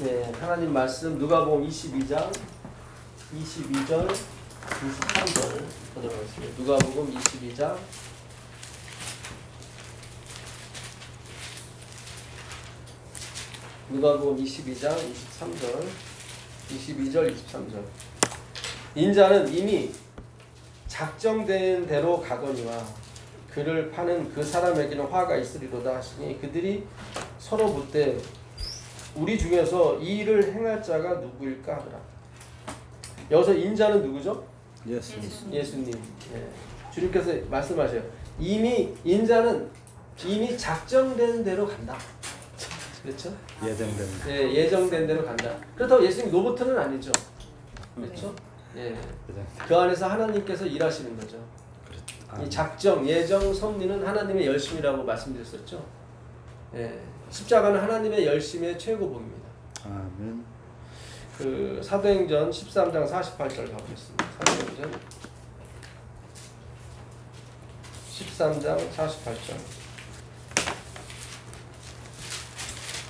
네, 하나님 말씀 누가복음 22장 22절 23절 보도록 하겠습니다. 누가복음 22장 누가복음 22장 23절 22절 23절 인자는 이미 작정된 대로 가거니와 그를 파는 그 사람에게는 화가 있으리로다 하시니 그들이 서로 묻되 우리 중에서 이 일을 행할 자가 누구일까 하더라. 여기서 인자는 누구죠? 예수님. 예. 주님께서 말씀하셔요. 인자는 이미 작정된 대로 간다. 그렇죠? 예정된. 예, 예정된 대로 간다. 그렇다고 예수님 로봇은 아니죠. 그렇죠? 예. 그 안에서 하나님께서 일하시는 거죠. 이 작정, 예정, 섭리는 하나님의 열심이라고 말씀드렸었죠. 예. 십자가는 하나님의 열심의 최고봉입니다. 아멘. 그 사도행전 13장 48절 가보겠습니다. 사도행전 13장 48절.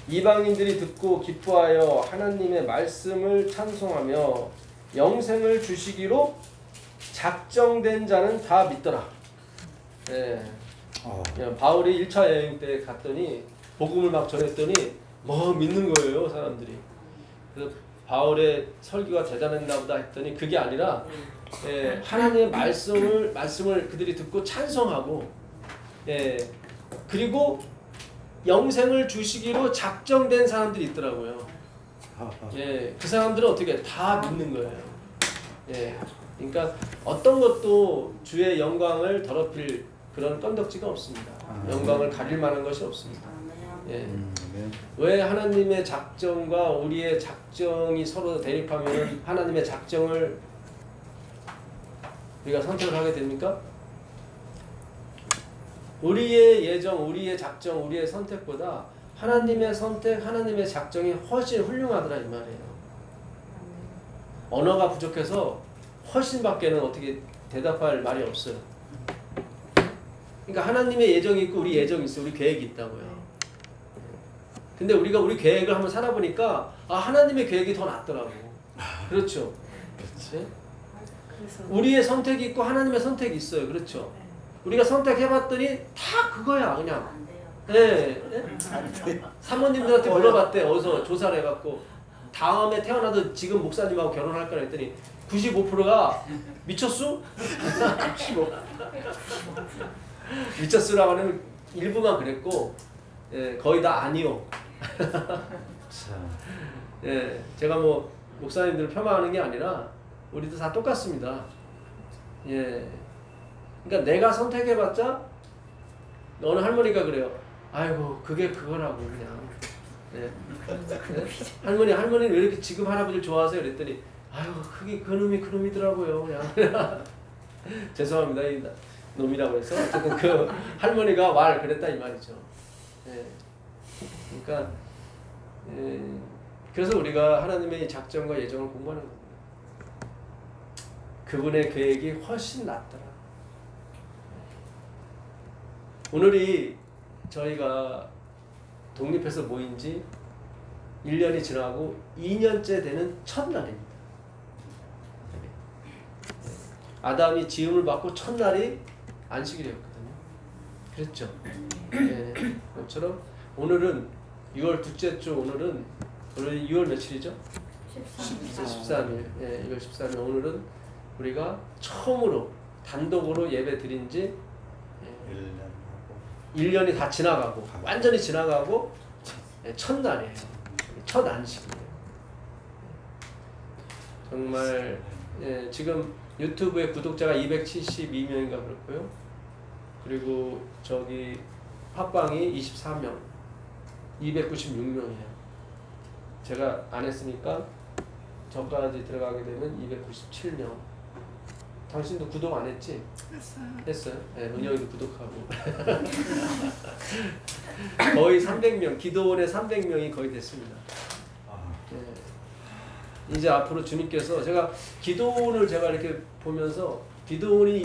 이방인들이 듣고 기뻐하여 하나님의 말씀을 찬송하며 영생을 주시기로 작정된 자는 다 믿더라. 예. 바울이 1차 여행 때 갔더니 복음을 막 전했더니 뭐 믿는 거예요, 사람들이. 그래서 바울의 설교가 대단했나 보다 했더니 그게 아니라 예, 하나님의 말씀을 그들이 듣고 찬송하고 예, 그리고 영생을 주시기로 작정된 사람들이 있더라고요. 예, 그 사람들은 어떻게 다 믿는 거예요. 예, 그러니까 어떤 것도 주의 영광을 더럽힐 그런 건덕지가 없습니다. 영광을 가릴 만한 것이 없습니다. 예. 왜 하나님의 작정과 우리의 작정이 서로 대립하면 하나님의 작정을 우리가 선택을 하게 됩니까? 우리의 예정, 우리의 작정, 우리의 선택보다 하나님의 선택, 하나님의 작정이 훨씬 훌륭하더라 이 말이에요. 언어가 부족해서 훨씬밖에는 어떻게 대답할 말이 없어요. 그러니까 하나님의 예정이 있고 우리 예정이 있어요. 우리 계획이 있다고요. 근데 우리가 우리 계획을 한번 살아보니까 하나님의 계획이 더 낫더라고. 그렇죠? 그렇지? 우리의 선택이 있고 하나님의 선택이 있어요. 그렇죠? 우리가 선택해봤더니 다 그거야 그냥. 네. 네? 사모님들한테 물어봤대. 어디서 조사를 해갖고 다음에 태어나도 지금 목사님하고 결혼할 거라 했더니 95%가 미쳤수? 95. 미쳤수라고 하면 일부만 그랬고 예, 거의 다 아니요. 예, 제가 뭐 목사님들을 폄하하는 게 아니라 우리도 다 똑같습니다. 예, 그러니까 내가 선택해봤자 어느 할머니가 그래요. 아이고 그게 그거라고 그냥. 예. 예? 할머니는 왜 이렇게 지금 할아버지를 좋아하세요? 그랬더니 아이고 그게 그놈이더라고요 그냥. 죄송합니다 이 놈이라고 해서 어쨌든 그 할머니가 말 그랬다 이 말이죠. 예. 그러니까 예. 그래서 우리가 하나님의 작정과 예정을 공부하는 겁니다. 그분의 계획이 훨씬 낫더라. 오늘이 저희가 독립해서 모인 지 1년이 지나고 2년째 되는 첫날입니다. 아담이 지음을 받고 첫날이 안식일이었거든요. 그랬죠? 네. 그것처럼 오늘은 6월 둘째 주 오늘 6월 며칠이죠? 13일. 예, 6월 13일 오늘은 우리가 처음으로 단독으로 예배 드린 지 1년이 다 지나가고 완전히 지나가고 첫날이에요. 첫 안식이에요. 정말 예, 지금 유튜브에 구독자가 272명인가 그렇고요. 그리고 저기 팟빵이 24명, 296명이에요. 제가 안 했으니까 저까지 들어가게 되면 297명. 당신도 구독 안 했지? 했어요. 네, 은영이도 구독하고. 거의 300명, 기도원에 300명이 거의 됐습니다. 네. 이제 앞으로 주님께서 제가 기도원을 제가 이렇게 보면서 기도원이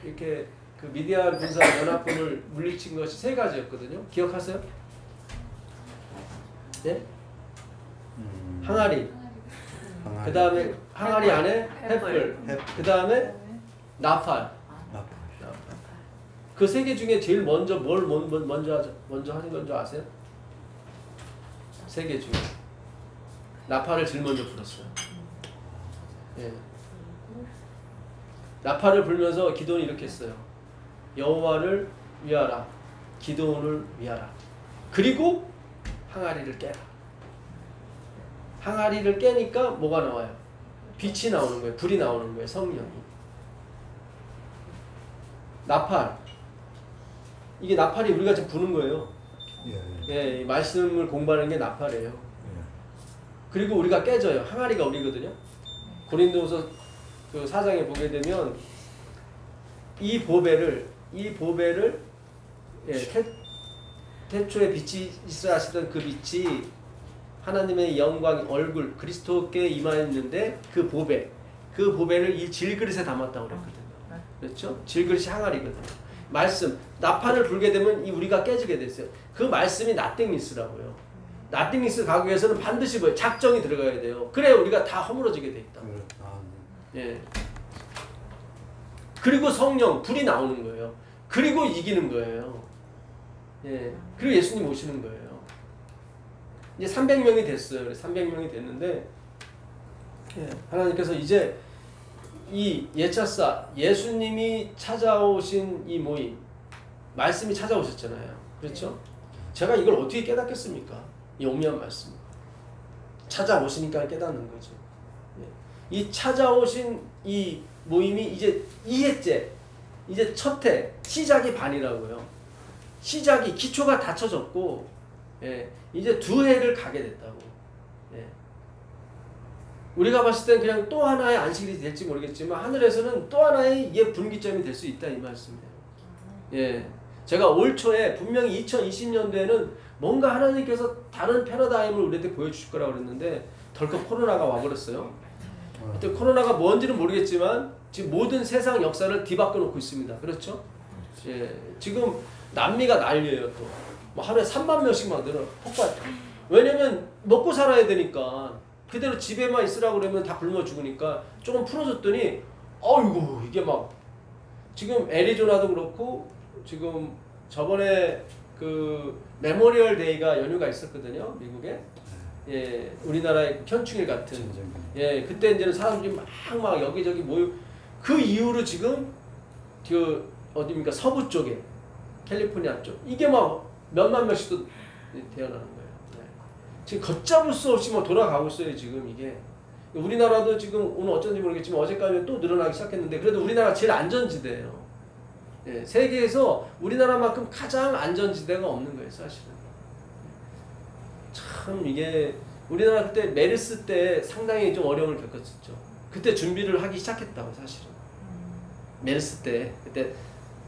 이렇게 그 미디안 군사 연합군을 물리친 것이 3가지였거든요. 기억하세요? 네? 항아리. 그 다음에 항아리 안에 횃불. 그 다음에 나팔. 그 세 개 중에 제일 먼저 뭘 먼저 하는 건 줄 아세요? 세 개 중에 나팔을 제일 먼저 불었어요. 예. 나팔을 불면서 기도는 이렇게 했어요. 여호와를 위하라. 기도원을 위하라. 그리고 항아리를 깨라. 항아리를 깨니까 뭐가 나와요? 빛이 나오는 거예요. 불이 나오는 거예요. 성령이. 나팔. 이게 나팔이 우리가 지금 부는 거예요. 예, 말씀을 공부하는 게 나팔이에요. 그리고 우리가 깨져요. 항아리가 우리거든요. 고린도후서 그 4장에 보게 되면 이 보배를 예, 태초에 빛이 있어야 하시던 그 빛이 하나님의 영광 얼굴 그리스도께 임하였는데 그 보배를 이 질그릇에 담았다고 그랬거든요. 그렇죠? 질그릇이 항아리거든요. 말씀, 나팔을 불게 되면 우리가 깨지게 됐어요. 그 말씀이 나띵니스라고요. 나띵니스 가기 위해서는 반드시 뭐예요? 작정이 들어가야 돼요. 그래야 우리가 다 허물어지게 돼 있다. 예. 그리고 성령, 불이 나오는 거예요. 그리고 이기는 거예요. 예. 그리고 예수님 오시는 거예요. 이제 300명이 됐어요. 300명이 됐는데 예. 하나님께서 이제 이 예차사 예수님이 찾아오신 이 모임 말씀이 찾아오셨잖아요. 그렇죠? 제가 이걸 어떻게 깨닫겠습니까? 이 오묘한 말씀 찾아오시니까 깨닫는 거죠. 이 찾아오신 이 모임이 이제 2회째 이제 첫 해 시작이 반이라고요. 시작이 기초가 닫혀졌고 예, 이제 2회를 가게 됐다고. 예. 우리가 봤을 땐 그냥 또 하나의 안식일이 될지 모르겠지만 하늘에서는 또 하나의 분기점이 될 수 있다 이 말씀이에요. 예, 제가 올 초에 분명히 2020년도에는 뭔가 하나님께서 다른 패러다임을 우리한테 보여주실 거라고 그랬는데 덜컥 코로나가 와버렸어요. 하여튼 코로나가 뭔지는 모르겠지만 지금 모든 세상 역사를 뒤바꿔 놓고 있습니다. 그렇죠? 예, 지금 남미가 난리예요. 또 뭐 하루에 3만 명씩 막 늘어 폭발. 왜냐면 먹고 살아야 되니까. 그대로 집에만 있으라고 그러면 다 굶어 죽으니까 조금 풀어줬더니 어이구 이게 막 지금 애리조나도 그렇고 지금 저번에 그 메모리얼 데이가 연휴가 있었거든요. 미국에. 예, 우리나라의 현충일 같은. 예, 그때 이제는 사람들이 막 여기저기 모여 그 이후로 지금 그 어디입니까? 서부 쪽에 캘리포니아 쪽 이게 막 몇만 명씩도 태어나는 거예요. 지금 걷잡을 수 없이 뭐 돌아가고 있어요. 지금 이게 우리나라도 지금 오늘 어쩐지 모르겠지만 어제까지 또 늘어나기 시작했는데 그래도 우리나라가 제일 안전지대예요. 예, 세계에서 우리나라만큼 가장 안전지대가 없는 거예요. 사실은 참 이게 우리나라 그때 메르스 때 상당히 좀 어려움을 겪었었죠. 그때 준비를 하기 시작했다고 사실은. 메르스 때 그때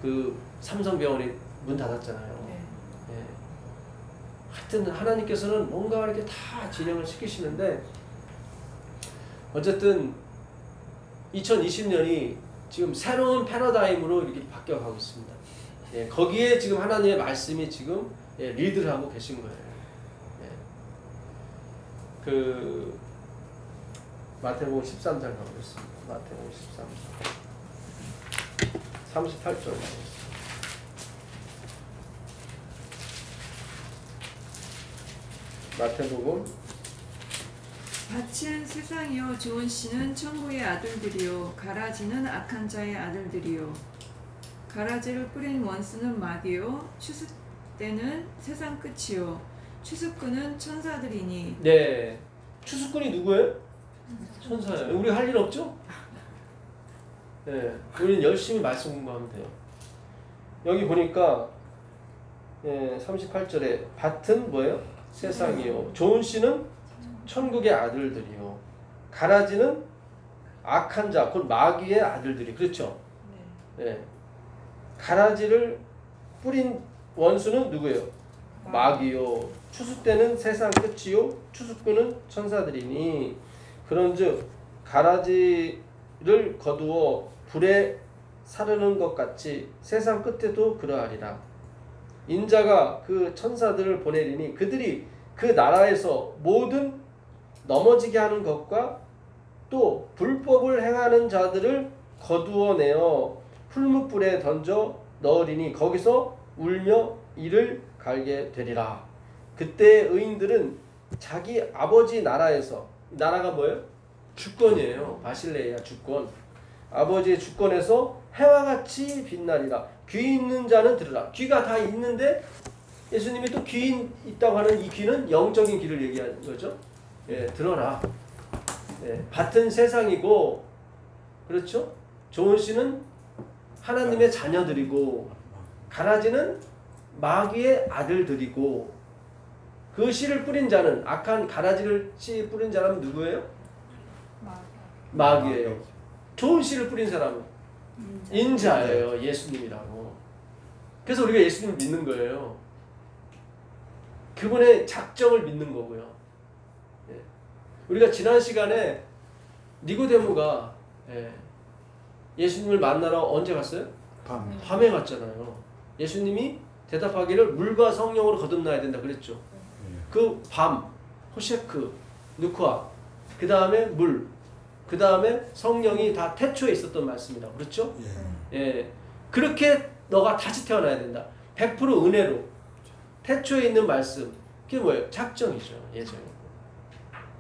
그 삼성병원이 문 닫았잖아요. 하여튼 하나님께서는 뭔가 이렇게 다 진행을 시키시는데 어쨌든 2020년이 지금 새로운 패러다임으로 이렇게 바뀌어가고 있습니다. 예, 거기에 지금 하나님의 말씀이 지금 리드를 하고 계신 거예요. 예. 그 마태복음 13장 가보겠습니다. 마태복음 13장 38절 마태복음 밭은 세상이요 좋은 씨는 천국의 아들들이요 가라지는 악한 자의 아들들이요 가라지를 뿌린 원수는 마귀요 추수 때는 세상 끝이요 추수꾼은 천사들이니. 네, 추수꾼이 누구예요? 천사예요. 우리 할 일 없죠? 네, 우리는 열심히 말씀 공부하면 돼요. 여기 보니까 38절에 밭은 뭐예요? 세상이요. 좋은 씨는 천국의 아들들이요. 가라지는 악한 자, 곧 마귀의 아들들이. 그렇죠? 네. 가라지를 뿌린 원수는 누구예요? 마귀요. 추수 때는 세상 끝이요. 추수꾼은 천사들이니. 그런즉 가라지를 거두어 불에 사르는 것 같이 세상 끝에도 그러하리라. 인자가 그 천사들을 보내리니 그들이 그 나라에서 모든 넘어지게 하는 것과 또 불법을 행하는 자들을 거두어내어 풀무불에 던져 넣으리니 거기서 울며 이를 갈게 되리라. 그때 의인들은 자기 아버지 나라에서, 나라가 뭐예요? 주권이에요. 바실레야 주권. 아버지의 주권에서 해와 같이 빛나리라. 귀 있는 자는 들으라. 귀가 다 있는데 예수님이 또 귀 있다고 하는 이 귀는 영적인 귀를 얘기하는 거죠. 예, 들어라. 예, 밭은 세상이고, 그렇죠? 좋은 씨는 하나님의 자녀들이고, 가라지는 마귀의 아들들이고, 그 씨를 뿌린 자는, 악한 가라지를 씨 뿌린 사람은 누구예요? 마귀예요. 좋은 씨를 뿌린 사람은 인자예요. 예수님이라고. 그래서 우리가 예수님을 믿는 거예요. 그분의 작정을 믿는 거고요. 예. 우리가 지난 시간에 니고데모가 예수님을 만나러 언제 갔어요? 밤에 갔잖아요. 예수님이 대답하기를 물과 성령으로 거듭나야 된다 그랬죠. 그 밤, 호셰크, 누쿠아, 그 다음에 물, 그 다음에 성령이 다 태초에 있었던 말씀이라고 그렇죠? 예. 그렇게 너가 다시 태어나야 된다. 100% 은혜로 태초에 있는 말씀. 그게 뭐예요? 작정이죠. 예정이고.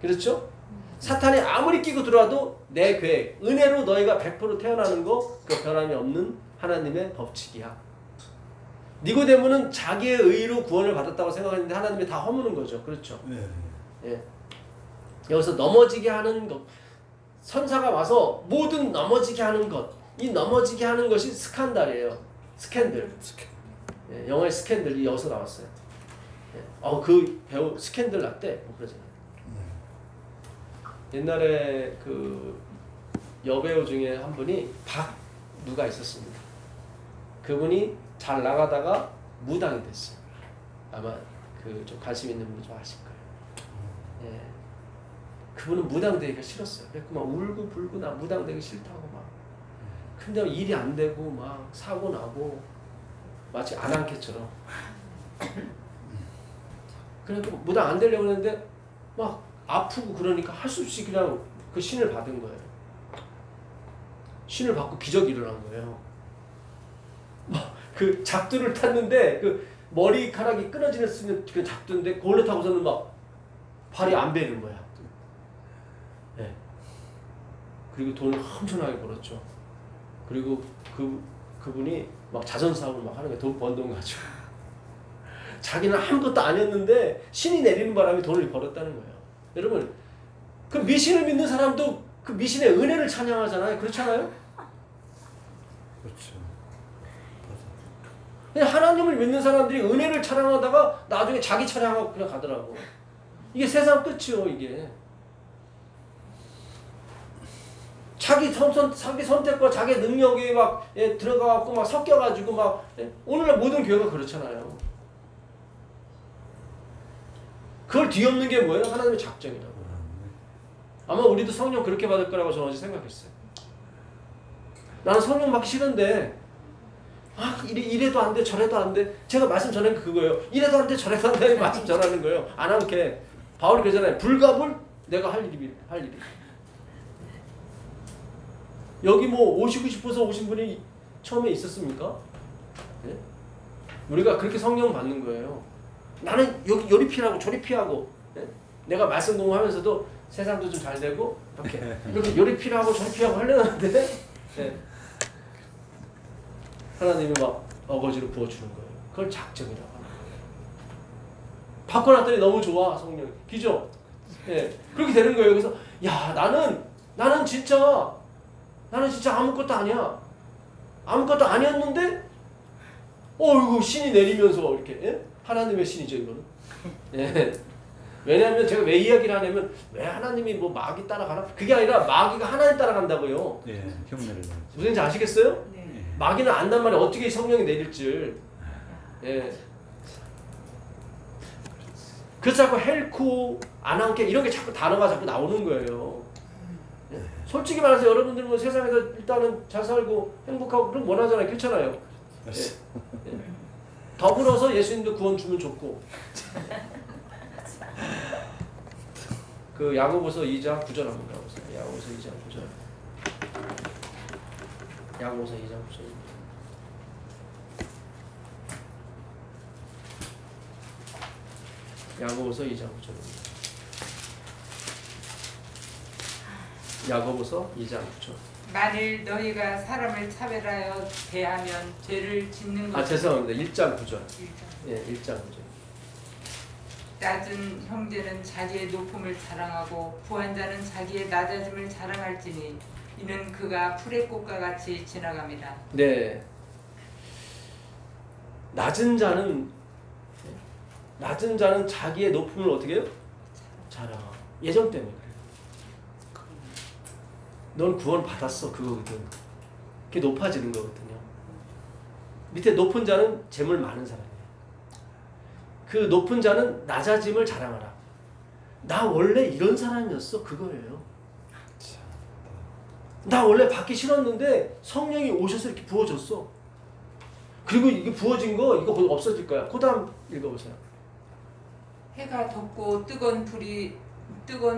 그렇죠? 사탄이 아무리 끼고 들어와도 내 계획, 은혜로 너희가 100% 태어나는 거, 그 변함이 없는 하나님의 법칙이야. 니고데모는 자기의 의로 구원을 받았다고 생각했는데 하나님이 다 허무는 거죠. 그렇죠? 예. 여기서 넘어지게 하는 것, 선사가 와서 모든 넘어지게 하는 것, 이 넘어지게 하는 것이 스칸달이에요. 스캔들. 예, 영어의 스캔들이 여기서 나왔어요. 예. 그 배우 스캔들 났대. 그러잖아요. 옛날에 그 여배우 중에 한 분이 누가 있었습니다. 그분이 잘 나가다가 무당이 됐어요. 아마 그 좀 관심 있는 분이 좀 아실 거예요. 예. 그분은 무당되기가 싫었어요. 그래서 막 울고 불고 나 무당되기 싫다고 막. 근데 일이 안 되고 막 사고 나고 마치 아난케처럼. 그래서 무당 안 되려고 했는데 막 아프고 그러니까 할 수 없이 그냥 그 신을 받은 거예요. 신을 받고 기적이 일어난 거예요. 막 그 작두를 탔는데 그 머리카락이 끊어지는 쓰는 그 작두인데 그걸로 타고서는 막 발이 안 베는 거야. 네. 그리고 돈을 엄청나게 벌었죠. 그리고 그분이 막 자선 사업을 막 하는 거야. 돈 번 돈 가지고. 자기는 아무것도 아니었는데 신이 내리는 바람에 돈을 벌었다는 거예요. 여러분, 그 미신을 믿는 사람도 그 미신의 은혜를 찬양하잖아요. 그렇지 않아요? 그렇죠. 하나님을 믿는 사람들이 은혜를 찬양하다가 나중에 자기 찬양하고 그냥 가더라고. 이게 세상 끝이요, 이게. 자기 선택과 자기 능력이 막 들어가갖고 막 섞여가지고 막 오늘날 모든 교회가 그렇잖아요. 그걸 뒤엎는 게 뭐예요? 하나님의 작정이라고. 아마 우리도 성령 그렇게 받을 거라고 저는 어제 생각했어요. 나는 성령 받기 싫은데 이래도 안 돼, 저래도 안 돼. 제가 말씀 전한 게 그거예요. 이래도 안 돼, 저래도 안 돼. 말씀 전하는 거예요. 안 하면 이렇게 바울이 그러잖아요. 불갑을 내가 할 일이. 여기 뭐 오시고 싶어서 오신 분이 처음에 있었습니까? 네? 우리가 그렇게 성령 받는 거예요. 나는 여기 요리 피하고 저리 피하고, 네? 내가 말씀 공부하면서도 세상도 좀 잘 되고 이렇게 요리 피하고 저리 피하고 하려는데 네. 하나님이 막 어거지로 부어주는 거예요. 그걸 작정이라고 하는 거예요. 바꿔놨더니 너무 좋아, 성령이. 그죠? 네. 그렇게 되는 거예요. 그래서 야, 나는 진짜 아무것도 아니야. 아무것도 아니었는데 이거 신이 내리면서 이렇게. 예? 하나님의 신이죠, 이거는. 예. 왜냐하면 제가 왜 이야기를 하냐면 왜 하나님이 뭐 마귀 따라가나? 그게 아니라 마귀가 하나님 따라간다고요. 예, 흉내를 내죠. 무슨지 아시겠어요? 네. 마귀는 안단 말이에요. 어떻게 성령이 내릴지. 예. 그래서 자꾸 헬코, 아난케 이런 게 자꾸 단어가 자꾸 나오는 거예요. 예. 솔직히 말해서 여러분들은 뭐 세상에서 일단은 잘 살고 행복하고 그런 원하잖아요. 그렇잖아요. 예. 예. 더불어서 예수님도 구원 주면 좋고. 그 야고보서 2장 9절 한번 가보세요. 야고보서 2장 9절. 야고보서 2장 9절. 야고보서 2장 9절입니다. 야고보서 2장 9절. 만일 너희가 사람을 차별하여 대하면 죄를 짓는 아, 것은 죄송합니다. 1장 9절. 1장. 예, 1장 9절. 낮은 형제는 자기의 높음을 자랑하고 부한 자는 자기의 낮아짐을 자랑할지니 이는 그가 풀의 꽃과 같이 지나갑니다. 네. 낮은 자는 자기의 높음을 어떻게 해요? 자랑. 예정 때문에 그래요. 넌 구원 받았어, 그거거든. 그게 높아지는 거거든요. 밑에 높은 자는 재물 많은 사람이에요. 그 높은 자는 낮아짐을 자랑하라. 나 원래 이런 사람이었어, 그거예요. 나 원래 받기 싫었는데 성령이 오셔서 이렇게 부어줬어. 그리고 이게 부어진 거 이거 곧 없어질 거야. 그 다음 읽어보세요. 해가 덥고 뜨거운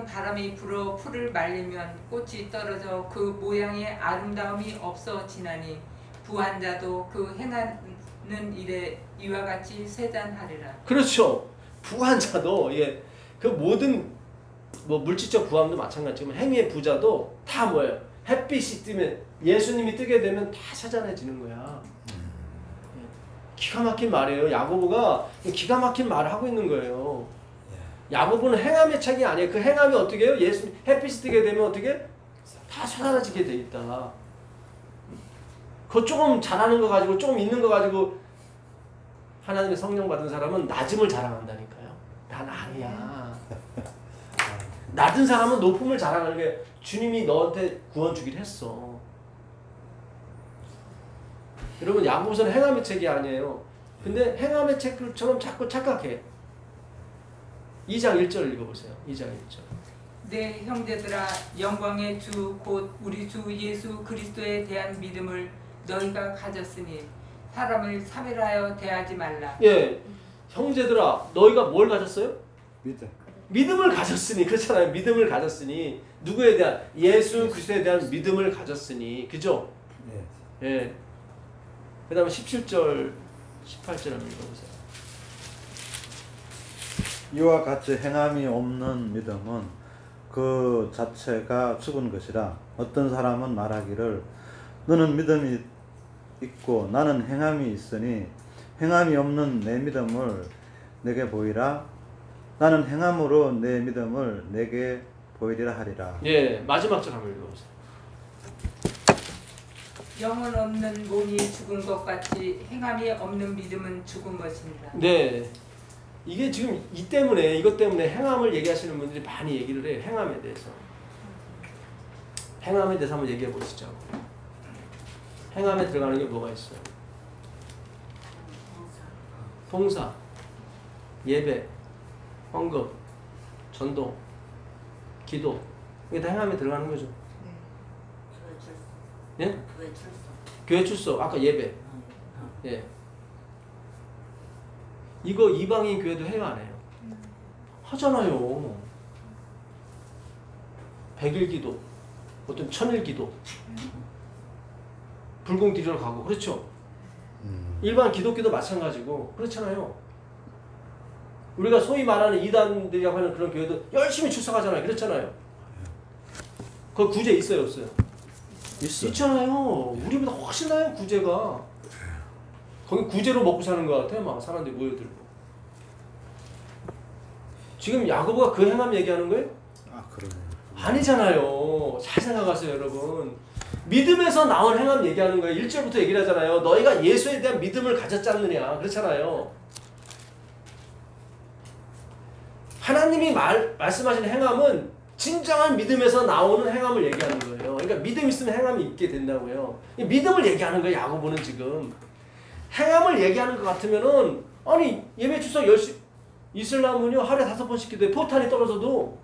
바람이 불어 풀을 말리면 꽃이 떨어져 그 모양의 아름다움이 없어지나니 부한 자도 그 행하는 일에 이와 같이 쇠잔하리라. 그렇죠. 부한 자도 예, 그 모든 뭐 물질적 부함도 마찬가지지만 행위의 부자도 다 뭐예요? 햇빛이 뜨면 예수님이 뜨게 되면 다 쇠잔해지는 거야. 예. 기가 막힌 말이에요. 야고보가 기가 막힌 말을 하고 있는 거예요. 야고보는 행함의 책이 아니에요. 그 행함이 어떻게 해요? 예수 햇빛이 뜨게 되면 어떻게? 다 쇠잔해지게 돼 있다. 그거 조금 잘하는 거 가지고 조금 있는 거 가지고 하나님의 성령 받은 사람은 낮음을 자랑한다니까요. 난 아니야. 낮은 사람은 높음을 자랑하는 게 주님이 너한테 구원 주기로 했어. 여러분 야고보서는 행함의 책이 아니에요. 근데 행함의 책처럼 자꾸 착각해. 2장 1절 읽어보세요. 2장 1절. 내 형제들아 영광의 주 곧 우리 주 예수 그리스도에 대한 믿음을 너희가 가졌으니 사람을 차별하여 대하지 말라. 예, 형제들아 너희가 뭘 가졌어요? 믿음. 믿음을 가졌으니 그렇잖아요. 믿음을 가졌으니 누구에 대한 예수 그리스도에 대한 믿음을 가졌으니 그죠? 예. 예. 그다음에 17절 18절 한번 읽어보세요. 이와 같이 행함이 없는 믿음은 그 자체가 죽은 것이라. 어떤 사람은 말하기를 너는 믿음이 있고 나는 행함이 있으니 행함이 없는 내 믿음을 내게 보이라. 나는 행함으로 내 믿음을 내게 보이리라 하리라. 예, 마지막 절 한번 읽어보세요. 영혼 없는 몸이 죽은 것 같이 행함이 없는 믿음은 죽은 것입니다. 네, 이게 지금 이것 때문에 행함을 얘기하시는 분들이 많이 얘기를 해요. 행함에 대해서. 행함에 대해서 한번 얘기해 보시죠. 행함에 들어가는 게 뭐가 있어요? 봉사, 예배, 헌금, 전도, 기도. 이게 다 행함에 들어가는 거죠. 예? 교회 출석. 아까 예배. 예. 이거 이방인 교회도 해요, 안 해요? 하잖아요. 100일 기도, 어떤 1000일 기도, 붉은 길을 가고, 그렇죠? 일반 기독교도 마찬가지고, 그렇잖아요. 우리가 소위 말하는 이단들이라고 하는 그런 교회도 열심히 출석하잖아요. 그렇잖아요. 거기 구제 있어요, 없어요? 있잖아요. 우리보다 훨씬 나아요, 구제가. 거기 구제로 먹고 사는 것 같아요. 막 사람들이 모여들고. 지금 야고보가 그 행함 얘기하는 거예요? 아, 그러네. 아니잖아요. 잘 생각하세요, 여러분. 믿음에서 나온 행함 얘기하는 거예요. 1절부터 얘기를 하잖아요. 너희가 예수에 대한 믿음을 가졌지 않느냐. 그렇잖아요. 하나님이 말씀하신 행함은 진정한 믿음에서 나오는 행함을 얘기하는 거예요. 그러니까 믿음 있으면 행함이 있게 된다고요. 믿음을 얘기하는 거예요, 야고보는 지금. 행함을 얘기하는 것 같으면은, 아니, 예배 출석 10시, 이슬람은요, 하루에 5번씩 기도해. 포탄이 떨어져도.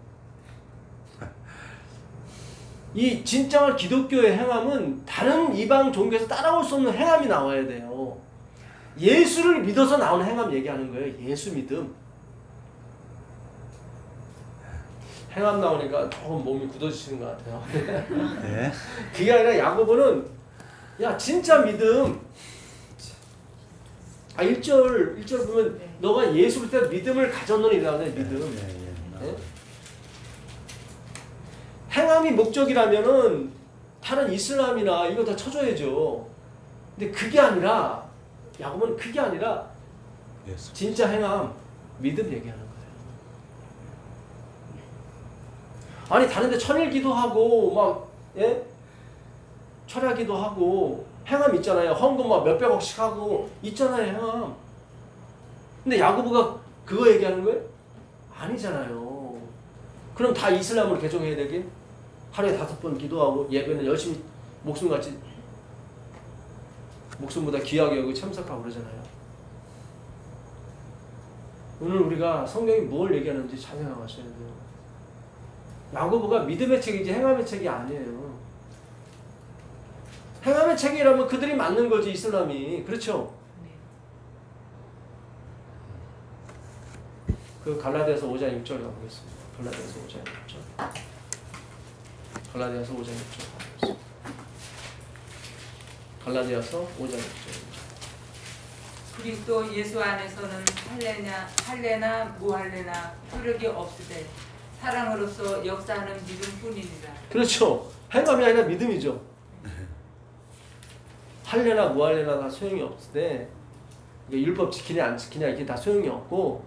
이 진정한 기독교의 행함은 다른 이방 종교에서 따라올 수 없는 행함이 나와야 돼요. 예수를 믿어서 나오는 행함 얘기하는 거예요. 예수 믿음. 행함 나오니까 조금 몸이 굳어지시는 것 같아요. 네. 그게 아니라 야고보는 야 진짜 믿음. 1절 보면 너가 예수 그리스도 믿음을 가졌노니라고 하잖아요. 믿음. 네? 행함이 목적이라면은 다른 이슬람이나 이거 다 쳐줘야죠. 근데 그게 아니라 야고보는 그게 아니라 진짜 행함 믿음 얘기하는 거예요. 아니 다른데 천일기도 하고 막 예? 철야기도 하고 행함 있잖아요. 헌금 막 몇백억씩 하고 있잖아요. 행함. 근데 야고보가 그거 얘기하는 거예요? 아니잖아요. 그럼 다 이슬람으로 개종해야 되긴? 하루에 5번 기도하고 예배는 열심히 목숨같이 목숨보다 귀하게 여기고 참석하고 그러잖아요. 오늘 우리가 성경이 뭘 얘기하는지 잘 생각하셔야 돼요. 야고보가 믿음의 책이지 행함의 책이 아니에요. 행함의 책이라면 그들이 맞는 거지 이슬람이. 그렇죠? 그 갈라디아서 5장 6절 가보겠습니다. 갈라디아서 5장 6절. 갈라디아서 5장 6절 가보겠습니다. 갈라디아서 5장 6절. 그리스도 예수 안에서는 할례나 무할례나 효력이 없으되 사랑으로서 역사하는 믿음뿐이니라. 그렇죠. 행함이 아니라 믿음이죠. 할례나 무할례나 다 소용이 없으되 율법 지키냐 안 지키냐 이게 다 소용이 없고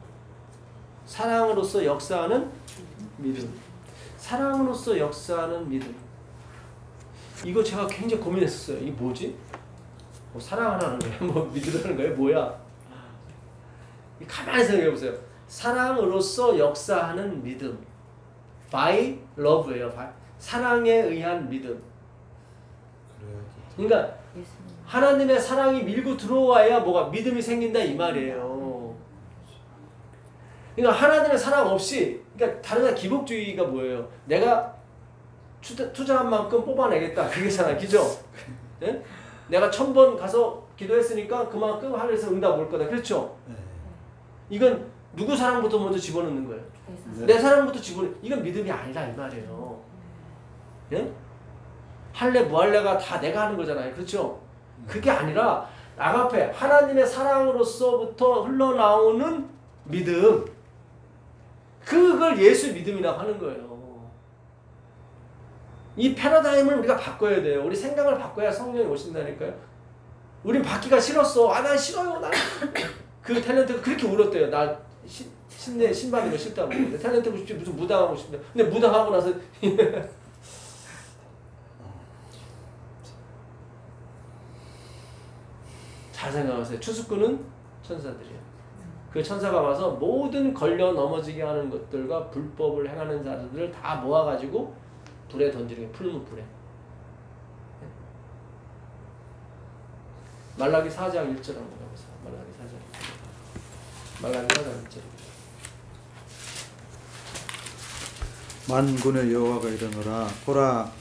사랑으로서 역사하는 믿음. 사랑으로서 역사하는 믿음. 이거 제가 굉장히 고민했었어요. 이게 뭐지? 뭐 사랑하라는 거야? 뭐 믿으라는 거야? 뭐야? 가만히 생각해 보세요. 사랑으로서 역사하는 믿음. by love예요. 사랑에 의한 믿음. 그러니까 하나님의 사랑이 밀고 들어와야 뭐가 믿음이 생긴다 이 말이에요. 그러니까 하나님의 사랑 없이, 그러니까 다른 기복주의가 뭐예요? 내가 투자한 만큼 뽑아내겠다. 그게잖아, 그죠? 네? 내가 1000번 가서 기도했으니까 그만큼 하늘에서 응답 올 거다. 그렇죠? 이건 누구 사랑부터 먼저 집어넣는 거예요. 내 사랑부터 집어넣는. 이건 믿음이 아니라 이 말이에요. 예? 할례 무할례가 다 내가 하는 거잖아요. 그렇죠? 그게 아니라 나가페 하나님의 사랑으로서부터 흘러나오는 믿음. 그걸 예수 믿음이라고 하는 거예요. 이 패러다임을 우리가 바꿔야 돼요. 우리 생각을 바꿔야 성령이 오신다니까요. 우린 받기가 싫었어. 난 싫어요. 난 그 탤런트가 그렇게 울었대요. 나 신받는 거 싫다고. 탤런트고 싶지 무슨 무당하고 싶다. 근데 무당하고 나서 잘 생각하세요. 추수꾼은 천사들이에요. 그 천사가 와서 모든 걸려 넘어지게 하는 것들과 불법을 행하는 자들을 다 모아가지고 불에 던지는 게 풀무 불에. 말라기 4장 1절 한번 가보세요. 말라기 4장 1절. 말라기 4장 1절. 만군의 여호와가 이르노라 보라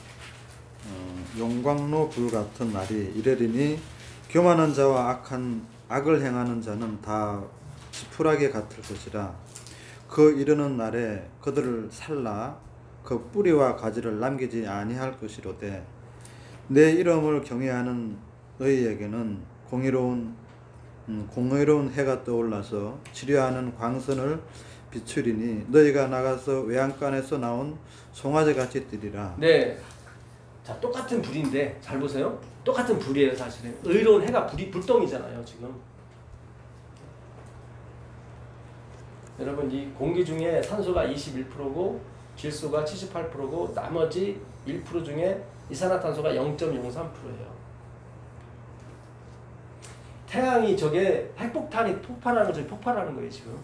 용광로 불 같은 날이 이르리니 교만한 자와 악을 행하는 자는 다 지푸라기 같을 것이라. 그 이르는 날에 그들을 살라 그 뿌리와 가지를 남기지 아니할 것이로되 내 이름을 경외하는 너희에게는 공의로운 해가 떠올라서 치료하는 광선을 비추리니 너희가 나가서 외양간에서 나온 송아지 같이 뛰리라. 네. 자, 똑같은 불인데 잘 보세요. 똑같은 불이에요, 사실은. 의로운 해가 불덩이잖아요, 지금. 여러분, 이 공기 중에 산소가 21%고 질소가 78%고 나머지 1% 중에 이산화탄소가 0.03%예요. 태양이 저게 핵폭탄이 폭발하는 거죠. 폭발하는 거예요, 지금.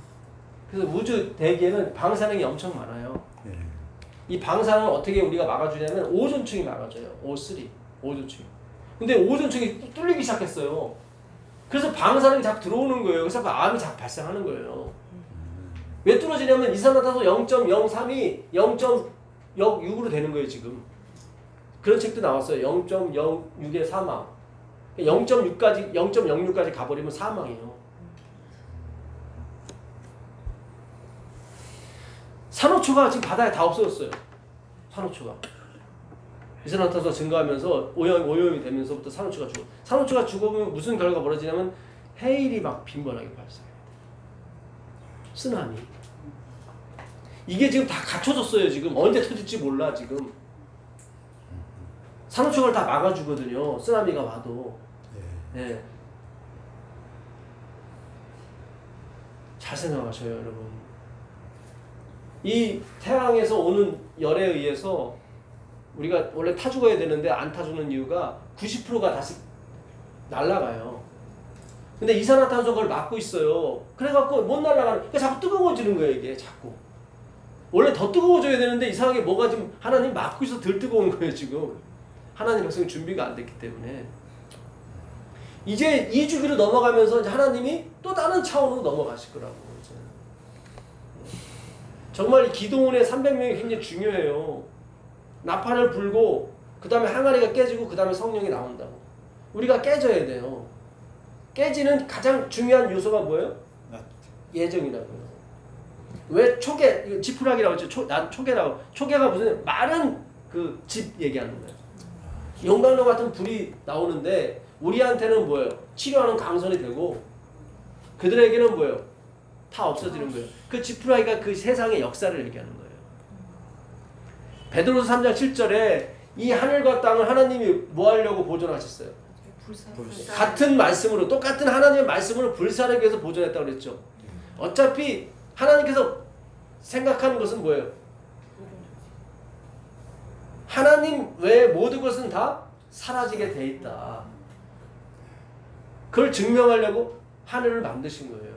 그래서 우주 대기에는 방사능이 엄청 많아요. 이 방사능을 어떻게 우리가 막아주냐면 오존층이 막아줘요. O3, 오존층. 근데 오존층이 뚫리기 시작했어요. 그래서 방사능이 자꾸 들어오는 거예요. 그래서 암이 자꾸 발생하는 거예요. 왜 뚫어지냐면 이산화탄소 0.03이 0.06으로 되는 거예요, 지금. 그런 책도 나왔어요. 0.06의 사망. 0.06까지 가버리면 사망이에요. 산호초가 지금 바다에 다 없어졌어요. 산호초가. 이산화탄소가 증가하면서 오염이 되면서부터 산호초가 죽어. 산호초가 죽으면 무슨 결과가 벌어지냐면 해일이 막 빈번하게 발생해요. 쓰나미. 이게 지금 다 갖춰졌어요. 지금 언제 터질지 몰라 지금. 산호초가를 다 막아주거든요. 쓰나미가 와도. 네. 잘 생각하셔요, 여러분. 이 태양에서 오는 열에 의해서 우리가 원래 타 죽어야 되는데 안 타 죽는 이유가 90%가 다시 날아가요. 근데 이산화탄소가 그걸 막고 있어요. 그래갖고 못 날아가는, 그러니까 자꾸 뜨거워지는 거예요, 이게 자꾸. 원래 더 뜨거워져야 되는데 이상하게 뭐가 지금 하나님 막고 있어서 덜 뜨거운 거예요, 지금. 하나님 백성이 준비가 안 됐기 때문에. 이제 이 주기로 넘어가면서 이제 하나님이 또 다른 차원으로 넘어가실 거라고. 정말 이 기도원의 300명이 굉장히 중요해요. 나팔을 불고 그 다음에 항아리가 깨지고 그 다음에 성령이 나온다고. 우리가 깨져야 돼요. 깨지는 가장 중요한 요소가 뭐예요? 예정이라고요. 왜 초계, 지푸라기라고 했죠. 난 초계라고. 초계가 무슨 마른 그 집 얘기하는 거예요. 용광로 같은 불이 나오는데 우리한테는 뭐예요? 치료하는 강선이 되고 그들에게는 뭐예요? 다 없어지는 거예요. 그 지푸라기가 그 세상의 역사를 얘기하는 거예요. 베드로서 3장 7절에 이 하늘과 땅을 하나님이 뭐 하려고 보존하셨어요? 같은 말씀으로, 똑같은 하나님의 말씀으로 불사르기 위해서 보존했다고 그랬죠. 어차피 하나님께서 생각하는 것은 뭐예요? 하나님 외에 모든 것은 다 사라지게 돼 있다. 그걸 증명하려고 하늘을 만드신 거예요.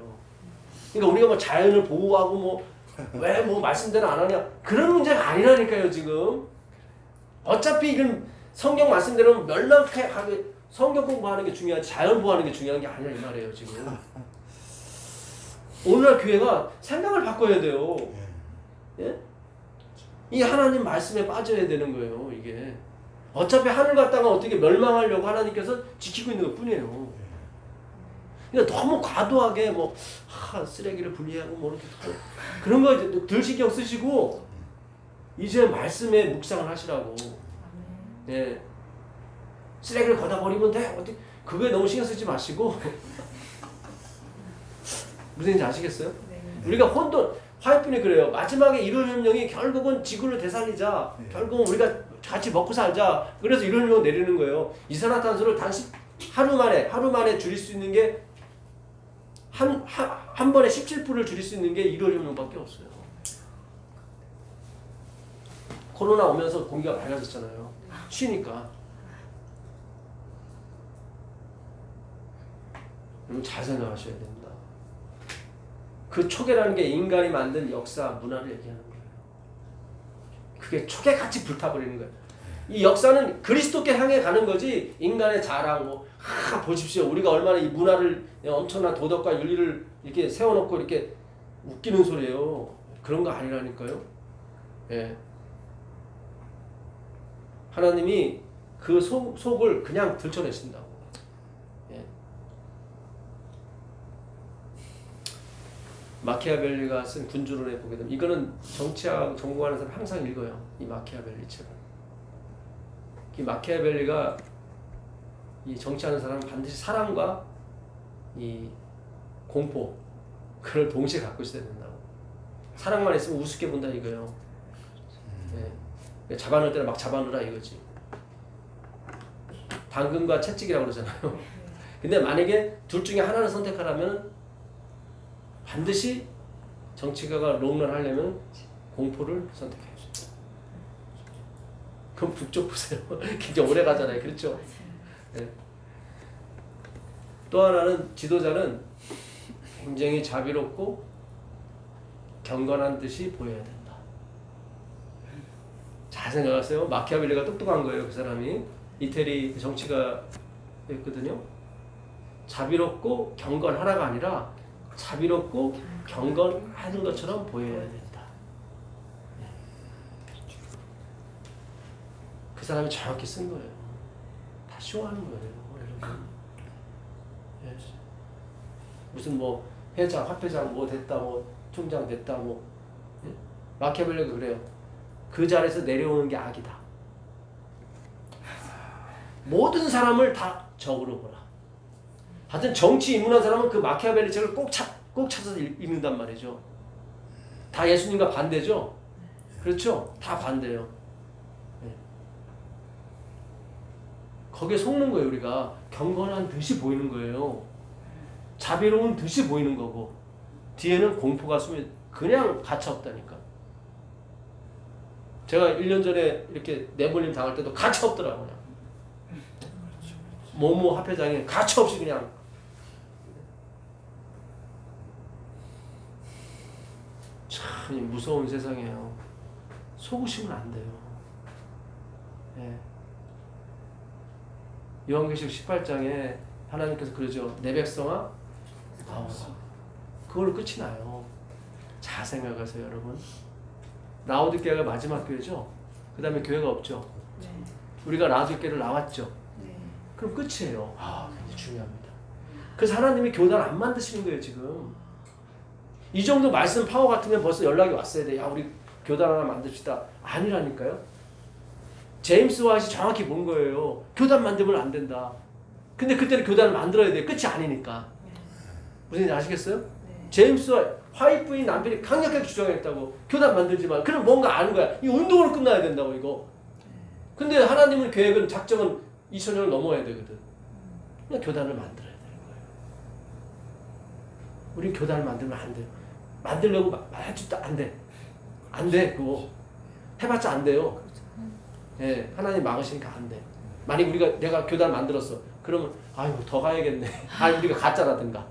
그러니까 우리가 뭐 자연을 보호하고 뭐 왜 뭐 말씀대로 안 하냐, 그런 문제가 아니라니까요. 지금 어차피 이건 성경 말씀대로 멸망하게 성경 공부하는 게 중요하지 자연 보호하는 게 중요한 게 아니라 이 말이에요. 지금 오늘날 교회가 생각을 바꿔야 돼요. 예? 이 하나님 말씀에 빠져야 되는 거예요. 이게 어차피 하늘과 땅은 어떻게 멸망하려고 하나님께서 지키고 있는 것 뿐이에요. 그러니까 너무 과도하게 뭐 쓰레기를 분리하고 뭐 이렇게 그런 거 덜 신경 쓰시고 이제 말씀에 묵상을 하시라고. 예. 쓰레기를 걷어 버리면 돼. 어떻게 그거에 너무 신경 쓰지 마시고. 무슨 얘기인지 아시겠어요? 네. 우리가 혼돈 화이트분이 그래요. 마지막에 이런 혁명이 결국은 지구를 되살리자. 결국은 우리가 같이 먹고 살자. 그래서 이런 혁명 내리는 거예요. 이산화탄소를 하루 만에 줄일 수 있는 게 한 번에 17%를 줄일 수 있는 게 1월 혁명밖에 없어요. 코로나 오면서 공기가 밝아졌잖아요. 쉬니까. 여러분 잘 생각하셔야 됩니다. 그 초계라는 게 인간이 만든 역사, 문화를 얘기하는 거예요. 그게 초계같이 불타버리는 거예요. 이 역사는 그리스도께 향해 가는 거지 인간의 자랑 뭐 보십시오. 우리가 얼마나 이 문화를 엄청난 도덕과 윤리를 이렇게 세워놓고 이렇게 웃기는 소리예요. 그런 거 아니라니까요. 예. 하나님이 그 속을 그냥 들춰내신다고. 예. 마키아벨리가 쓴 군주론에 보게 되면 이거는 정치학 전공하는 사람 항상 읽어요. 이 마키아벨리 책을. 이 마키아벨리가 이 정치하는 사람은 반드시 사랑과 이 공포 그걸 동시에 갖고 있어야 된다고. 사랑만 있으면 우습게 본다 이거예요. 네. 잡아놓을 때는 막 잡아놓으라 이거지. 당근과 채찍이라고 그러잖아요. 근데 만약에 둘 중에 하나를 선택하라면 반드시 정치가가 롱런 하려면 공포를 선택해야죠. 그럼 북쪽 보세요. 굉장히 오래 가잖아요. 그렇죠? 네. 또 하나는 지도자는 굉장히 자비롭고 경건한 듯이 보여야 된다. 잘 생각하세요. 마키아벨리가 똑똑한 거예요. 그 사람이. 이태리 정치가였거든요. 자비롭고 경건하라가 아니라 자비롭고 경건하는 것처럼 보여야 된다. 그 사람이 정확히 쓴 거예요. 다 쇼하는 거예요. 예. 무슨 뭐 회장, 화폐장 뭐 됐다, 뭐 총장 됐다, 뭐 예? 마키아벨리가 그래요. 그 자리에서 내려오는 게 악이다. 모든 사람을 다 적으로 보라. 하여튼 정치 입문한 사람은 그 마키아벨리 책을 꼭 찾아서 읽는단 말이죠. 다 예수님과 반대죠? 그렇죠? 다 반대요. 네. 거기에 속는 거예요. 우리가 경건한 듯이 보이는 거예요. 자비로운 듯이 보이는 거고 뒤에는 공포가 숨어 그냥 가차없다니까. 제가 1년 전에 이렇게 내몰림 당할 때도 가차없더라고요. 모모 합회장에 가차없이 그냥 참 무서운 세상이에요. 속으시면 안 돼요. 예. 요한계시록 18장에 하나님께서 그러죠. 내 백성아 그걸로 끝이 나요. 잘 생각하세요 여러분. 라오디게아가 마지막 교회죠. 그 다음에 교회가 없죠. 네. 우리가 라오디게아를 나왔죠. 네. 그럼 끝이에요. 굉장히 중요합니다. 그래서 하나님이 교단 안 만드시는 거예요 지금. 이 정도 말씀 파워 같으면 벌써 연락이 왔어야 돼. 야 우리 교단 하나 만듭시다. 아니라니까요. 제임스 와이트 정확히 본 거예요. 교단 만들면 안 된다. 근데 그때는 교단을 만들어야 돼. 끝이 아니니까. 무슨 얘기인지 아시겠어요? 제임스 화이트의 남편이 강력하게 주장했다고. 교단 만들지 마. 그럼 뭔가 아는 거야. 이 운동으로 끝나야 된다고 이거. 근데 하나님은 계획은 작정은 2000년을 넘어야 되거든. 그냥 교단을 만들어야 되는 거예요. 우린 교단을 만들면 안 돼요. 만들려고 해도 안 돼. 안 돼. 그거 해봤자 안 돼요. 예, 하나님 막으시니까 안 돼. 만약 내가 교단 만들었어. 그러면 아유 더 가야겠네. 아니 우리가 가짜라든가.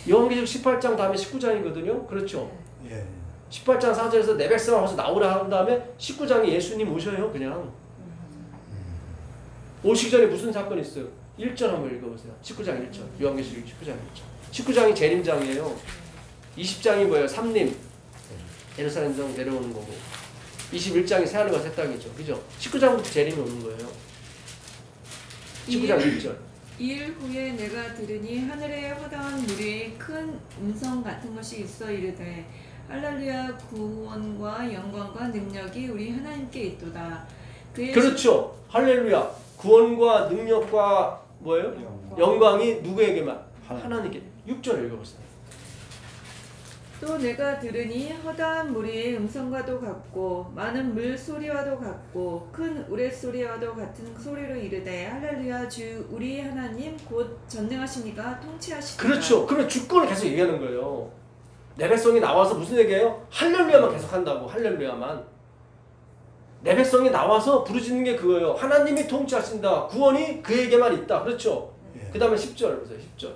요한계시록 18장 다음에 19장이거든요. 그렇죠? 예. 18장 4절에서 내 백성아 와서 나오라 한 다음에 19장에 예수님 오셔요. 그냥. 오시기 전에 무슨 사건이 있어요? 1절 한번 읽어보세요. 19장 1절. 요한계시록 19장 1절. 19장이 재림장이에요. 20장이 뭐예요? 삼림. 예루살렘성 내려오는 거고. 21장이 새하늘과 새 땅이죠. 그죠? 19장부터 재림이 오는 거예요. 19장 1절. 2일 후에 내가 들으니 하늘에 허다한 무리의 큰 음성 같은 것이 있어 이르되 할렐루야 구원과 영광과 능력이 우리 하나님께 있도다. 그렇죠. 할렐루야 구원과 능력과 뭐예요? 영광이 누구에게만? 하나님께. 6절 읽어보세요. 또 내가 들으니 허다한 무리의 음성과도 같고 많은 물소리와도 같고 큰 우레소리와도 같은 소리로 이르되 할렐루야 주 우리 하나님 곧 전능하시니가 통치하시니라. 그렇죠. 그러면 주권을 계속 얘기하는 거예요. 내 백성이 나와서 무슨 얘기예요? 할렐루야만 계속 한다고. 할렐루야만. 내 백성이 나와서 부르짖는 게 그거예요. 하나님이 통치하신다. 구원이 그에게만 있다. 그렇죠. 예. 그 다음에 10절 보세요. 10절.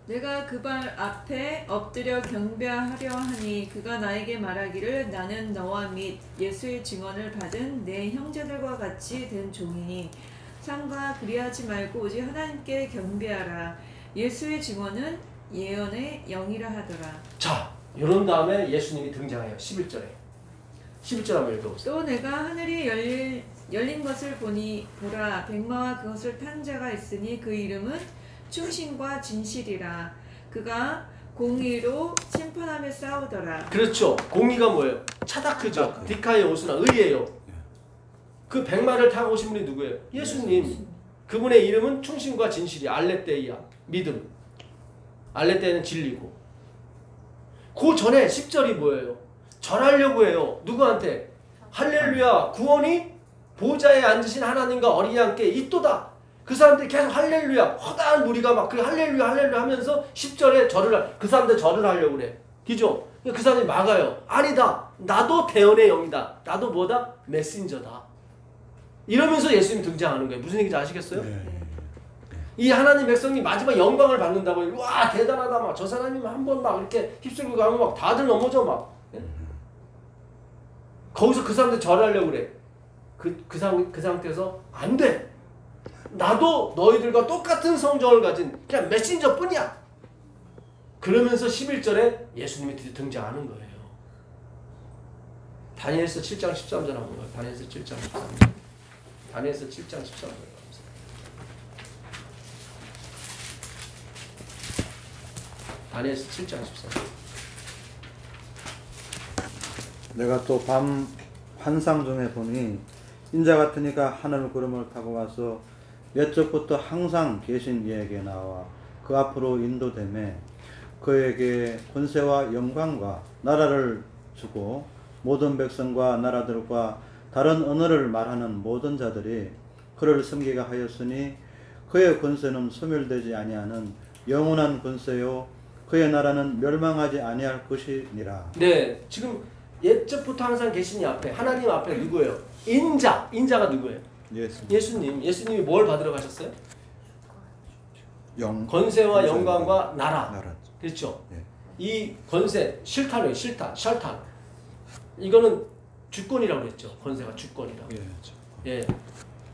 내가 그 발 앞에 엎드려 경배하려 하니 그가 나에게 말하기를 나는 너와 및 예수의 증언을 받은 내 형제들과 같이 된 종이니 삼가 그리하지 말고 오직 하나님께 경배하라. 예수의 증언은 예언의 영이라 하더라. 자, 이런 다음에 예수님이 등장해요. 11절에. 11절 한번 읽어보세요. 또 내가 하늘이 열린 것을 보니 보라 백마와 그것을 탄 자가 있으니 그 이름은 충신과 진실이라. 그가 공의로 심판하며 싸우더라. 그렇죠. 공의가 뭐예요? 차다크죠. 디카의 오스나 의예요. 그 백마를 타고 오신 분이 누구예요? 예수님. 그분의 이름은 충신과 진실이 알레테이야. 믿음. 알레테이는 진리고. 그 전에 10절이 뭐예요? 전하려고 해요. 누구한테? 할렐루야 구원이 보좌에 앉으신 하나님과 어린이 함께 있도다. 그 사람들이 계속 할렐루야 허다한 무리가 막 그 할렐루야 할렐루야 하면서 10절에 그 사람들 절을 하려고 그래. 그죠? 그 사람들이 막아요. 아니다. 나도 대언의 영이다. 나도 뭐다? 메신저다. 이러면서 예수님 등장하는 거예요. 무슨 얘기인지 아시겠어요? 네. 이 하나님 백성이 마지막 영광을 받는다고. 와 대단하다 막 저 사람이 한 번 막 이렇게 휩쓸고 가면 막 다들 넘어져 막. 거기서 그 사람들 절하려고 그래. 그 상태에서 안 돼. 나도 너희들과 똑같은 성정을 가진 그냥 메신저뿐이야. 그러면서 11절에 예수님이 드디어 등장하는 거예요. 다니엘서 7장 13절 한번 봐요. 다니엘서 7장 13절. 다니엘서 7장 13절. 다니엘서 7장 13절. 내가 또 밤 환상 중에 보니 인자 같으니까 하늘 구름을 타고 가서 옛적부터 항상 계신 이에게 나와 그 앞으로 인도되매 그에게 권세와 영광과 나라를 주고 모든 백성과 나라들과 다른 언어를 말하는 모든 자들이 그를 섬기게 하였으니 그의 권세는 소멸되지 아니하는 영원한 권세요 그의 나라는 멸망하지 아니할 것이니라. 네, 지금 옛적부터 항상 계신 이 앞에 하나님 앞에 누구예요? 인자가 누구예요? 예수님이 뭘 받으러 가셨어요? 권세와 영광과 나라. 그렇죠. 예. 이 권세 실탄이에요. 실탄. 이거는 주권이라고 그랬죠. 권세가 주권이라고. 예.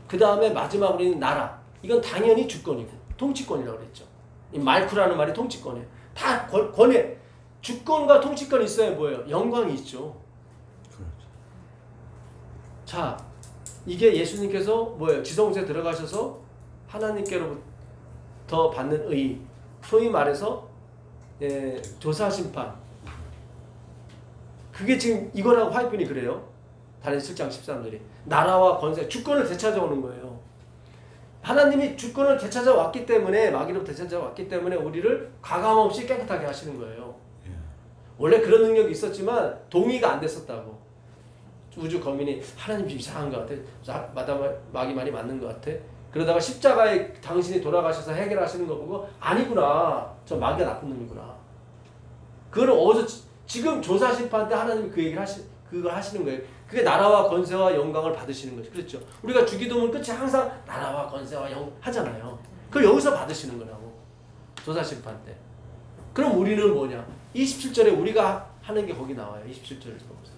그 다음에 마지막으로 있는 나라. 이건 당연히 주권이고 통치권이라고 그랬죠. 이 말쿠라는 말이 통치권이에요. 다 권해. 주권과 통치권이 있어야 뭐예요? 영광이 있죠. 그렇죠. 자, 이게 예수님께서 뭐예요? 지성소에 들어가셔서 하나님께로부터 받는 의, 소위 말해서 조사 심판. 그게 지금 이거라고 화이픈이 그래요. 다니엘 7장 13절이 나라와 권세, 주권을 되찾아오는 거예요. 하나님이 주권을 되찾아왔기 때문에 마귀로부터 되찾아왔기 때문에 우리를 가감없이 깨끗하게 하시는 거예요. 원래 그런 능력이 있었지만 동의가 안 됐었다고. 우주 거민이 하나님 좀 이상한 것 같아. 마귀 말이 맞는 것 같아. 그러다가 십자가에 당신이 돌아가셔서 해결하시는 거 보고 아니구나. 저 마귀가 나쁜 놈이구나. 그걸 어디서 지금 조사 심판 때 하나님이 그 얘기를 그걸 하시는 거예요. 그게 나라와 권세와 영광을 받으시는 거죠. 그렇죠. 우리가 주기도문 끝에 항상 나라와 권세와 하잖아요. 그걸 여기서 받으시는 거라고. 조사 심판 때. 그럼 우리는 뭐냐? 27절에 우리가 하는 게 거기 나와요. 27절에서 보세요.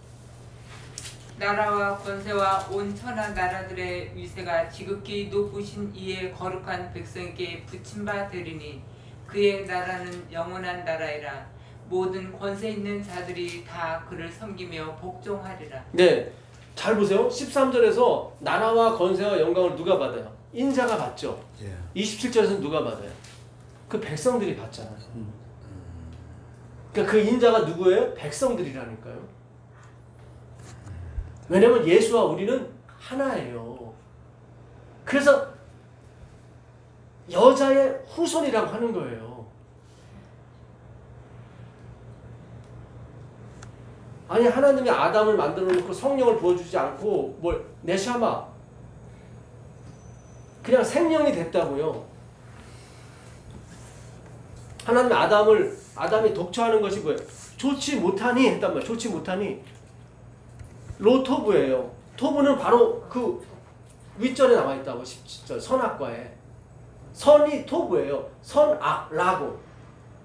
나라와 권세와 온 천하 나라들의 위세가 지극히 높으신 이의 거룩한 백성에게 붙임바 되리니 그의 나라는 영원한 나라이라. 모든 권세 있는 자들이 다 그를 섬기며 복종하리라. 네, 잘 보세요. 13절에서 나라와 권세와 영광을 누가 받아요? 인자가 받죠. 27절에서는 누가 받아요? 그 백성들이 받잖아요. 그러니까 그 인자가 누구예요? 백성들이라니까요. 왜냐면 예수와 우리는 하나예요. 그래서 여자의 후손이라고 하는 거예요. 아니 하나님이 아담을 만들어 놓고 성령을 부어주지 않고 뭘 네샤마 그냥 생명이 됐다고요. 하나님이 아담이 독처하는 것이 뭐예요? 좋지 못하니 했단 말이에요. 좋지 못하니 로토브예요. 토브는 바로 그 윗절에 나와 있다고 17절 선악과에 선이 토브예요. 선악 라고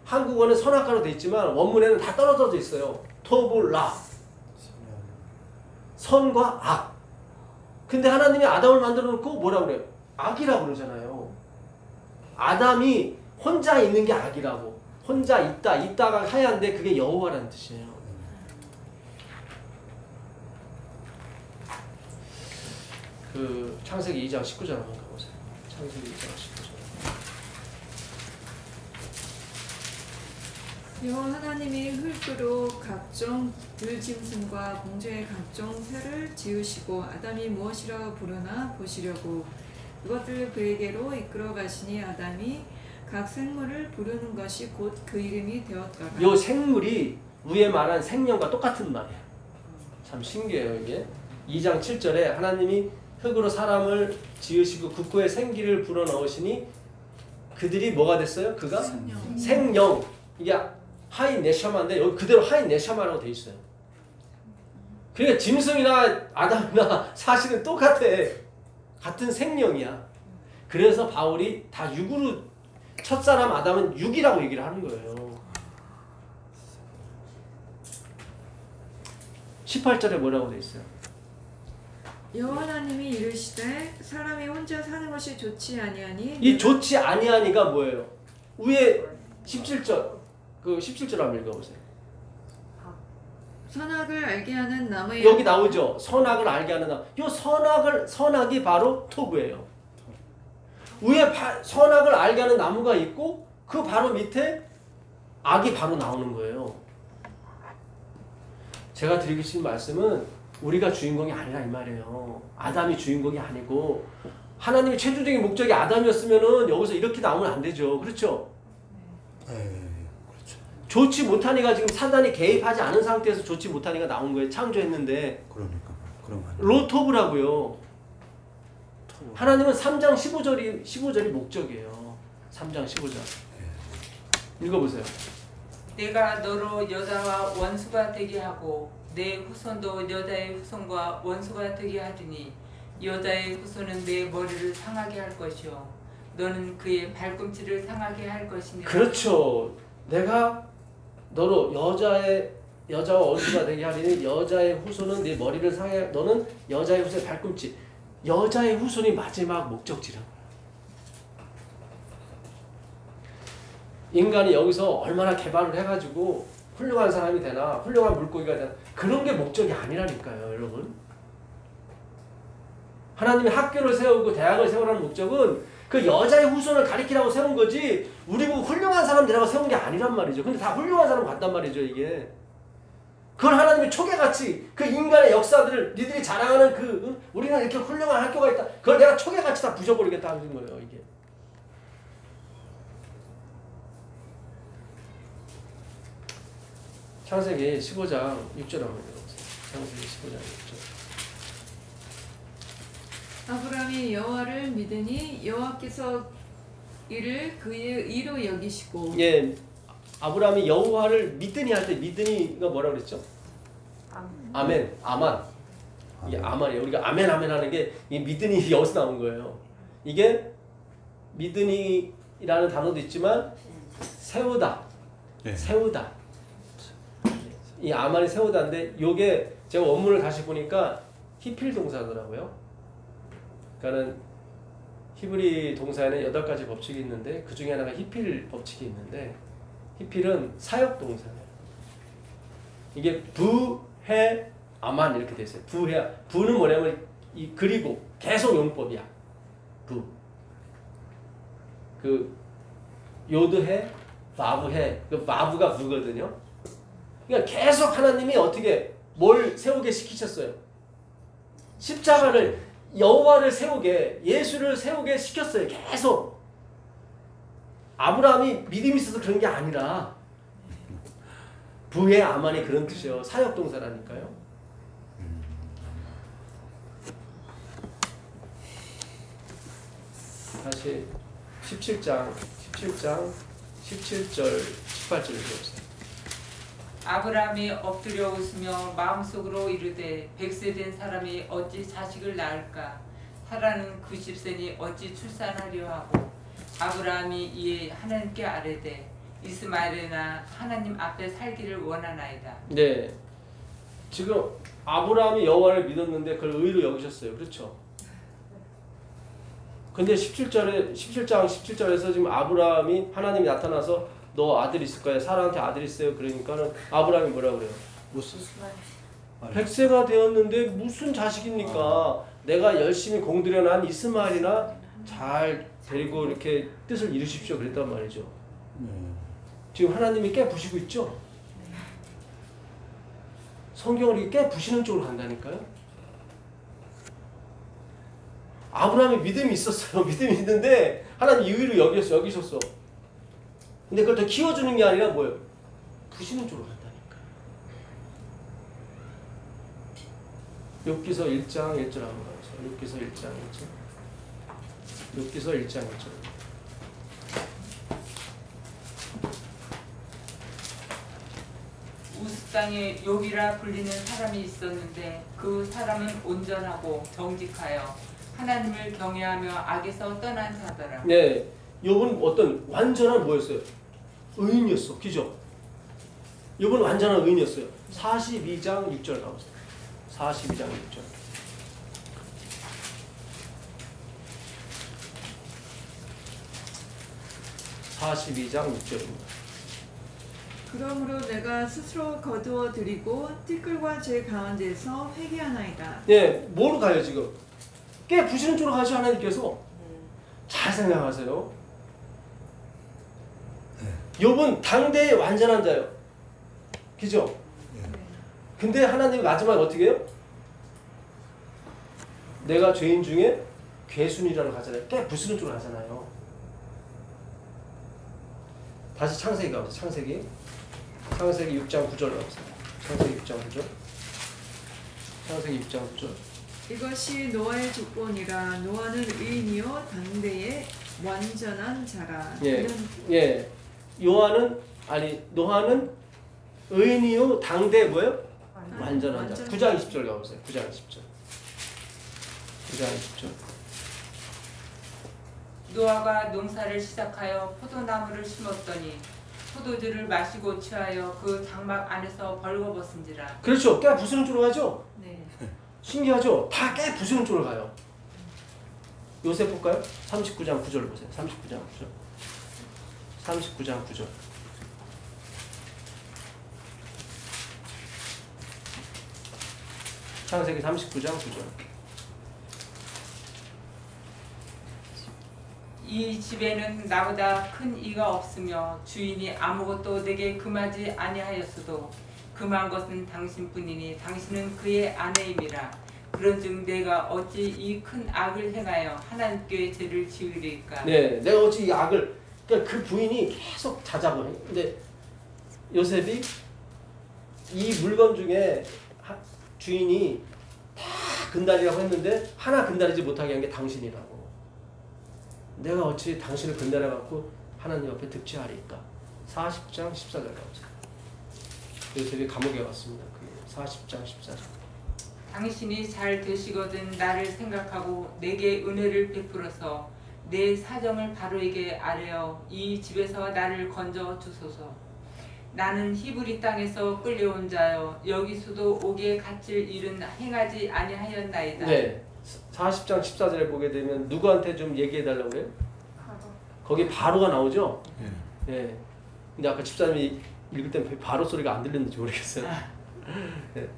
한국어는 선악과로 돼 있지만 원문에는 다 떨어져 있어요. 토브 라 선과 악. 근데 하나님이 아담을 만들어 놓고 뭐라고 그래요? 악이라고 그러잖아요. 아담이 혼자 있는 게 악이라고. 혼자 있다가 하얀데 그게 여호와라는 뜻이에요. 그 창세기 2장 19절 한번 가보세요. 창세기 2장 19절. 여호와 하나님이 흙으로 각종 들짐승과 공중의 각종 새를 지으시고 아담이 무엇이라 부르나 보시려고 그것들을 그에게로 이끌어 가시니 아담이 각 생물을 부르는 것이 곧 그 이름이 되었더라. 요 생물이 위에 말한 생명과 똑같은 말이에요. 참 신기해요 이게. 2장 7절에 하나님이 흙으로 사람을 지으시고 그 코에 생기를 불어넣으시니 그들이 뭐가 됐어요? 그가? 생명. 이게 하이 네샤마인데 여기 그대로 하이 네샤마라고 돼 있어요. 그러니까 짐승이나 아담이나 사실은 똑같아. 같은 생명이야. 그래서 바울이 다 육으로 첫사람 아담은 육이라고 얘기를 하는 거예요. 18절에 뭐라고 돼 있어요? 여호와 하나님이 이르시되 사람이 혼자 사는 것이 좋지 아니하니 이 좋지 아니하니가 뭐예요? 위에 17절 그 17절 한번 읽어보세요. 선악을 알게 하는 나무의 여기 나오죠. 선악을 알게 하는 나무. 이 선악이 바로 토브예요. 위에 선악을 알게 하는 나무가 있고 그 바로 밑에 악이 바로 나오는 거예요. 제가 드리고 싶은 말씀은 우리가 주인공이 아니라 이 말이에요. 아담이 주인공이 아니고 하나님의 최종적인 목적이 아담이었으면은 여기서 이렇게 나오면 안 되죠. 그렇죠? 네, 그렇죠. 좋지 못하니까 지금 사단이 개입하지 않은 상태에서 좋지 못하니까 나온 거예요. 창조했는데. 그러니까 그런 거 아니에요. 로토브라고요. 하나님은 3장 15절이 목적이에요. 3장 15절. 읽어보세요. 내가 너로 여자와 원수가 되게 하고 내 후손도 여자의 후손과 원수가 되게 하리니 여자의 후손은 내 머리를 상하게 할 것이요 너는 그의 발꿈치를 상하게 할 것이니라. 그렇죠. 내가 너로 여자와 원수가 되게 하리니 여자의 후손은 네 머리를 상해 너는 여자의 후손의 발꿈치. 여자의 후손이 마지막 목적지라고. 인간이 여기서 얼마나 개발을 해가지고 훌륭한 사람이 되나 훌륭한 물고기가 되나 그런 게 목적이 아니라니까요, 여러분. 하나님이 학교를 세우고 대학을 세우라는 목적은 그 여자의 후손을 가리키라고 세운 거지 우리 보고 훌륭한 사람 되라고 세운 게 아니란 말이죠. 근데 다 훌륭한 사람 같단 말이죠, 이게. 그걸 하나님이 초계같이 그 인간의 역사들을 니들이 자랑하는 우리는 이렇게 훌륭한 학교가 있다. 그걸 내가 초계같이 다 부셔버리겠다 하는 거예요, 이게. 창세기 15장 6절 한번 읽어보세요. 창세기 15장 6절. 아브라함이 여호와를 믿으니 여호와께서 이를 그의 의로 여기시고. 예, 아브라함이 여호와를 믿으니 할 때 믿으니가 뭐라고 그랬죠? 아멘, 아만. 이게 아만이에요. 우리가 아멘 아멘 하는 게 이 믿으니 여기서 나온 거예요. 이게 믿으니라는 단어도 있지만 세우다, 네. 세우다. 이 아만이 세우다인데 요게 제가 원문을 다시 보니까 히필 동사더라고요. 그러니까는 히브리 동사에는 8가지 법칙이 있는데 그 중에 하나가 히필 법칙이 있는데 히필은 사역 동사예요. 이게 부해 아만 이렇게 돼 있어요. 부해 부는 뭐냐면 이 그리고 계속 용법이야. 부. 그 요드해 바브해 그 바브가 부거든요. 그러니까 계속 하나님이 어떻게 뭘 세우게 시키셨어요. 십자가를 여호와를 세우게 예수를 세우게 시켰어요. 계속. 아브라함이 믿음이 있어서 그런 게 아니라 부의 아만이 그런 뜻이에요. 사역동사라니까요. 다시 17장 17절 18절 읽어보세요. 아브라함이 엎드려 웃으며 마음속으로 이르되 100세 된 사람이 어찌 자식을 낳을까? 사라는 90세니 어찌 출산하려 하고 아브라함이 이에 하나님께 아뢰되 이스마엘이나 하나님 앞에 살기를 원하나이다. 네, 지금 아브라함이 여호와를 믿었는데 그걸 의로 여기셨어요. 그렇죠? 근데 17장 17절에서 지금 아브라함이 하나님이 나타나서 너 아들 있을 거야. 사라한테 아들 있어요. 그러니까는 아브라함이 뭐라 그래요? 무슨 100세가 되었는데 무슨 자식입니까? 내가 열심히 공들여난 이스마엘이나 잘 데리고 이렇게 뜻을 이루십시오. 그랬단 말이죠. 지금 하나님이 깨부시고 있죠? 성경을 이렇게 깨부시는 쪽으로 간다니까요. 아브라함이 믿음이 있었어요. 믿음이 있는데 하나님 의로 여기셨어. 근데 그걸 더 키워주는 게 아니라 뭐예요? 부시는 쪽으로 간다니까. 욥기서 1장 1절 한번 가보세요. 욥기서 1장 1절. 욥기서 1장 1절. 우스 땅에 욥이라 불리는 사람이 있었는데 그 사람은 온전하고 정직하여 하나님을 경외하며 악에서 떠난 자더라. 네, 욥은 어떤 완전한 뭐였어요? 의인이었어. 그죠? 욥은 완전한 의인이었어요. 42장 6절 가보세요. 42장 6절. 42장 6절입니다. 그러므로 내가 스스로 거두어 드리고 티끌과 제 가운데서 회개하나이다. 예, 뭐로 가요 지금? 깨 부시는 쪽으로 가시 하나님께서. 잘 생각하세요. 욥은 당대의 완전한 자예요. 그죠? 근데 하나님이 마지막에 어떻게 해요? 내가 죄인 중에 괴순이라고 하잖아요. 꽤 부스는 쪽으로 하잖아요. 다시 창세기 가보세요. 창세기 6장 9절 가보세요. 창세기 6장 9절. 창세기 6장 9절. 이것이 노아의 조건이라. 노아는 의인이요 당대의 완전한 자라. 예, 그는 예. 노아는 의인이요 당대 뭐예요? 완전한 자. 9장 20절 가보세요. 9장 20절. 9장 20절. 노아가 농사를 시작하여 포도나무를 심었더니 포도주를 마시고 취하여 그 장막 안에서 벌거벗은지라. 그렇죠. 깨 부수는 쪽으로 가죠. 네. 신기하죠. 다 깨 부수는 쪽으로 가요. 요셉 볼까요? 39장 9절 보세요. 39장 9절. 39장 9절. 창세기 39장 9절. 이 집에는 나보다 큰 이가 없으며 주인이 아무것도 내게 금하지 아니하였어도 금한 것은 당신뿐이니 당신은 그의 아내임이라. 그런즉 내가 어찌 이 큰 악을 행하여 하나님께 죄를 지으리까. 네, 내가 어찌 이 악을, 그러니까 그 부인이 계속 자작을 해. 근데 요셉이 이 물건 중에 주인이 다 근달이라고 했는데 하나 근달이지 못하게 한 게 당신이라고. 내가 어찌 당신을 근달해갖고 하나님 옆에 득취하리까. 40장 14절 가보세요. 요셉이 감옥에 갔습니다. 그 40장 14절. 당신이 잘 되시거든 나를 생각하고 내게 은혜를 베풀어서 내 사정을 바로에게 아뢰어 이 집에서 나를 건져 주소서. 나는 히브리 땅에서 끌려온 자여 여기서도 옥에 갇힐 일은 행하지 아니하였나이다. 네, 40장 14절에 보게 되면 누구한테 좀 얘기해달라고 그래요? 거기 바로가 나오죠? 네. 근데 아까 집사님이 읽을 때 바로 소리가 안 들렸는지 모르겠어요. 네.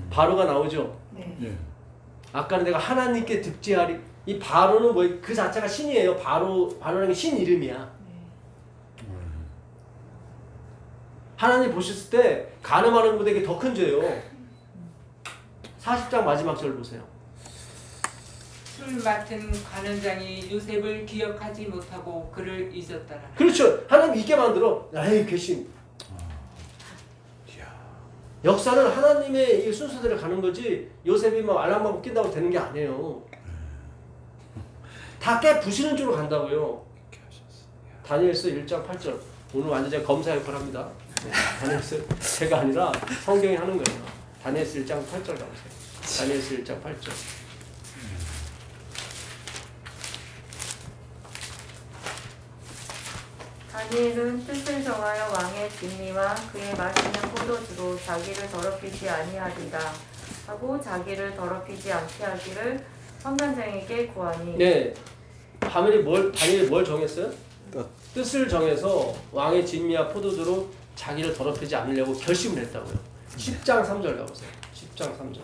바로가 나오죠? 네. 아까는 내가 하나님께 득지하리. 이 바로는 뭐 그 자체가 신이에요. 바로라는 게 신 이름이야. 하나님 보셨을 때 간음하는 것보다 더 큰 죄예요. 40장 마지막 절 보세요. 술 맡은 관원장이 요셉을 기억하지 못하고 그를 잊었더라. 그렇죠. 하나님 잊게 만들어. 에이 괘씸. 역사는 하나님의 이 순서대로 가는 거지 요셉이 막 알랑방구 낀다고 되는 게 아니에요. 다 깨 부시는 쪽으로 간다고요. 다니엘서 1장 8절. 오늘 완전 제가 검사 역할을 합니다. 네, 다니엘서 제가 아니라 성경이 하는 거예요. 다니엘서 1장 8절 가보세요. 다니엘서 1장 8절. 다니엘은 뜻을 정하여 왕의 진리와 그의 마시는 포도주로 자기를 더럽히지 아니하리라 하고 자기를 더럽히지 않게 하기를 선관장에게 구하니. 네, 다니엘이 뭘 정했어요? 뜻을 정해서 왕의 진미와 포도주로 자기를 더럽히지 않으려고 결심을 했다고요. 10장 3절 가보세요. 10장 3절.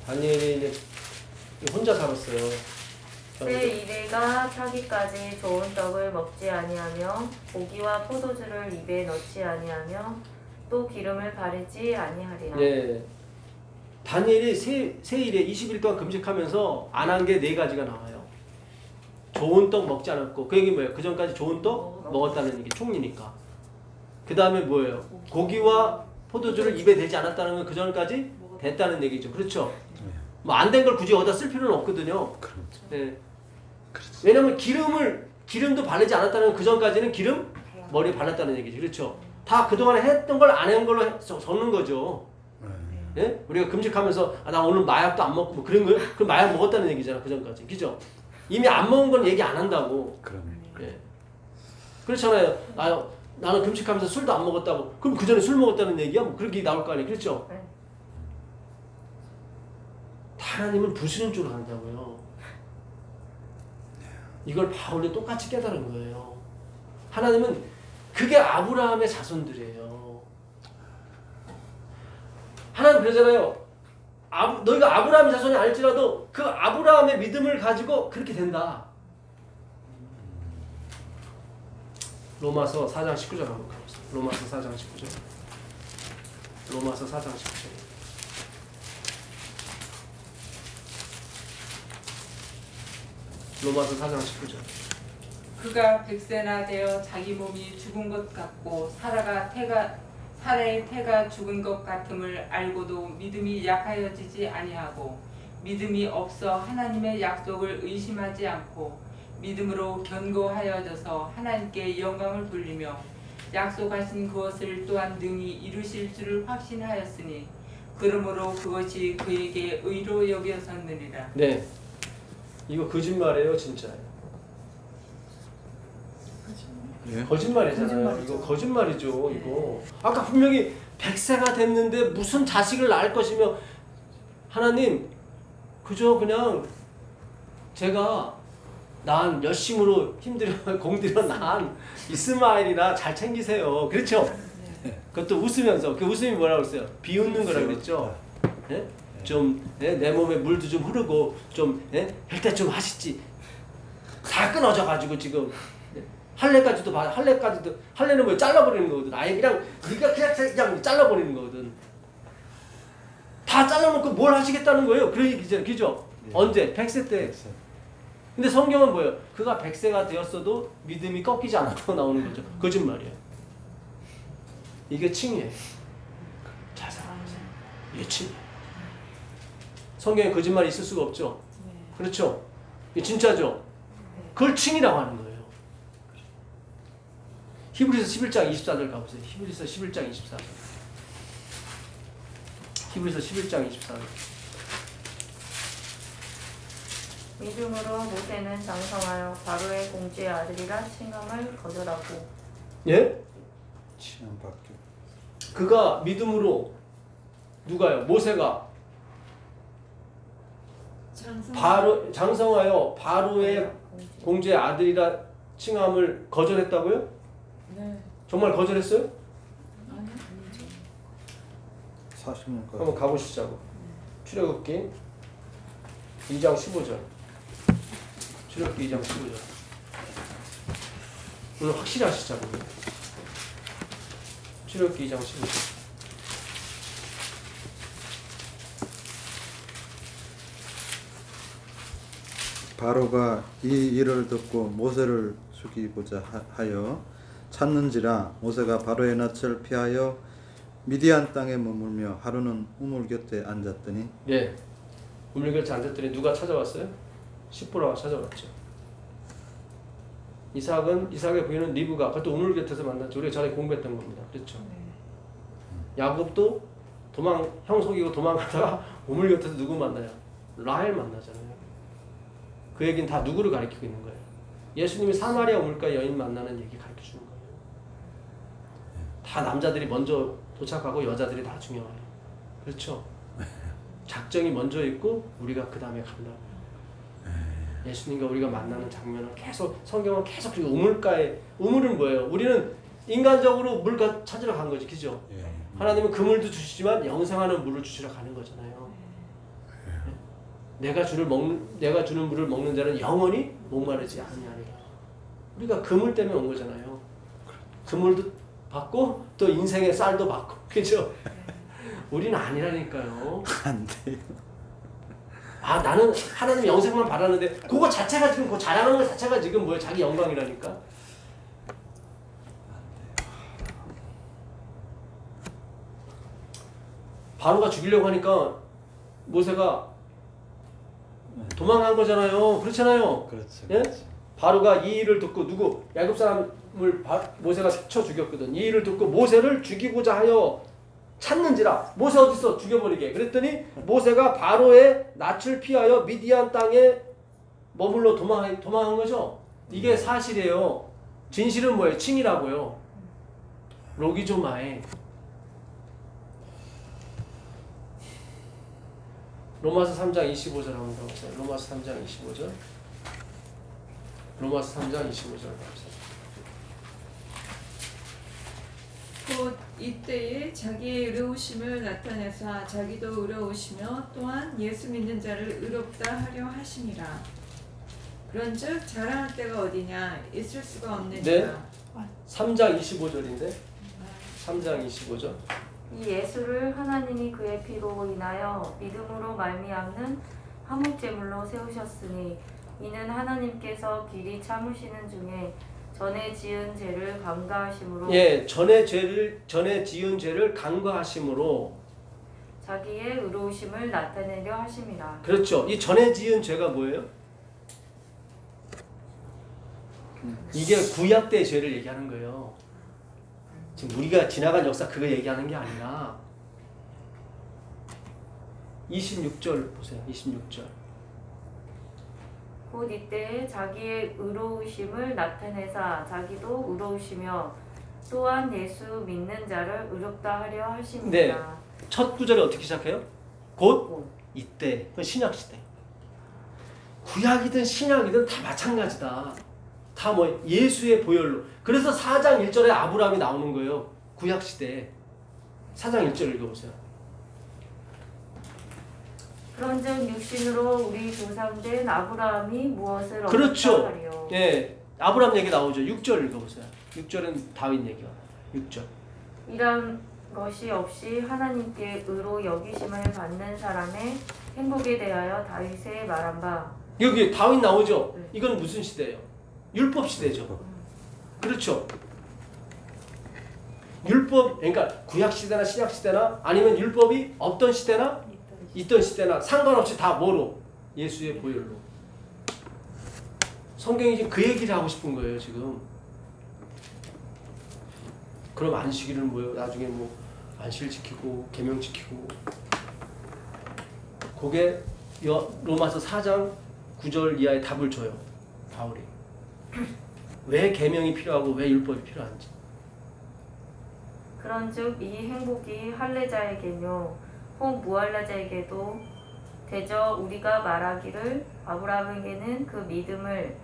다니엘이 이제 혼자 살았어요. 새 이래가 차기까지 좋은 떡을 먹지 아니하며 고기와 포도주를 입에 넣지 아니하며 또 기름을 바르지 아니하리라. 네. 다니엘이 새 일에 20일 동안 금식하면서 안 한 게 4가지가 나와요. 좋은 떡 먹지 않았고, 그 얘기 뭐예요? 그 전까지 좋은 떡 먹었다는 얘기, 총리니까. 그 다음에 뭐예요? 고기와 포도주를 입에 대지 않았다는 건 그 전까지 됐다는 얘기죠. 그렇죠? 뭐 안 된 걸 굳이 어디다 쓸 필요는 없거든요. 네. 왜냐면 기름도 바르지 않았다는 건 그 전까지는 기름 머리에 발랐다는 얘기죠. 그렇죠? 다 그동안에 했던 걸 안 한 걸로 적는 거죠. 예? 우리가 금식하면서 나 오늘 마약도 안 먹고 뭐 그런 거예요? 그럼 마약 먹었다는 얘기잖아. 그 전까지. 그죠? 이미 안 먹은 건 얘기 안 한다고. 예. 그렇잖아요. 나는 금식하면서 술도 안 먹었다고. 그럼 그 전에 술 먹었다는 얘기야? 뭐 그렇게 나올 거 아니에요. 그렇죠? 네. 하나님은 부수는 쪽으로 간다고요. 이걸 바울이 똑같이 깨달은 거예요. 하나님은 그게 아브라함의 자손들이에요. 하나님 그러잖아요. 너희가 아브라함의 자손이 아닐지라도 그 아브라함의 믿음을 가지고 그렇게 된다. 로마서 4장 19절 한번 가보세요. 로마서 4장 19절. 로마서 4장 10절. 로마서 4장 19절. 그가 백세나 되어 자기 몸이 죽은 것 같고 사라의 태가 죽은 것 같음을 알고도 믿음이 약하여지지 아니하고 믿음이 없어 하나님의 약속을 의심하지 않고 믿음으로 견고하여져서 하나님께 영광을 돌리며 약속하신 그것을 또한 능히 이루실 줄을 확신하였으니 그러므로 그것이 그에게 의로 여겨졌느니라. 네. 이거 거짓말이에요, 진짜예요? 예? 거짓말이잖아요. 이거 거짓말이죠. 이거 아까 분명히 100세가 됐는데 무슨 자식을 낳을 것이며 하나님 그저 그냥 제가 난 열심으로 힘들여 공들여 낳은 이스마엘이나 잘 챙기세요. 그렇죠? 그것도 웃으면서 그 웃음이 뭐라고 했어요? 비웃는 거라고 그랬죠. 예? 좀 내 몸에 물도 좀 흐르고 좀 혈때 좀 하시지. 다 끊어져 가지고 지금 할례까지도 할례는 뭐 잘라버리는 거거든. 아예 그냥 네가 그냥 잘라버리는 거거든. 다 잘라놓고 뭘 하시겠다는 거예요. 그런 얘기잖아요. 그죠? 언제? 100세 때. 근데 성경은 뭐예요? 그가 100세가 되었어도 믿음이 꺾이지 않았다고 나오는 거죠. 거짓말이에요. 이게 칭이에요. 잘 살아보세요. 이게 칭이에요. 성경에 거짓말이 있을 수가 없죠. 그렇죠? 이게 진짜죠. 그걸 칭이라고 하는 거예요. 히브리서 11장 24절 가보세요. 히브리서 11장 24절. 히브리서 11장 24절. 믿음으로 모세는 장성하여 바로의 공주의 아들이라 칭함을 거절하고. 예? 취향밖에. 그가 믿음으로 누가요? 모세가 장성하여 바로의 공주의 아들이라 칭함을 거절했다고요? 네. 정말 거절했어요? 아니죠. 40년까지. 한번 가보시자고. 출애굽기 2장 15절. 출애굽기 2장 15절. 오늘 확실히 하시자고. 출애굽기 2장 15절. 바로가 이 일을 듣고 모세를 죽이고자 하여 찾는지라. 모세가 바로의 낯을 피하여 미디안 땅에 머물며 하루는 우물 곁에 앉았더니. 네. 우물 곁에 앉았더니 누가 찾아왔어요? 십보라가 찾아왔죠. 이삭의 부인은 리브가 그것도 우물 곁에서 만났죠. 우리가 전에 공부했던 겁니다. 그렇죠. 야곱도 형 속이고 도망가다가 우물 곁에서 누구 만나요? 라헬 만나잖아요. 그 얘기는 다 누구를 가리키고 있는 거예요? 예수님이 사마리아 우물가 여인 만나는 얘기 가르쳐 주는 거예요. 다 남자들이 먼저 도착하고 여자들이 나중에 와요. 그렇죠? 작정이 먼저 있고 우리가 그 다음에 간다고요. 예수님과 우리가 만나는 장면은 계속 성경은 계속 그 우물은 뭐예요? 우리는 인간적으로 물 찾으러 간 거지, 그죠? 하나님은 그 물도 주시지만 영생하는 물을 주시러 가는 거잖아요. 내가 주는 물을 먹는 자는 영원히 목마르지 않으리라. 우리가 그 물 때문에 온 거잖아요. 그 물도 받고 또 인생의 쌀도 받고, 그죠? 우리는 아니라니까요. 안 돼요. 나는 하나님 영생만 바라는데 그거 자체가 지금 그 자랑하는 것 자체가 지금 뭐예요? 자기 영광이라니까. 바로가 죽이려고 하니까 모세가 도망간 거잖아요. 그렇잖아요. 그렇죠. 예? 바로가 이 일을 듣고 야곱 사람을 모세가 쳐 죽였거든. 이 일을 듣고 모세를 죽이고자 하여 찾는지라. 모세 어딨어? 죽여버리게. 그랬더니 모세가 바로의 낯을 피하여 미디안 땅에 머물러 도망한 거죠. 이게 사실이에요. 진실은 뭐예요? 칭이라고요. 로기조마에. 로마서 3장 25절 한번 가보세요. 로마서 3장 25절. 로마서 3장 25절 가보세요. 곧 이때에 자기의 의로우심을 나타내사 자기도 의로우시며 또한 예수 믿는 자를 의롭다 하려 하심이라. 그런즉 자랑할 때가 어디냐? 있을 수가 없느니라. 네. 3장 25절인데 3장 25절. 이 예수를 하나님이 그의 피로 인하여 믿음으로 말미암는 화목제물로 세우셨으니 이는 하나님께서 길이 참으시는 중에 전에 지은 죄를 간과하심으로 예, 전에 지은 죄를 간과하심으로 자기의 의로우심을 나타내려 하심이라. 그렇죠. 이 전에 지은 죄가 뭐예요? 이게 구약 때 죄를 얘기하는 거예요. 지금 우리가 지나간 역사 그거 얘기하는 게 아니라 26절 보세요. 26절. 곧 이때에 자기의 의로우심을 나타내사 자기도 의로우시며 또한 예수 믿는 자를 의롭다 하려 하심이라. 첫 구절에 어떻게 시작해요? 곧 이때. 그건 신약 시대. 구약이든 신약이든 다 마찬가지다. 다 뭐 예수의 보혈로. 그래서 4장 1절에 아브라함이 나오는 거예요. 구약 시대에. 4장 1절 읽어보세요. 그런즉 육신으로 우리 조상된 아브라함이 무엇을 그렇죠. 얻었다 하리요. 예, 아브라함 얘기 나오죠. 6절 읽어보세요. 6절은 다윗 얘기가. 6절. 이런 것이 없이 하나님께 의로 여기심을 받는 사람의 행복에 대하여 다윗의 말한 바. 여기 다윗 나오죠. 네. 이건 무슨 시대예요? 율법 시대죠. 그렇죠. 율법, 그러니까 구약 시대나 신약 시대나 아니면 율법이 없던 시대나 있던 시대나 상관없이 다 뭐로? 예수의 보혈로. 성경이 지금 그 얘기를 하고 싶은 거예요, 지금. 그럼 안식일을 뭐 나중에 뭐 안식일 지키고 계명 지키고. 그게 로마서 4장 9절 이하의 답을 줘요, 바울이. 왜 계명이 필요하고 왜 율법이 필요한지. 그런즉 이 행복이 할례자에게뇨 혹 무할례자에게도 대저 우리가 말하기를 아브라함에게는 그 믿음을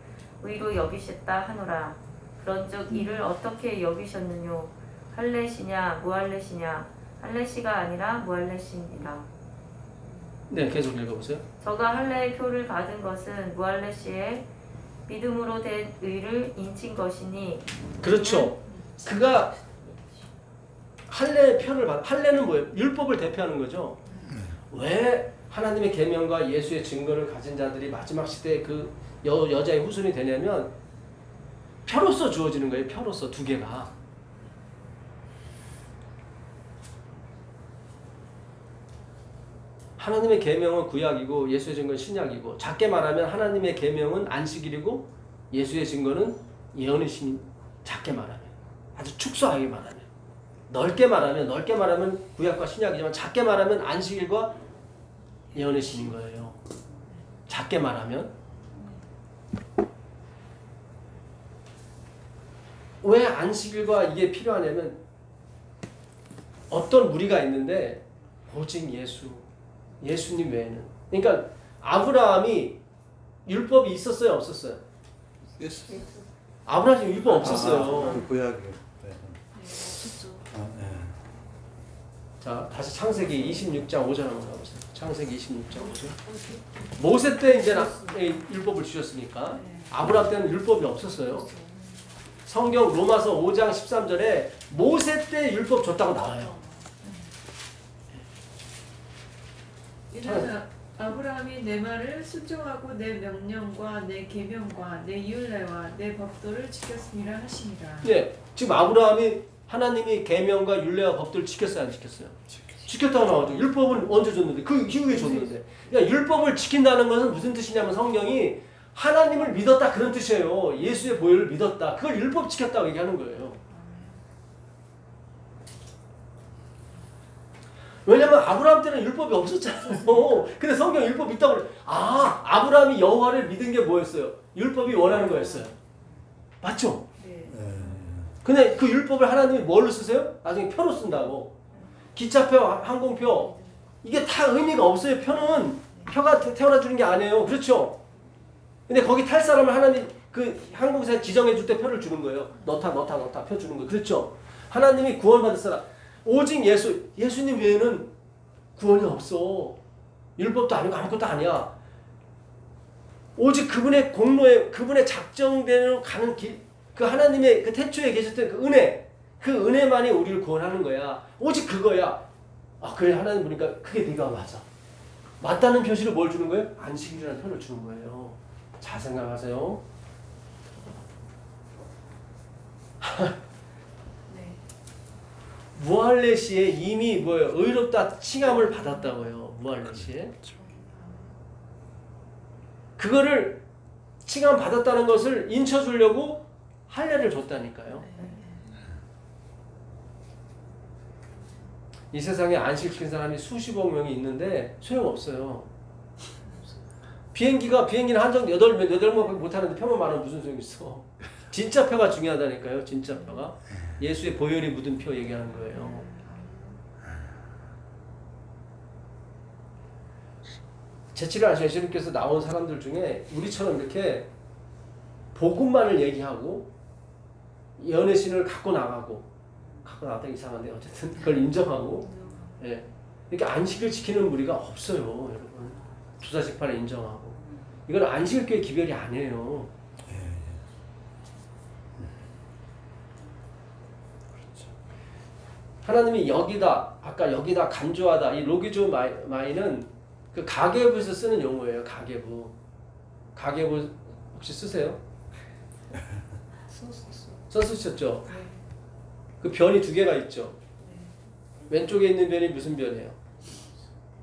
의로 여기셨다 하노라. 그런즉 이를 어떻게 여기셨느뇨? 할례시냐 무할례시냐? 할례시가 아니라 무할례시니라. 네, 계속 읽어보세요. 저가 할례의 표를 받은 것은 무할례시에 믿음으로 된 의를 인친 것이니. 그렇죠. 그가 할례의 표를 할례는 뭐예요? 율법을 대표하는 거죠. 왜 하나님의 계명과 예수의 증거를 가진 자들이 마지막 시대에 그 여자의 후손이 되냐면 표로서 주어지는 거예요. 표로서 두 개가. 하나님의 계명은 구약이고 예수의 증거는 신약이고, 작게 말하면 하나님의 계명은 안식일이고 예수의 증거는 예언의 신. 작게 말하면, 아주 축소하게 말하면, 넓게 말하면 구약과 신약이지만 작게 말하면 안식일과 예언의 신인 거예요. 작게 말하면. 왜 안식일과 이게 필요하냐면 어떤 무리가 있는데 오직 예수님 외에는. 그러니까 아브라함이 율법이 있었어요, 없었어요? 아브라함이 율법 없었어요. 그 구약이. 네. 없었죠. 네. 자, 다시 창세기 26장 5절 한번 가보세요. 창세기 26장 5절. 모세 때 이제 율법을 주셨으니까 아브라함 때는 율법이 없었어요. 성경 로마서 5장 13절에 모세 때 율법 줬다고 나와요. 이는 아브라함이 내 말을 순종하고 내 명령과 내 계명과 내 율례와 내 법도를 지켰음이라 하시니라. 예, 지금 아브라함이 하나님이 계명과 율례와 법도를 지켰어요, 안 지켰어요? 지켰다고 나오죠. 율법은 언제 줬는데? 그 이후에 줬는데. 그러니까 율법을 지킨다는 것은 무슨 뜻이냐면 성경이 하나님을 믿었다 그런 뜻이에요. 예수의 보혈을 믿었다. 그걸 율법 지켰다고 얘기하는 거예요. 왜냐면 아브라함 때는 율법이 없었잖아요. 근데 성경 율법 있다고 그래. 아, 아브라함이 여호와를 믿은 게 뭐였어요? 율법이 원하는 거였어요. 맞죠? 네. 근데 그 율법을 하나님이 뭘로 쓰세요? 나중에 표로 쓴다고. 기차표, 항공표, 이게 다 의미가 없어요. 표가 태어나주는 게 아니에요. 그렇죠? 근데 거기 탈 사람을 하나님 그 항공사에 지정해 줄 때 표를 주는 거예요. 넣다 표 주는 거예요. 그렇죠? 하나님이 구원받을 사람, 오직 예수님 외에는 구원이 없어. 율법도 아니고 아무것도 아니야. 오직 그분의 공로에, 그분의 작정대로 가는 길, 그 하나님의 그 태초에 계셨던 그 은혜, 그 은혜만이 우리를 구원하는 거야. 오직 그거야. 아 그래 하나님 보니까 그게 네가 맞아. 맞다는 표시로 뭘 주는 거예요? 안식일이라는 표를 주는 거예요. 잘 생각하세요. 네. 무할레시에 이미 뭐예요? 의롭다 칭함을 받았다고요. 무할레시에. 그거를 칭함 받았다는 것을 인쳐주려고 할례를 줬다니까요. 이 세상에 안식시킨 사람이 수십억 명이 있는데 소용없어요. 비행기는 한정 8명 못 타는데 표만 많으면 무슨 소용이 있어. 진짜 표가 중요하다니까요. 진짜 표가. 예수의 보혈이 묻은 표 얘기하는 거예요. 제7일 안식 예수님께서 나온 사람들 중에 우리처럼 이렇게 복음만을 얘기하고 연애신을 갖고 나가다 이상한데 어쨌든 그걸 인정하고 예. 이렇게 안식을 지키는 무리가 없어요. 여러분. 주사식판에 인정하고 이건 안식일교의 기별이 아니에요. 하나님이 여기다 아까 여기다 간주하다 이 로기조마이는 그 가계부에서 쓰는 용어예요. 가계부 혹시 쓰세요? 썼으셨죠? 그 변이 2개가 있죠. 왼쪽에 있는 변이 무슨 변이에요?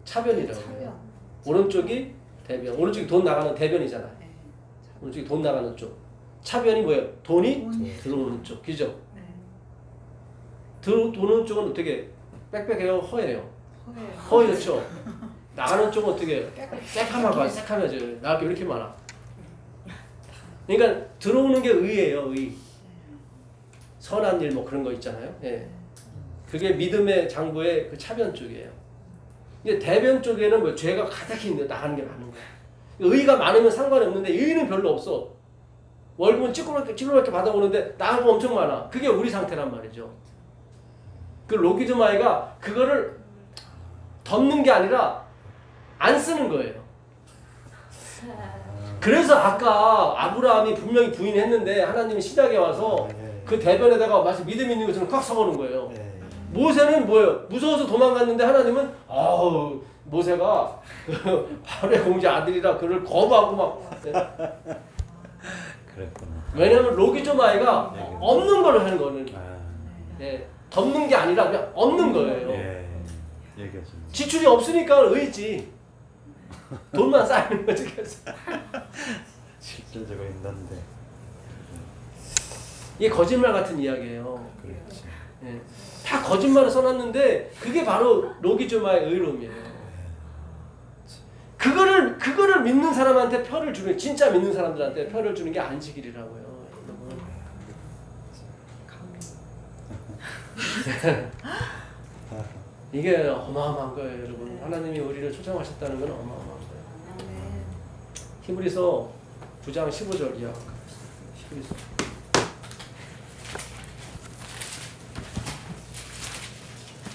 차변이라고 해요. 오른쪽이 대변. 오른쪽이 돈 나가는 대변이잖아요. 오른쪽이 돈 나가는 쪽. 차변이 뭐예요? 돈이 들어오는 쪽. 그죠? 들어오는 쪽은 어떻게 빽빽해요? 허예요? 허옇죠? 나가는 쪽은 어떻게 새카매져요. 나갈 게 왜 이렇게 많아? 그러니까 들어오는 게 의예요. 의. 선한 일 뭐 그런 거 있잖아요. 예. 그게 믿음의 장부의 그 차변 쪽이에요. 근데 대변 쪽에는 뭐 죄가 가득히 있는데 나가는 게 많은 거야. 의가 많으면 상관이 없는데 의는 별로 없어. 월급은 찌그럽게 받아오는데 나갈 거 엄청 많아. 그게 우리 상태란 말이죠. 그 로기드마이가 그거를 덮는 게 아니라 안 쓰는 거예요. 그래서 아까 아브라함이 분명히 부인했는데 하나님이 시작에 와서 그 대변에다가 마치 믿음 있는 것처럼 꽉 서보는 거예요. 모세는 뭐예요? 무서워서 도망갔는데 하나님은 모세가 바로의 공주 아들이라 그를 거부하고 막 그랬구나. 왜냐면 로기조마이가 없는 걸 하는 거는 덮는 게 아니라 그냥 없는 거예요. 얘기했습니다. 지출이 없으니까 의지. 돈만 쌓이는 거지. 실질적으로 있는데. 이게 거짓말 같은 이야기예요. 그렇지. 예. 다 거짓말을 써놨는데 그게 바로 로기조마의 의로움이에요. 그거를 믿는 사람한테 표를 주는 진짜 믿는 사람들한테 표를 주는 게 안식일이라고요. 이게 어마어마한 거예요, 여러분. 하나님이 우리를 초청하셨다는 건 어마어마한 거예요. 히브리서 9장 15절이야.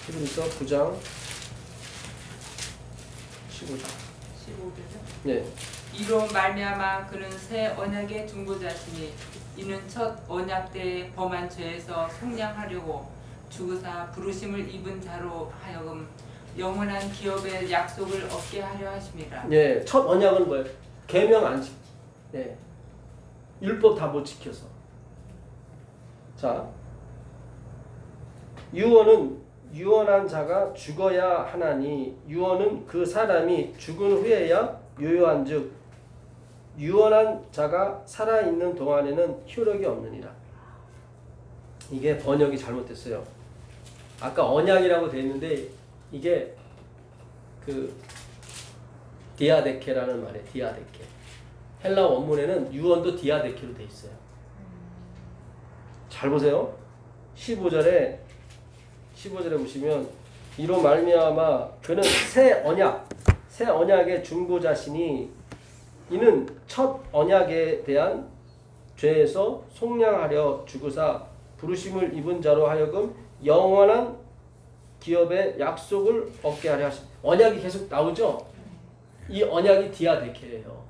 히브리서 9장 15절. 15절이요? 네. 이로 말미암아 그는 새 언약의 중보자시니 이는 첫 언약 때 범한 죄에서 속량하려고 죽으사 부르심을 입은 자로 하여금 영원한 기업의 약속을 얻게 하려 하심이라. 네, 첫 언약은 뭐예요? 계명 안식. 네. 율법 다 못 지켜서. 자, 유언한 자가 죽어야 하나니 유언은 그 사람이 죽은 후에야 유효한즉 유언한 자가 살아있는 동안에는 효력이 없느니라. 이게 번역이 잘못됐어요. 아까 언약이라고 되어 있는데 이게 그 디아데케라는 말이에요. 디아데케. 헬라 원문에는 유언도 디아데케로 되어 있어요. 잘 보세요. 15절에 보시면 이로 말미암아 그는 새 언약의 중보자시니 이는 첫 언약에 대한 죄에서 속량하려 죽으사 부르심을 입은 자로 하여금 영원한 기업의 약속을 얻게 하려 하십니다. 언약이 계속 나오죠? 이 언약이 디아데케예요.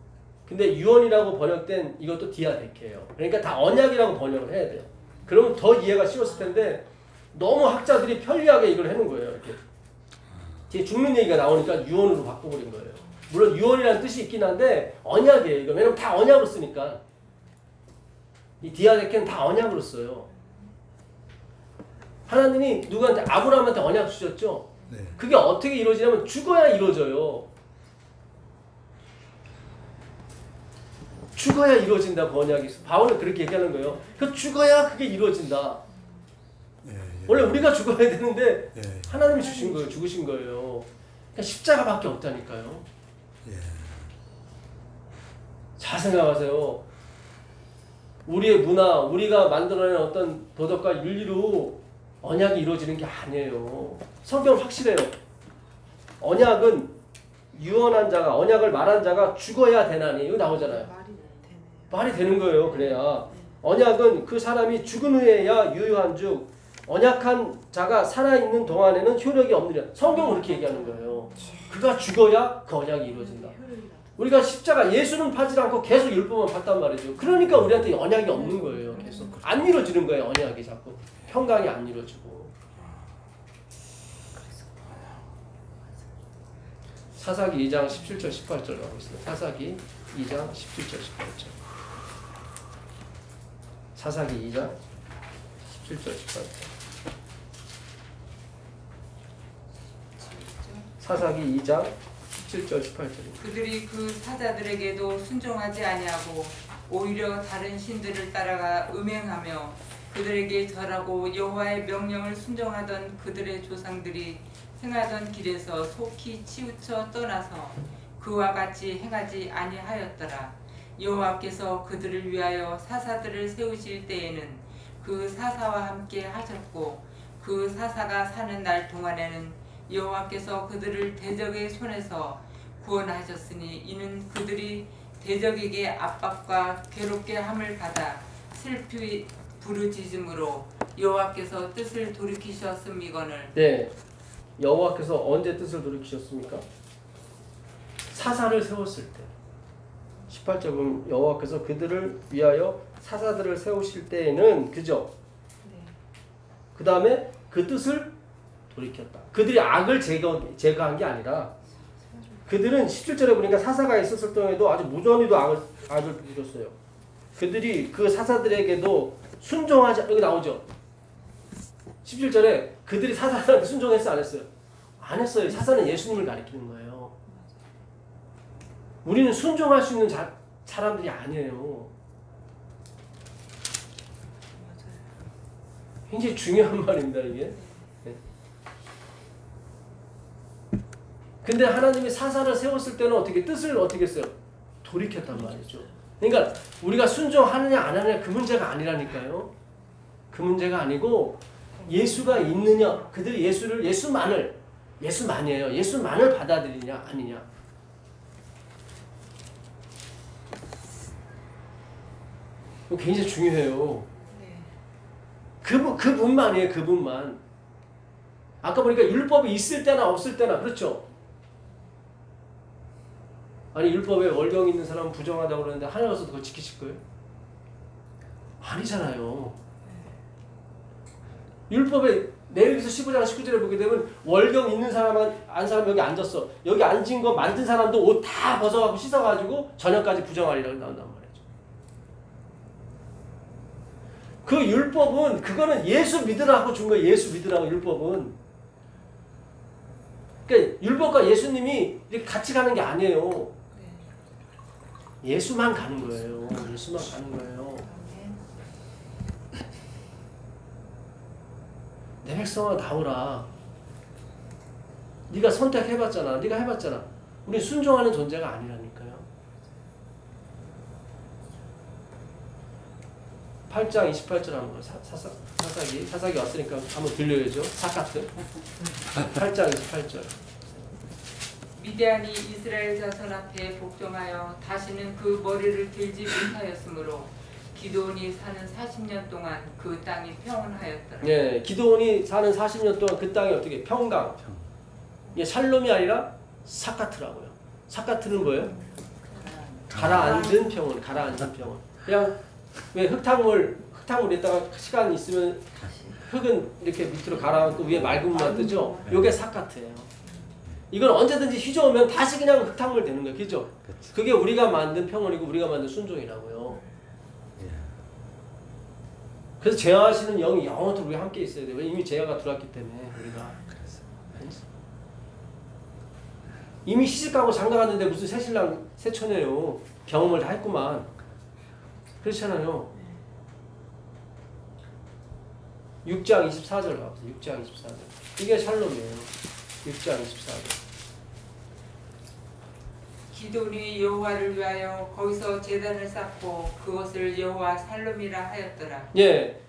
근데 유언이라고 번역된 이것도 디아데케예요. 그러니까 다 언약이라고 번역을 해야 돼요. 그러면 더 이해가 쉬웠을 텐데 너무 학자들이 편리하게 이걸 해놓은 거예요. 이렇게. 뒤에 죽는 얘기가 나오니까 유언으로 바꿔버린 거예요. 물론 유언이라는 뜻이 있긴 한데 언약이에요. 이거. 왜냐면 다 언약으로 쓰니까. 이 디아데케는 다 언약으로 써요. 하나님이 누구한테 아브라함한테 언약 주셨죠? 네. 그게 어떻게 이루어지냐면 죽어야 이루어져요. 죽어야 이루어진다 그 언약이. 바울은 그렇게 얘기하는 거예요. 그 죽어야 그게 이루어진다. 예, 예. 원래 우리가 죽어야 되는데 예. 하나님이 주신 거예요. 죽으신 거예요. 그러니까 십자가밖에 없다니까요. 예. 잘 생각하세요. 우리의 문화, 우리가 만들어낸 어떤 도덕과 윤리로 언약이 이루어지는 게 아니에요. 성경은 확실해요. 언약은 유언한 자가, 언약을 말한 자가 죽어야 되나니. 이거 나오잖아요. 말이 되는 거예요. 그래야. 언약은 그 사람이 죽은 후에야 유효한 즉 언약한 자가 살아있는 동안에는 효력이 없느니라. 성경은 그렇게 얘기하는 거예요. 그가 죽어야 그 언약이 이루어진다. 우리가 십자가 예수는 파지 않고 계속 율법만 받단 말이죠. 그러니까 우리한테 언약이 없는 거예요. 계속 안 이루어지는 거예요. 언약이 자꾸 평강이 안 이루어지고. 사사기 2장 17절 18절 나오고 있습니다. 사사기 2장 17절 18절. 사사기 2장 17절 18절. 사사기 2장 17절 18절입니다. 그들이 그 사자들에게도 순종하지 아니하고 오히려 다른 신들을 따라가 음행하며 그들에게 절하고 여호와의 명령을 순종하던 그들의 조상들이 행하던 길에서 속히 치우쳐 떠나서 그와 같이 행하지 아니하였더라. 여호와께서 그들을 위하여 사사들을 세우실 때에는 그 사사와 함께 하셨고 그 사사가 사는 날 동안에는 여호와께서 그들을 대적의 손에서 구원하셨으니 이는 그들이 대적에게 압박과 괴롭게 함을 받아 슬피 부르짖음으로 여호와께서 뜻을 돌이키셨음이거늘. 네, 여호와께서 언제 뜻을 돌이키셨습니까? 사사를 세웠을 때. 18절 보면 여호와께서 그들을 위하여 사사들을 세우실 때에는 그죠? 그 다음에 그 뜻을 돌이켰다. 그들이 악을 제거한 게 아니라 그들은 17절에 보니까 사사가 있었을 때에도 아주 무전히도 악을 부렸어요. 그들이 그 사사들에게도 순종하지, 여기 나오죠? 17절에 그들이 사사들한테 순종했어 안 했어요? 안 했어요. 사사는 예수님을 가리키는 거예요. 우리는 순종할 수 있는 사람들이 아니에요. 굉장히 중요한 말입니다 이게. 근데 하나님이 사사를 세웠을 때는 어떻게 뜻을 어떻게 했어요? 돌이켰단 말이죠. 그러니까 우리가 순종하느냐 안 하느냐 그 문제가 아니라니까요. 그 문제가 아니고 예수가 있느냐, 그들이 예수만이에요. 예수만을 받아들이냐 아니냐. 굉장히 중요해요. 그분만이에요. 그분만. 아까 보니까 율법이 있을 때나 없을 때나 그렇죠. 아니 율법에 월경 있는 사람은 부정하다고 그러는데 하나님께서 그걸 지키실 거예요? 아니잖아요. 율법에 레위기서 15장 19절에 보게 되면 월경 있는 안 사람 여기 앉았어. 여기 앉은 거 만든 사람도 옷 다 벗어가고 씻어가지고 저녁까지 부정하리라고 나온단 말이죠. 그 율법은 그거는 예수 믿으라고 준 거예요. 예수 믿으라고 율법은. 그러니까 율법과 예수님이 이렇게 같이 가는 게 아니에요. 예수만 가는 거예요. 예수만 가는 거예요. 내 백성아 나오라. 네가 선택해봤잖아. 네가 해봤잖아. 우리 순종하는 존재가 아니라니까요. 8장 28절 한번 사사기 왔으니까 한번 들려야죠. 사카트 8장 28절. 미디안이 이스라엘 자손 앞에 복종하여 다시는 그 머리를 들지 못하였으므로 기드온이 사는 40년 동안 그 땅이 평온하였더라. 네, 기드온이 사는 40년 동안 그 땅이 어떻게 평강. 이게 샬롬이 아니라 사카트라고요. 사카트는 뭐예요? 가라앉은 평온, 가라앉은 평온. 그냥 왜 흙탕물에다가 시간 있으면 흙은 이렇게 밑으로 가라앉고 위에 맑은 물만 뜨죠. 요게 삿갓이에요. 이건 언제든지 휘저으면 다시 그냥 흙탕물 되는 거예요. 그죠? 그게 우리가 만든 평온이고 우리가 만든 순종이라고요. 그래서 제어하시는 영이 영원토록 우리 함께 있어야 돼요. 이미 제어가 들어왔기 때문에 우리가. 이미 시집가고 장가갔는데 무슨 새신랑 새처녀요. 경험을 다 했구만. 그렇잖아요. 6장 24절 가보세요. 6장 24절. 이게 샬롬이에요. 6장 24절. 기돈이 여호와를 위하여 거기서 제단을 쌓고 그것을 여호와 살롬이라 하였더라. 예.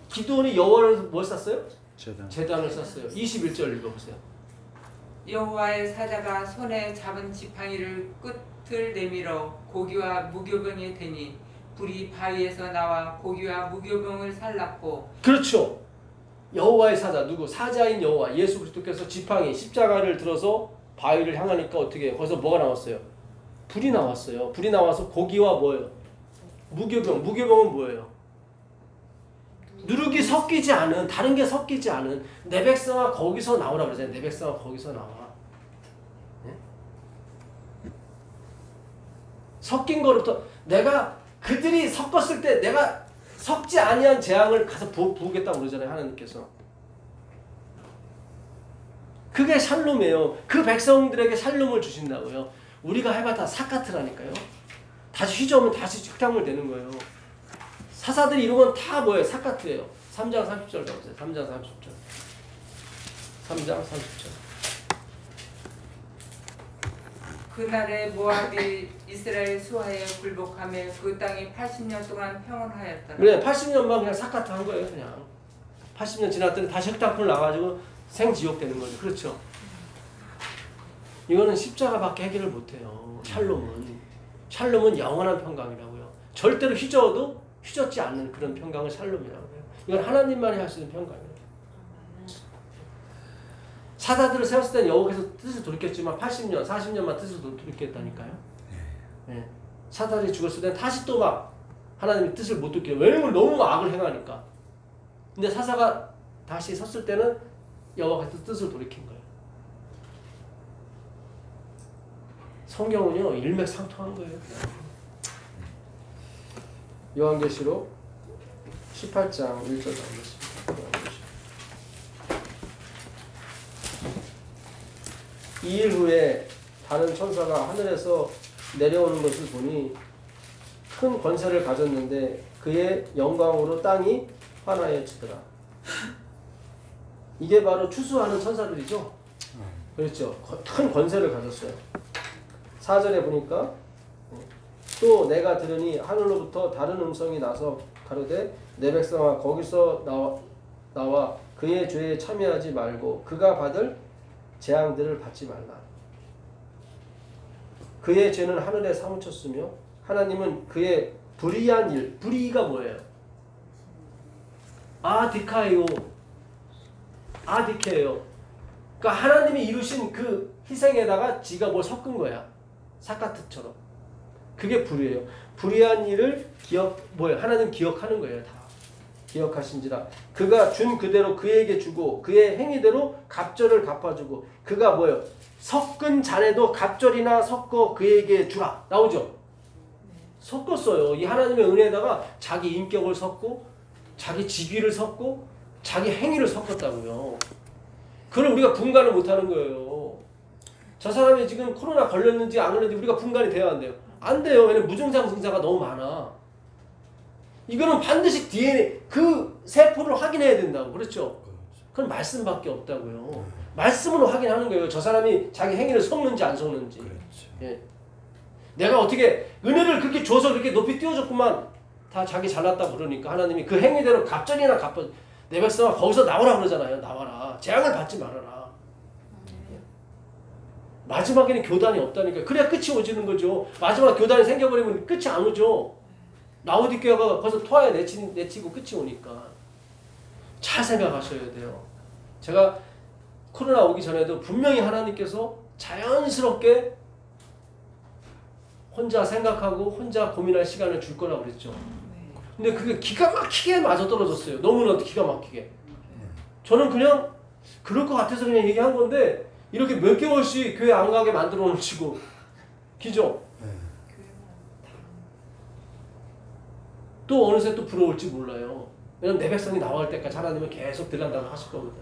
기돈이 여호와를 뭘 쌌어요? 재단. 제단을 쌌어요. 21절 읽어보세요. 여호와의 사자가 손에 잡은 지팡이를 끝을 내밀어 고기와 무교병에 대니 불이 바위에서 나와 고기와 무교병을 살랐고. 그렇죠. 여호와의 사자 누구? 사자인 여호와 예수 그리스도께서 지팡이 십자가를 들어서 바위를 향하니까 어떻게 해요? 거기서 뭐가 나왔어요? 불이 나왔어요. 불이 나와서 고기와 뭐예요? 무교병. 무교병은 뭐예요? 누룩이 섞이지 않은, 다른 게 섞이지 않은 내 백성아 거기서 나오라 그러잖아요. 내 백성아 거기서 나와. 네? 섞인 거로부터 내가 그들이 섞었을 때 내가 섞지 아니한 재앙을 가서 부으겠다고 그러잖아요. 하나님께서. 그게 샬롬이에요. 그 백성들에게 샬롬을 주신다고요. 우리가 해봤다 삿갓이라니까요. 다시 휘저으면 다시 흙탕물 되는 거예요. 사사들이 이런 건 다 뭐예요? 삿갓이에요. 3장 30절 가보세요. 3장 30절. 3장 30절. 그날에 모압이 이스라엘 수하에 굴복하며 그 땅이 80년 동안 평온하였더라. 그래 80년만 그냥 삿갓 한 거예요. 그냥 80년 지났더니 다시 흙탕물 나가지고 생지옥 되는 거죠. 그렇죠. 이거는 십자가밖에 해결을 못해요. 샬롬은 영원한 평강이라고요. 절대로 휘저어도 휘젓지 않는 그런 평강을 샬롬이라고 해요. 이건 하나님만이 할 수 있는 평강이에요. 사사들을 세웠을 때는 여호와께서 뜻을 돌이켰지만 80년, 40년만 뜻을 돌이켰다니까요. 네. 사사들이 죽었을 때는 다시 또 막 하나님의 뜻을 못 돌이켜요. 왜냐면 너무 악을 행하니까. 근데 사사가 다시 섰을 때는 여호와께서 뜻을 돌이킨 거예요. 성경은요 일맥상통한 거예요. 요한계시록 18장 1절 나오겠습니다. 2일 후에 다른 천사가 하늘에서 내려오는 것을 보니 큰 권세를 가졌는데 그의 영광으로 땅이 환하여지더라. 이게 바로 추수하는 천사들이죠. 그렇죠. 큰 권세를 가졌어요. 4절에 보니까 또 내가 들으니 하늘로부터 다른 음성이 나서 가로되 내 백성아 거기서 나와 그의 죄에 참여하지 말고 그가 받을 재앙들을 받지 말라. 그의 죄는 하늘에 사무쳤으며 하나님은 그의 불의한 일, 불의가 뭐예요? 아디카예요. 아디케예요. 그러니까 하나님이 이루신 그 희생에다가 지가 뭘 섞은 거야. 삿갓처럼. 그게 불의예요. 불의한 일을 하나님 기억하는 거예요. 다. 기억하신지라. 그가 준 그대로 그에게 주고 그의 행위대로 갑절을 갚아주고 그가 뭐예요? 섞은 잔에도 갑절이나 섞어 그에게 주라. 나오죠? 섞었어요. 이 하나님의 은혜에다가 자기 인격을 섞고 자기 직위를 섞고 자기 행위를 섞었다고요. 그걸 우리가 분간을 못하는 거예요. 저 사람이 지금 코로나 걸렸는지 안 걸렸는지 우리가 분간이 돼야 한대요. 안 돼요. 왜냐면 무증상 증상가 너무 많아. 이거는 반드시 DNA 그 세포를 확인해야 된다고. 그렇죠? 그건 말씀밖에 없다고요. 말씀으로 확인하는 거예요. 저 사람이 자기 행위를 섞는지 안 섞는지. 예. 내가 어떻게 은혜를 그렇게 줘서 그렇게 높이 띄워줬구만. 다 자기 잘났다 그러니까 하나님이 그 행위대로 갑절이나 갚아. 내 백성아 거기서 나오라 그러잖아요. 나와라. 재앙을 받지 말아라. 마지막에는 교단이 없다니까. 그래야 끝이 오지는 거죠. 마지막 교단이 생겨버리면 끝이 안 오죠. 라오디게아가 거기서 토하에 내치고 끝이 오니까. 잘 생각하셔야 돼요. 제가 코로나 오기 전에도 분명히 하나님께서 자연스럽게 혼자 생각하고 혼자 고민할 시간을 줄 거라고 그랬죠. 근데 그게 기가 막히게 맞아떨어졌어요. 너무나도 기가 막히게. 저는 그냥 그럴 것 같아서 그냥 얘기한 건데 이렇게 몇 개월씩 교회 안 가게 만들어 놓으시고 기죠? 또 어느새 또 부러울지 몰라요. 왜냐면 내 백성이 나올 때까지 하나님은 계속 들어간다고 하실 거거든.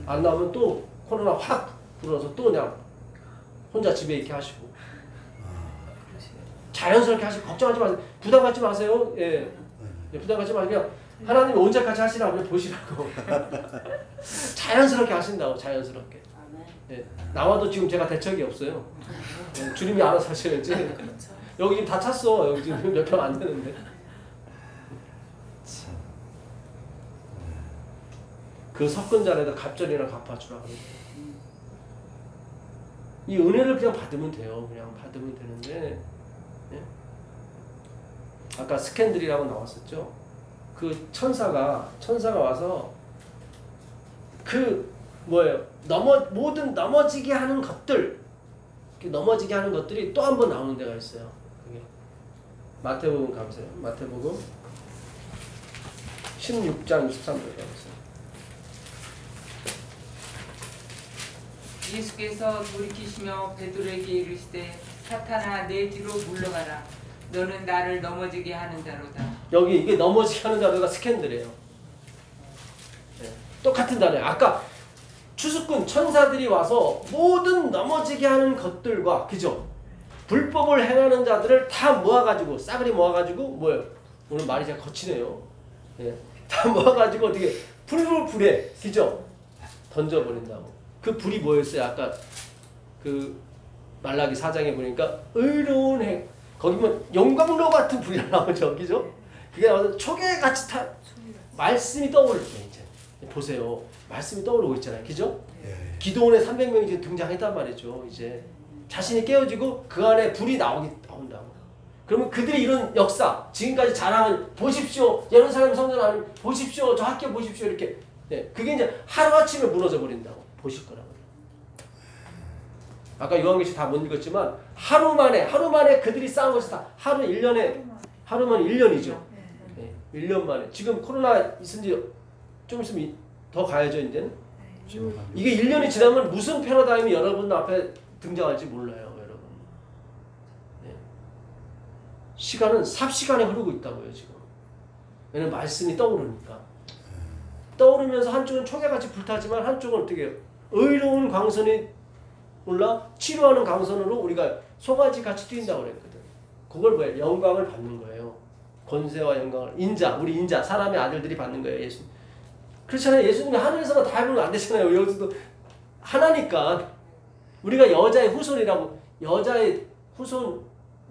안 나오면 또 코로나 확 불어서 또 그냥 혼자 집에 있게 하시고 자연스럽게 하시고 걱정하지 마세요. 부담 갖지 마세요. 예. 부담 갖지 마세요. 그냥 하나님이 언제까지 하시라고 그냥 보시라고. 자연스럽게 하신다고. 자연스럽게. 예. 나와도 지금 제가 대책이 없어요. 예. 주님이 알아서 하셔야지. 여기 지금 다 찼어. 여기 지금 몇 평 안 되는데. 그 섞은 잔에다 갑절이나 갚아주라. 이 은혜를 그냥 받으면 돼요. 그냥 받으면 되는데. 예? 아까 스캔들이라고 나왔었죠. 그 천사가 와서 그 뭐예요? 모든 넘어지게 하는 것들, 넘어지게 하는 것들이 또 한 번 나오는 데가 있어요. 그게 마태복음 가보세요. 마태복음 16장 23절 가보세요. 예수께서 돌이키시며 베드로에게 이르시되 사탄아 내 뒤로 물러가라. 너는 나를 넘어지게 하는 자로다. 여기 이게 넘어지게 하는 자로가 스캔들이에요. 네. 똑같은 단어예요. 아까 추수꾼 천사들이 와서 모든 넘어지게 하는 것들과 그죠? 불법을 행하는 자들을 다 모아가지고 싸그리 모아가지고 뭐예요? 오늘 말이 제가 거치네요. 네. 다 모아가지고 어떻게 불에 그죠? 던져버린다고. 그 불이 뭐였어요? 아까 그 말라기 4장에 보니까 의로운 행 거기 보면 용광로 같은 불이 나오죠, 그죠? 그게 나와서 초계같이 말씀이 떠오를 때 이제 보세요, 말씀이 떠오르고 있잖아요, 그죠? 기도원의 300명이 이제 등장했단 말이죠. 이제 자신이 깨어지고 그 안에 불이 나온다고. 그러면 그들이 이런 역사, 지금까지 자랑은 보십시오, 예루살렘 성전 안에 보십시오, 저 학교 보십시오 이렇게. 네, 그게 이제 하루 아침에 무너져 버린다고 보실 거라고. 아까 요한계시 다 못 읽었지만 하루 만에 그들이 쌓은 것이 다 하루만 1년이죠. 네, 1년 만에. 지금 코로나 있은 지 좀 있으면 더 가야죠, 이제는. 이게 1년이 지나면 무슨 패러다임이 여러분 앞에 등장할지 몰라요, 여러분. 네. 시간은 삽시간에 흐르고 있다고요, 지금. 왜냐면 말씀이 떠오르니까. 떠오르면서 한쪽은 초계같이 불타지만 한쪽은 어떻게 해요? 의로운 광선이 올라 치료하는 광선으로 우리가 송아지 같이 뛴다고 그랬거든. 그걸 뭐예요? 영광을 받는 거예요. 권세와 영광을. 우리 인자, 사람의 아들들이 받는 거예요, 예수. 그렇잖아요. 예수님이 하늘에서만 다 해보면 안 되잖아요. 여기서도 하나니까. 우리가 여자의 후손이라고, 여자의 후손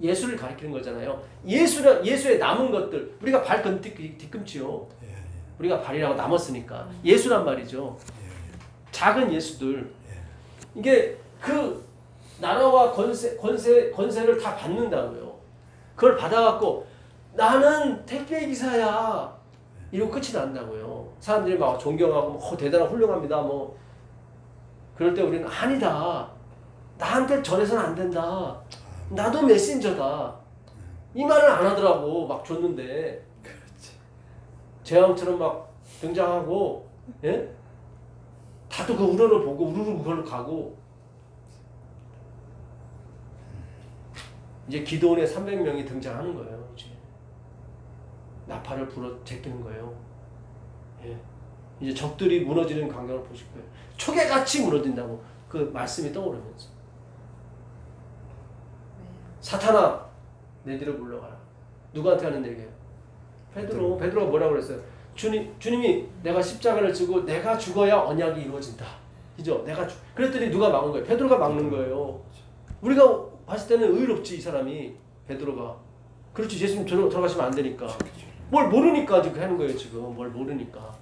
예수를 가리키는 거잖아요. 예수의 남은 것들, 우리가 발 뒤꿈치요. 우리가 발이라고 남았으니까. 예수란 말이죠. 작은 예수들. 이게 그 나라와 권세를 다 받는다고요. 그걸 받아갖고 나는 택배기사야 이러고 끝이 난다고요. 사람들이 막 존경하고 대단한 훌륭합니다 뭐. 그럴 때 우리는 아니다, 나한테 전해서는 안 된다, 나도 메신저다, 이 말을 안 하더라고. 막 줬는데 재앙처럼 막 등장하고, 예? 다들 그 우러를 보고 우르르 그걸로 가고. 이제 기도원의 300명이 등장하는 거예요. 이제 나팔을 불어 제끼는 거예요. 예. 이제 적들이 무너지는 광경을 보실 거예요. 초계같이 무너진다고, 그 말씀이 떠오르면서. 사탄아 내 뒤로 물러가라. 누구한테 하는 얘기예요? 베드로가 뭐라고 그랬어요? 주님이 내가 십자가를 지고 내가 죽어야 언약이 이루어진다. 그죠? 그랬더니 누가 막은 거예요? 베드로가 막는 거예요. 우리가 봤을 때는 의롭지, 이 사람이. 베드로가. 그렇지, 예수님 돌아가시면 안 되니까. 뭘 모르니까 지금 하는 거예요, 지금. 뭘 모르니까.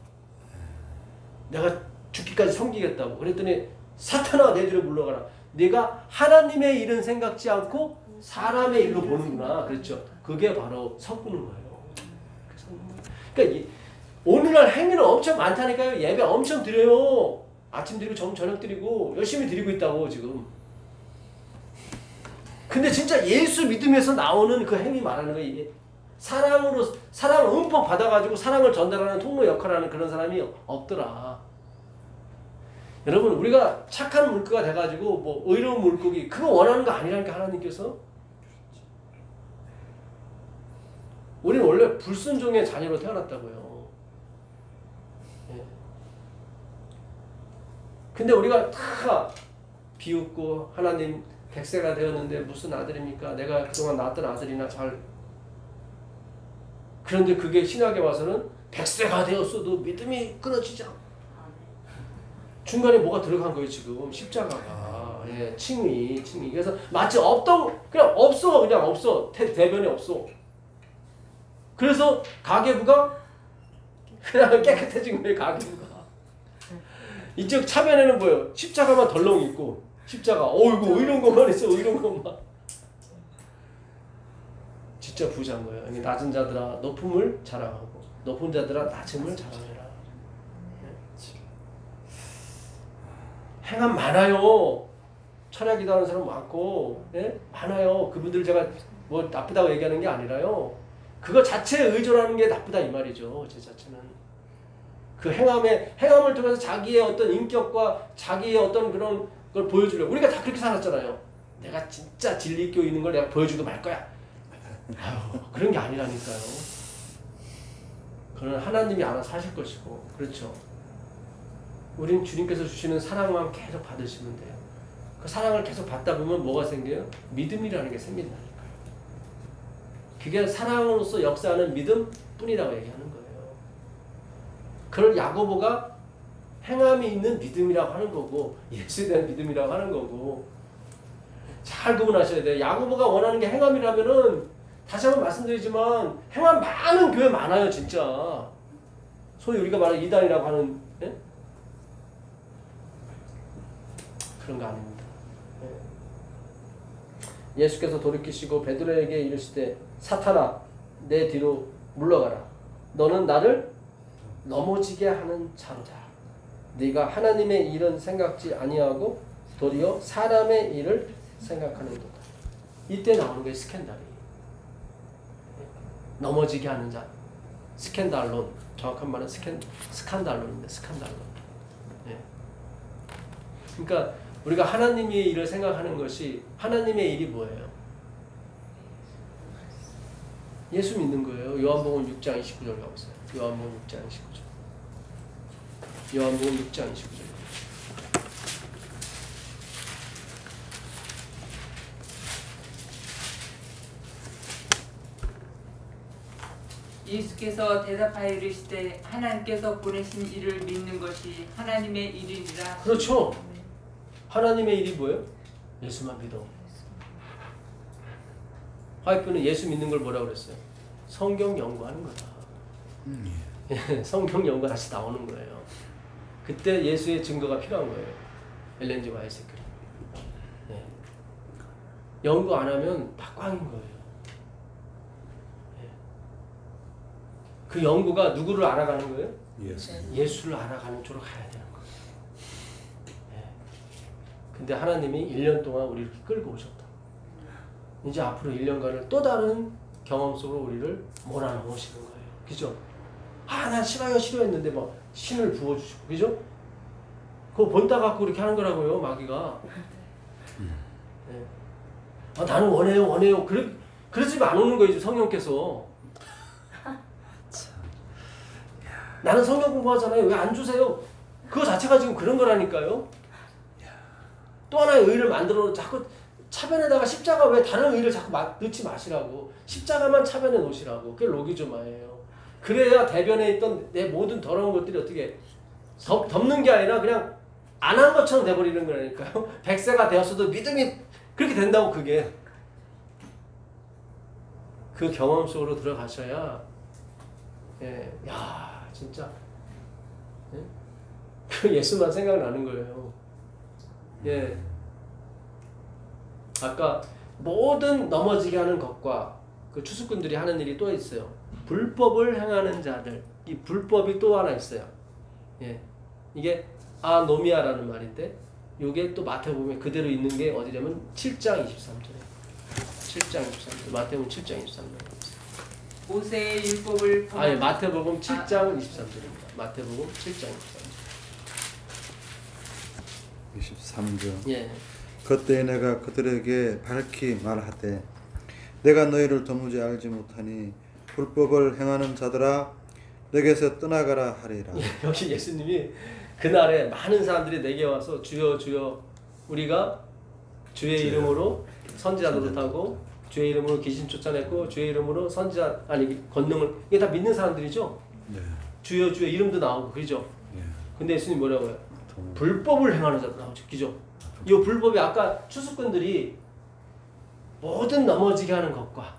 내가 죽기까지 섬기겠다고. 그랬더니 사탄아 내 뒤로 물러가라. 네가 하나님의 일은 생각지 않고 사람의 일로 보는구나. 그렇죠? 그게 바로 섞는 거예요. 그러니까 오늘날 행위는 엄청 많다니까요. 예배 엄청 드려요. 아침 드리고 저녁 드리고 열심히 드리고 있다고 지금. 근데 진짜 예수 믿음에서 나오는 그 행위 말하는 거예요. 사랑으로 사랑을 음법 받아가지고 사랑을 전달하는 통로 역할을 하는 그런 사람이 없더라. 여러분 우리가 착한 물고기가 돼가지고 뭐 의로운 물고기 그거 원하는 거 아니라니까 하나님께서. 우리는 원래 불순종의 자녀로 태어났다고요. 예. 근데 우리가 다 비웃고 하나님 100세가 되었는데 무슨 아들입니까? 내가 그동안 낳았던 아들이나 잘. 그런데 그게 신학에 와서는 100세가 되었어도 믿음이 끊어지지 않고 중간에 뭐가 들어간 거예요 지금 십자가가. 예, 칭의. 그래서 마치 없던 그냥 없어 그냥 없어 대변이 없어. 그래서 가계부가 그냥 깨끗해진 거예요 가계부가. 이쪽 차변에는 뭐예요? 십자가만 덜렁 있고 십자가 어이구 이런 것만 있어 이런 것만. 진짜 부자인 거예요. 낮은 자들아 높음을 자랑하고 높은 자들아 낮음을 자랑해라. 행함 많아요. 철학이다 하는 사람 많고 예? 많아요. 그분들 제가 뭐 나쁘다고 얘기하는 게 아니라요. 그거 자체에 의존하는 게 나쁘다 이 말이죠. 제 자체는. 그 행함을 통해서 자기의 어떤 인격과 자기의 어떤 그런 걸 보여주려고. 우리가 다 그렇게 살았잖아요. 내가 진짜 진리 있게 있는 걸 내가 보여주고 말 거야. 아유, 그런 게 아니라니까요. 그건 하나님이 알아서 하실 것이고. 그렇죠. 우린 주님께서 주시는 사랑만 계속 받으시면 돼요. 그 사랑을 계속 받다 보면 뭐가 생겨요? 믿음이라는 게 생긴다니까요. 그게 사랑으로서 역사하는 믿음뿐이라고 얘기하는 거예요. 그걸 야고보가 행함이 있는 믿음이라고 하는 거고 예수에 대한 믿음이라고 하는 거고 잘 구분하셔야 돼요. 야고보가 원하는 게 행함이라면은 다시 한번 말씀드리지만 행함 많은 교회 많아요 진짜. 소위 우리가 말하는 이단이라고 하는 예? 그런 거 아닙니다. 예. 예수께서 돌이키시고 베드로에게 이르시되 사탄아 내 뒤로 물러가라. 너는 나를 넘어지게 하는 자로다. 네가 하나님의 일은 생각지 아니하고 도리어 사람의 일을 생각하는도다. 이때 나오는 게 스캔들이. 넘어지게 하는 자. 스캔달론. 정확한 말은 스칸달론인데 스칸달론. 예. 그러니까 우리가 하나님의 일을 생각하는 것이 하나님의 일이 뭐예요? 예수 믿는 거예요. 요한복음 6장 29절 가보세요. 요한복음 6장 29절. 요한복음 6장 29절. 예수께서 대답하여 이르시되 하나님께서 보내신 일을 믿는 것이 하나님의 일이니라. 그렇죠. 하나님의 일이 뭐예요? 예수만 믿어. 화이프는 예수 믿는 걸 뭐라고 그랬어요? 성경 연구하는 거다. 성경 연구 다시 나오는 거예요. 그때 예수의 증거가 필요한 거예요. 엘렌 G. 화이트가. 네. 연구 안 하면 다 꽝인 거예요. 네. 그 연구가 누구를 알아가는 거예요? 예수를 알아가는 쪽으로 가야 되는 거예요. 네. 근데 하나님이 1년 동안 우리를 끌고 오셨다. 이제 앞으로 1년간을 또 다른 경험 속으로 우리를 몰아넣으시는 거예요. 그죠? 난 신앙이 싫어했는데 막 신을 부어주시고, 그죠? 그거 본따 갖고 그렇게 하는 거라고요, 마귀가. 네. 나는 원해요. 그러지만 안 오는 거예요, 성령께서. 나는 성령 공부하잖아요. 왜 안 주세요? 그거 자체가 지금 그런 거라니까요. 또 하나의 의를 만들어 자꾸 차변에다가 십자가 왜 다른 의를 자꾸 넣지 마시라고. 십자가만 차변에 놓으시라고. 그게 로기조마예요. 그래야 대변에 있던 내 모든 더러운 것들이 어떻게 덮는 게 아니라 그냥 안 한 것처럼 돼버리는 거라니까요. 100세가 되었어도 믿음이 그렇게 된다고. 그게 그 경험 속으로 들어가셔야 야 진짜 그 예수만 생각나는 거예요. 아까 모든 넘어지게 하는 것과 그 추수꾼들이 하는 일이 또 있어요. 불법을 행하는 자들. 이 불법이 또 하나 있어요. 이게 아노미아라는 말인데 이게 또 마태복음에 그대로 있는 게 어디냐면 7장 23절에 7장 23절 마태복음 7장 23절 모세의 율법을 아니 마태복음 7장 23절입니다. 마태복음 7장 23절. 예. 그때 내가 그들에게 밝히 말하되 내가 너희를 도무지 알지 못하니 불법을 행하는 자들아 내게서 떠나가라 하리라. 여기 예수님이 그날에 많은 사람들이 내게 와서 주여 주여 우리가 주의 이름으로 선지자 노릇하고 주의 이름으로 귀신 쫓아냈고 주의 이름으로 선지자 아니 권능을 이게 다 믿는 사람들이죠. 네. 주여 주여 이름도 나오고 그죠. 네. 근데 예수님 뭐라고 해요? 불법을 행하는 자들 나오죠. 그죠. 이 불법이 아까 추수꾼들이 모든 넘어지게 하는 것과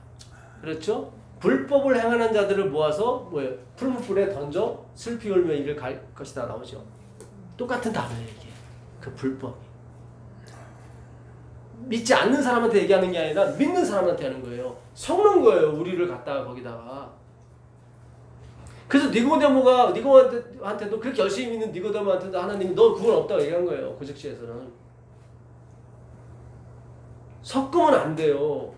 그렇죠. 불법을 행하는 자들을 모아서 뭐예요? 풀무불에 던져 슬피 울며 이를 갈 것이다 나오죠. 똑같은 단어예요 이게. 그 불법이. 믿지 않는 사람한테 얘기하는 게 아니라 믿는 사람한테 하는 거예요. 섞는 거예요. 우리를 갖다가 거기다가. 그래서 니고데모한테도 그렇게 열심히 믿는 니고데모한테도 하나님이 너 구원 없다고 얘기한 거예요. 그 즉시에서는. 섞으면 안 돼요.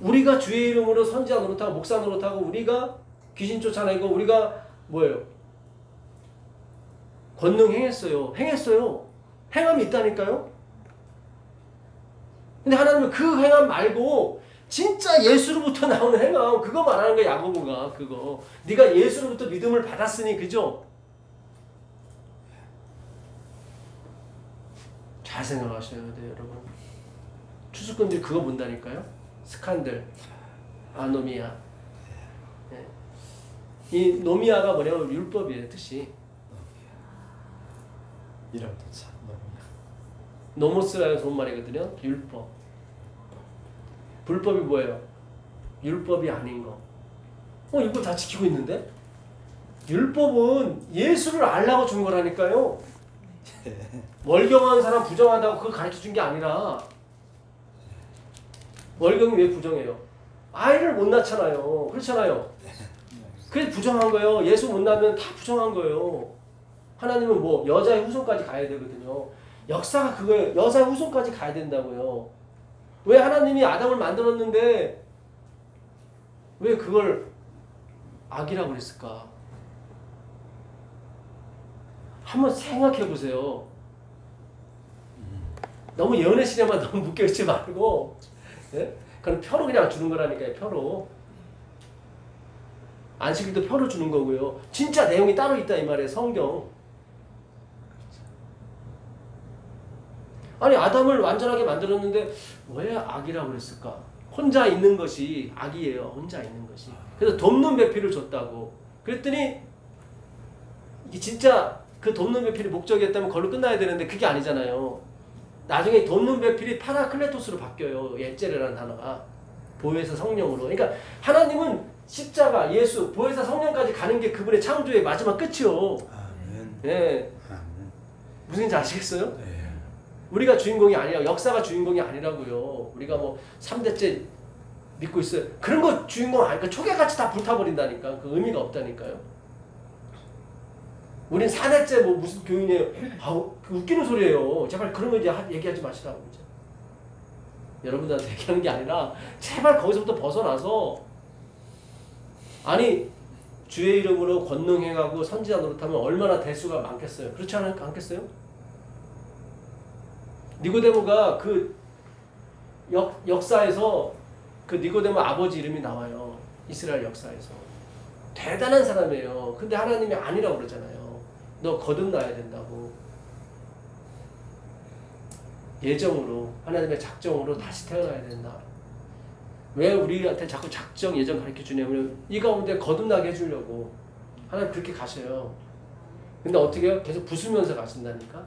우리가 주의 이름으로 선지자 노릇하고 목사 노릇하고 우리가 귀신 쫓아내고 우리가 뭐예요? 권능 행했어요. 행함이 있다니까요. 근데 하나님은 그 행함 말고 진짜 예수로부터 나오는 행함 그거 말하는 거야. 야고보가 그거. 네가 예수로부터 믿음을 받았으니 그죠? 잘 생각하셔야 돼요 여러분. 추수꾼들이 그거 본다니까요. 스칸들, 아노미아. 네. 이 노미아가 뭐냐면 율법이에요 뜻이. 이름도 참 노모스라는 좋은 말이거든요. 율법. 불법이 뭐예요? 율법이 아닌 거. 이거 다 지키고 있는데? 율법은 예수를 알라고 준 거라니까요. 월경한 사람 부정하다고 그걸 가르쳐 준 게 아니라 월경이 왜 부정해요? 아이를 못 낳잖아요. 그렇잖아요. 그래서 부정한 거예요. 예수 못 낳으면 다 부정한 거예요. 하나님은 뭐 여자의 후손까지 가야 되거든요. 역사가 그거예요. 여자의 후손까지 가야 된다고요. 왜 하나님이 아담을 만들었는데 왜 그걸 악이라고 그랬을까? 한번 생각해 보세요. 너무 연애시에만 너무 묶여있지 말고 예? 그럼 표로 그냥 주는 거라니까요. 표로. 안식일도 표로 주는 거고요. 진짜 내용이 따로 있다 이 말이에요. 성경. 아니 아담을 완전하게 만들었는데 왜 악이라고 그랬을까? 혼자 있는 것이 악이에요. 혼자 있는 것이. 그래서 돕는 배필을 줬다고. 그랬더니 이게 진짜 그 돕는 배필이 목적이었다면 그걸로 끝나야 되는데 그게 아니잖아요. 나중에 돕는 배필이 파라클레토스로 바뀌어요. 예제라는 단어가. 보혜사 성령으로. 그러니까 하나님은 십자가, 예수, 보혜사 성령까지 가는 게 그분의 창조의 마지막 끝이요. 아멘. 예. 아멘. 무슨 인지 아시겠어요? 네. 우리가 주인공이 아니라 역사가 주인공이 아니라고요. 우리가 뭐 3대째 믿고 있어요. 그런 거 주인공 아니까 초계같이 다 불타버린다니까. 그 의미가 없다니까요. 우린 4대째 뭐 무슨 교인이에요. 웃기는 소리예요. 제발 그런 거 이제 얘기하지 마시라고. 이제. 여러분들한테 얘기하는 게 아니라 제발 거기서부터 벗어나서 아니 주의 이름으로 권능 행하고 선지자 노릇하면 얼마나 대수가 많겠어요. 그렇지 않겠어요? 니고데모가 그 역사에서 그 니고데모 아버지 이름이 나와요. 이스라엘 역사에서. 대단한 사람이에요. 근데 하나님이 아니라고 그러잖아요. 너 거듭나야 된다고. 예정으로 하나님의 작정으로 다시 태어나야 된다. 왜 우리한테 자꾸 작정 예정 가르쳐 주냐면 이 가운데 거듭나게 해주려고 하나님 그렇게 가셔요. 근데 어떻게 해요? 계속 부수면서 가신다니까.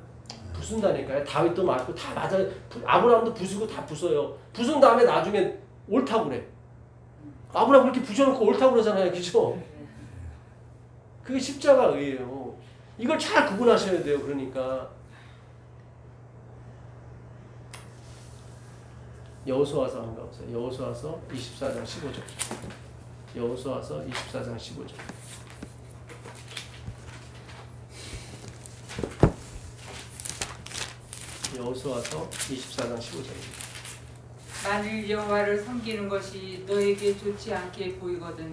부순다니까요. 다윗도 맞고 다 맞아. 아브라함도 부수고 다 부숴요. 부순 다음에 나중에 옳다고 그래. 아브라함 그렇게 부셔놓고 옳다고 그러잖아요. 그죠? 그게 십자가의예요. 이걸 잘 구분하셔야 돼요. 그러니까 여호수아서 한번 가보세요. 여호수아서 24장 15절. 여호수아서 24장 15절. 여호수아서 24장 15절입니다. 만일 여호와를 섬기는 것이 너에게 좋지 않게 보이거든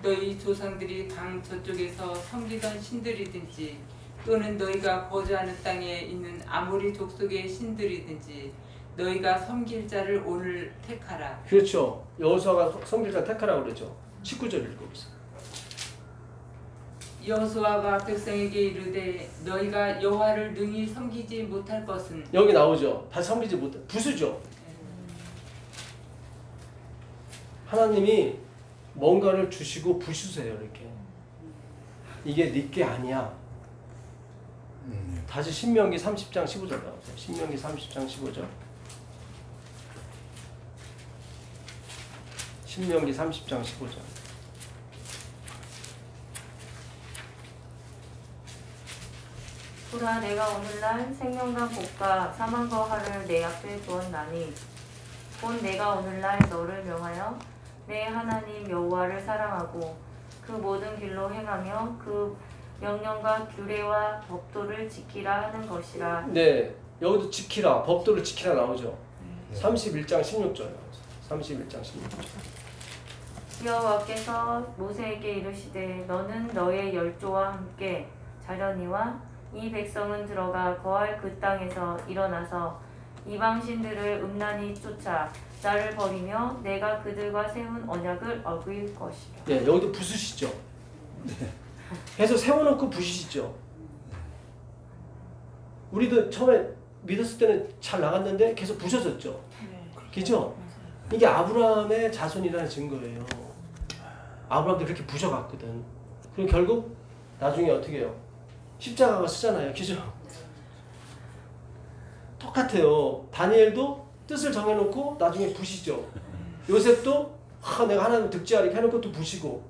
너희 조상들이 강 저쪽에서 섬기던 신들이든지 또는 너희가 거주하는 땅에 있는 아모리 족속의 신들이든지 너희가 섬길 자를 오늘 택하라. 그렇죠. 여호수아가 섬길 자 택하라고 그러죠. 19절 읽어보세요. 여호수아가 백성에게 이르되 너희가 여호와를 능히 섬기지 못할 것은 여기 나오죠. 다 섬기지 못해. 부수죠. 하나님이 뭔가를 주시고 부수세요. 이렇게. 이게 네 게 아니야. 다시 신명기 30장 15절 나오세요. 신명기 30장 15절. 신명기 30장 15절. 보라 내가 오늘날 생명과 복과 사망과 화를 내 앞에 두었나니 곧 내가 오늘날 너를 명하여 내 하나님 여호와를 사랑하고 그 모든 길로 행하며 그 명령과 규례와 법도를 지키라 하는 것이라. 네, 여기도 지키라, 법도를 지키라 나오죠. 31장 16절 나오죠. 31장 16절. 여호와께서 모세에게 이르시되 너는 너의 열조와 함께 자려니와 이 백성은 들어가 거할 그 땅에서 일어나서 이방 신들을 음란히 쫓아 나를 버리며 내가 그들과 세운 언약을 어길 것이라. 네, 여기도 부수시죠. 계속 세워놓고 부수시죠. 우리도 처음에 믿었을 때는 잘 나갔는데 계속 부서졌죠. 그죠? 이게 아브라함의 자손이라는 증거예요. 아브라함도 그렇게 부셔갔거든. 그럼 결국 나중에 어떻게 해요? 십자가가 쓰잖아요. 그죠? 똑같아요. 다니엘도 뜻을 정해놓고 나중에 부시죠. 요셉도 내가 하나님 득지하리 이렇게 해놓고 또 부시고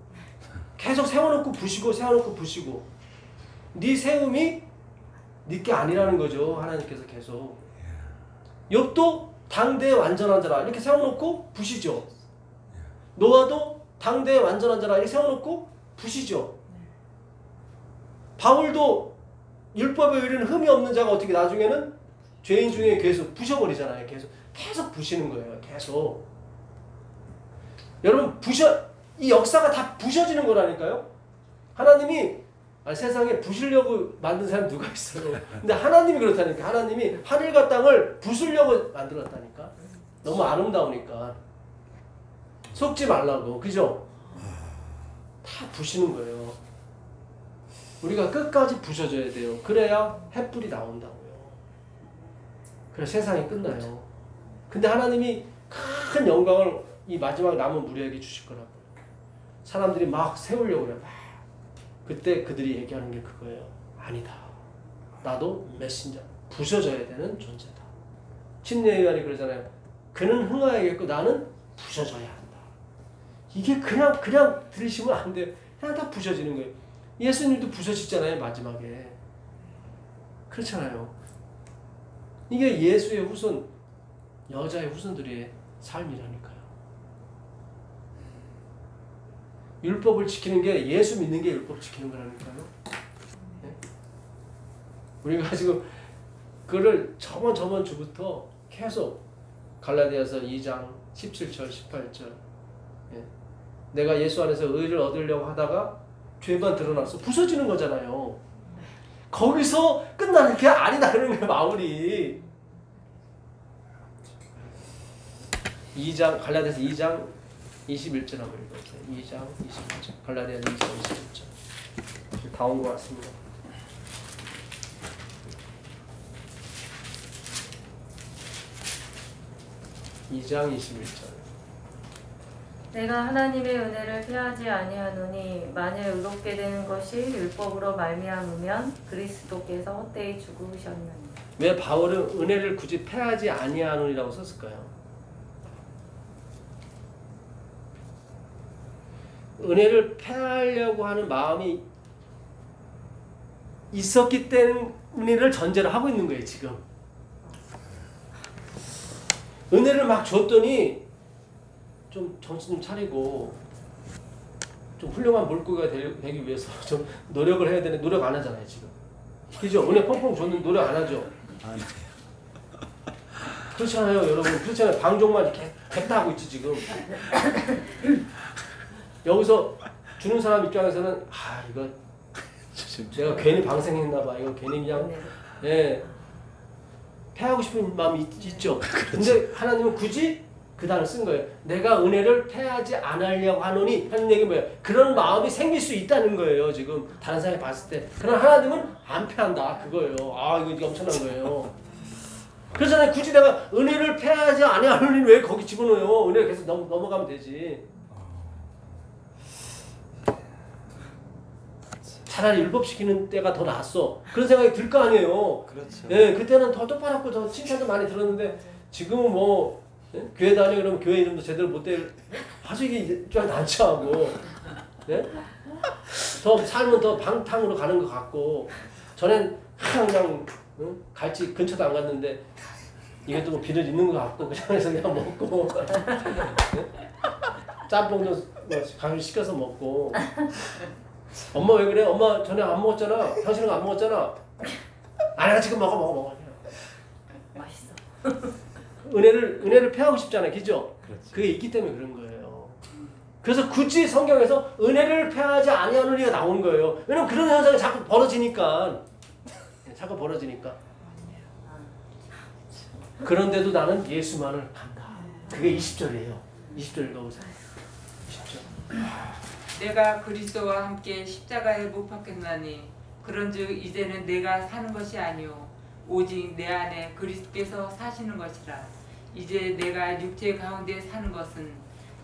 계속 세워놓고 부시고 세워놓고 부시고 네 세움이 네 게 아니라는 거죠. 하나님께서 계속. 욥도 당대의 완전한 자라 이렇게 세워놓고 부시죠. 노아도 당대의 완전한 자라 이렇게 세워놓고 부시죠. 바울도 율법에 의리는 흠이 없는 자가 어떻게 나중에는 죄인 중에 계속 부셔버리잖아요. 계속 부시는 거예요. 계속. 여러분 이 역사가 다 부셔지는 거라니까요. 하나님이 세상에 부시려고 만든 사람 누가 있어요. 근데 하나님이 그렇다니까. 하나님이 하늘과 땅을 부수려고 만들었다니까. 너무 아름다우니까. 속지 말라고. 그죠? 다 부시는 거예요. 우리가 끝까지 부셔져야 돼요. 그래야 햇불이 나온다고요. 그래 세상이 끝나요. 근데 하나님이 큰 영광을 이 마지막 남은 무리에게 주실 거라고. 사람들이 막 세우려고 그래. 그때 그들이 얘기하는 게 그거예요. 아니다. 나도 메신저. 부셔져야 되는 존재다. 침례요한이 그러잖아요. 그는 흥하야겠고 나는 부셔져야 한다. 이게 그냥 들으시면 안 돼요. 그냥 다 부셔지는 거예요. 예수님도 부서지잖아요. 마지막에. 그렇잖아요. 이게 예수의 후손, 여자의 후손들의 삶이라니까요. 율법을 지키는 게 예수 믿는 게 율법 지키는 거라니까요. 네? 우리가 지금 그를 저번 주부터 계속 갈라디아서 2장 17절 18절 네? 내가 예수 안에서 의를 얻으려고 하다가 죄만 드러나서 부서지는 거잖아요. 거기서 끝나는 게 아니다 그러는 거예요. 마무리. 2장 갈라디아서 2장 21절 한번 읽어보세요. 2장 21절 갈라디아서 2장 21절 다 온 것 같습니다. (2장 21절) 내가 하나님의 은혜를 패하지 아니하노니 만일 의롭게 되는 것이 율법으로 말미암으면 그리스도께서 헛되이 죽으셨느니. 왜 바울은 은혜를 굳이 패하지 아니하노니라고 썼을까요? 은혜를 패하려고 하는 마음이 있었기 때문에를 전제로 하고 있는 거예요. 지금 은혜를 막 줬더니 좀 정신 좀 차리고 좀 훌륭한 물고기가 되기 위해서 좀 노력을 해야 되는데 노력 안 하잖아요. 지금 그죠? 은혜 펑펑 줬는데 노력 안 하죠. 그렇잖아요, 여러분. 그렇잖아요. 방종만 이렇게 뱉다 하고 있지 지금. 여기서 주는 사람 입장에서는 아 이거 내가 괜히 방생했나 봐. 이거 괜히 그냥 예 패하고 싶은 마음이 있죠. 근데 하나님은 굳이 그 단어를 쓴 거예요. 내가 은혜를 패하지 않으려고 하노니 하는 얘기 뭐예요? 그런 마음이 생길 수 있다는 거예요. 지금 다른 사람이 봤을 때. 그러나 하나님은 안 패한다 그거예요. 아 이거 엄청난 거예요. 그래서 굳이 내가 은혜를 패하지 않으려니 왜 거기 집어넣어요? 은혜를 계속 넘어가면 되지. 차라리 율법시키는 때가 더 낫어. 그런 생각이 들 거 아니에요. 그렇죠. 예, 그때는 더 똑바랐고 더 칭찬도 많이 들었는데 지금은 뭐 예? 교회 다녀 그러면 교회 이름도 제대로 못 될 아주 이게 좀 난처하고 예? 더 삶은 더 방탕으로 가는 것 같고 전엔 그냥 응? 갈치 근처도 안 갔는데 이것도 뭐 비를 있는 것 같고 그냥해서 그냥 먹고 예? 짬뽕도 뭐 가끔 시켜서 먹고 엄마 왜 그래? 엄마 전에 안 먹었잖아. 당신은 안 먹었잖아. 아니야 지금 먹어. 맛있어. 은혜를 패하고 싶잖아요, 그죠? 그렇지. 그게 있기 때문에 그런 거예요. 그래서 굳이 성경에서 은혜를 패하지 아니하느니가 나온 거예요. 왜냐면 그런 현상이 자꾸 벌어지니까. 그런데도 나는 예수만을 간다. 그게 20절이에요. 20절 읽어보세요. 20절. 내가 그리스도와 함께 십자가에 못 박혔나니 그런즉 이제는 내가 사는 것이 아니요 오직 내 안에 그리스도께서 사시는 것이라. 이제 내가 육체 가운데 사는 것은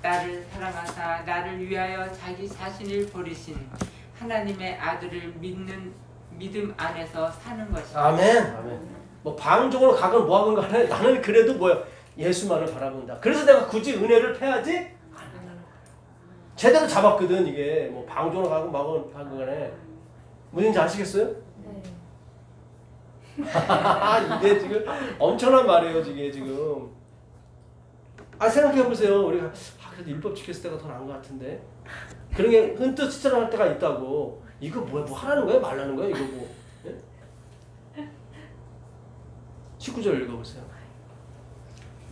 나를 사랑하사 나를 위하여 자기 자신을 버리신 하나님의 아들을 믿는 믿음 안에서 사는 것이라. 아멘. 뭐 방종으로 가건 뭐하건 간에 나는 그래도 뭐야 예수만을 바라본다. 그래서 내가 굳이 은혜를 패하지 제대로 잡았거든. 이게 뭐 방종으로 가건 뭐하건 간에 무슨지 아시겠어요? 네. 이게 지금 엄청난 말이에요. 이게 지금 생각해보세요. 우리가 그래도 율법 지켰을 때가 더 나은 것 같은데 그런 게 흔뜻 추천할 때가 있다고. 이거 뭐야? 뭐 하라는 거야? 말라는 거야? 이거 뭐 예? 19절 읽어보세요.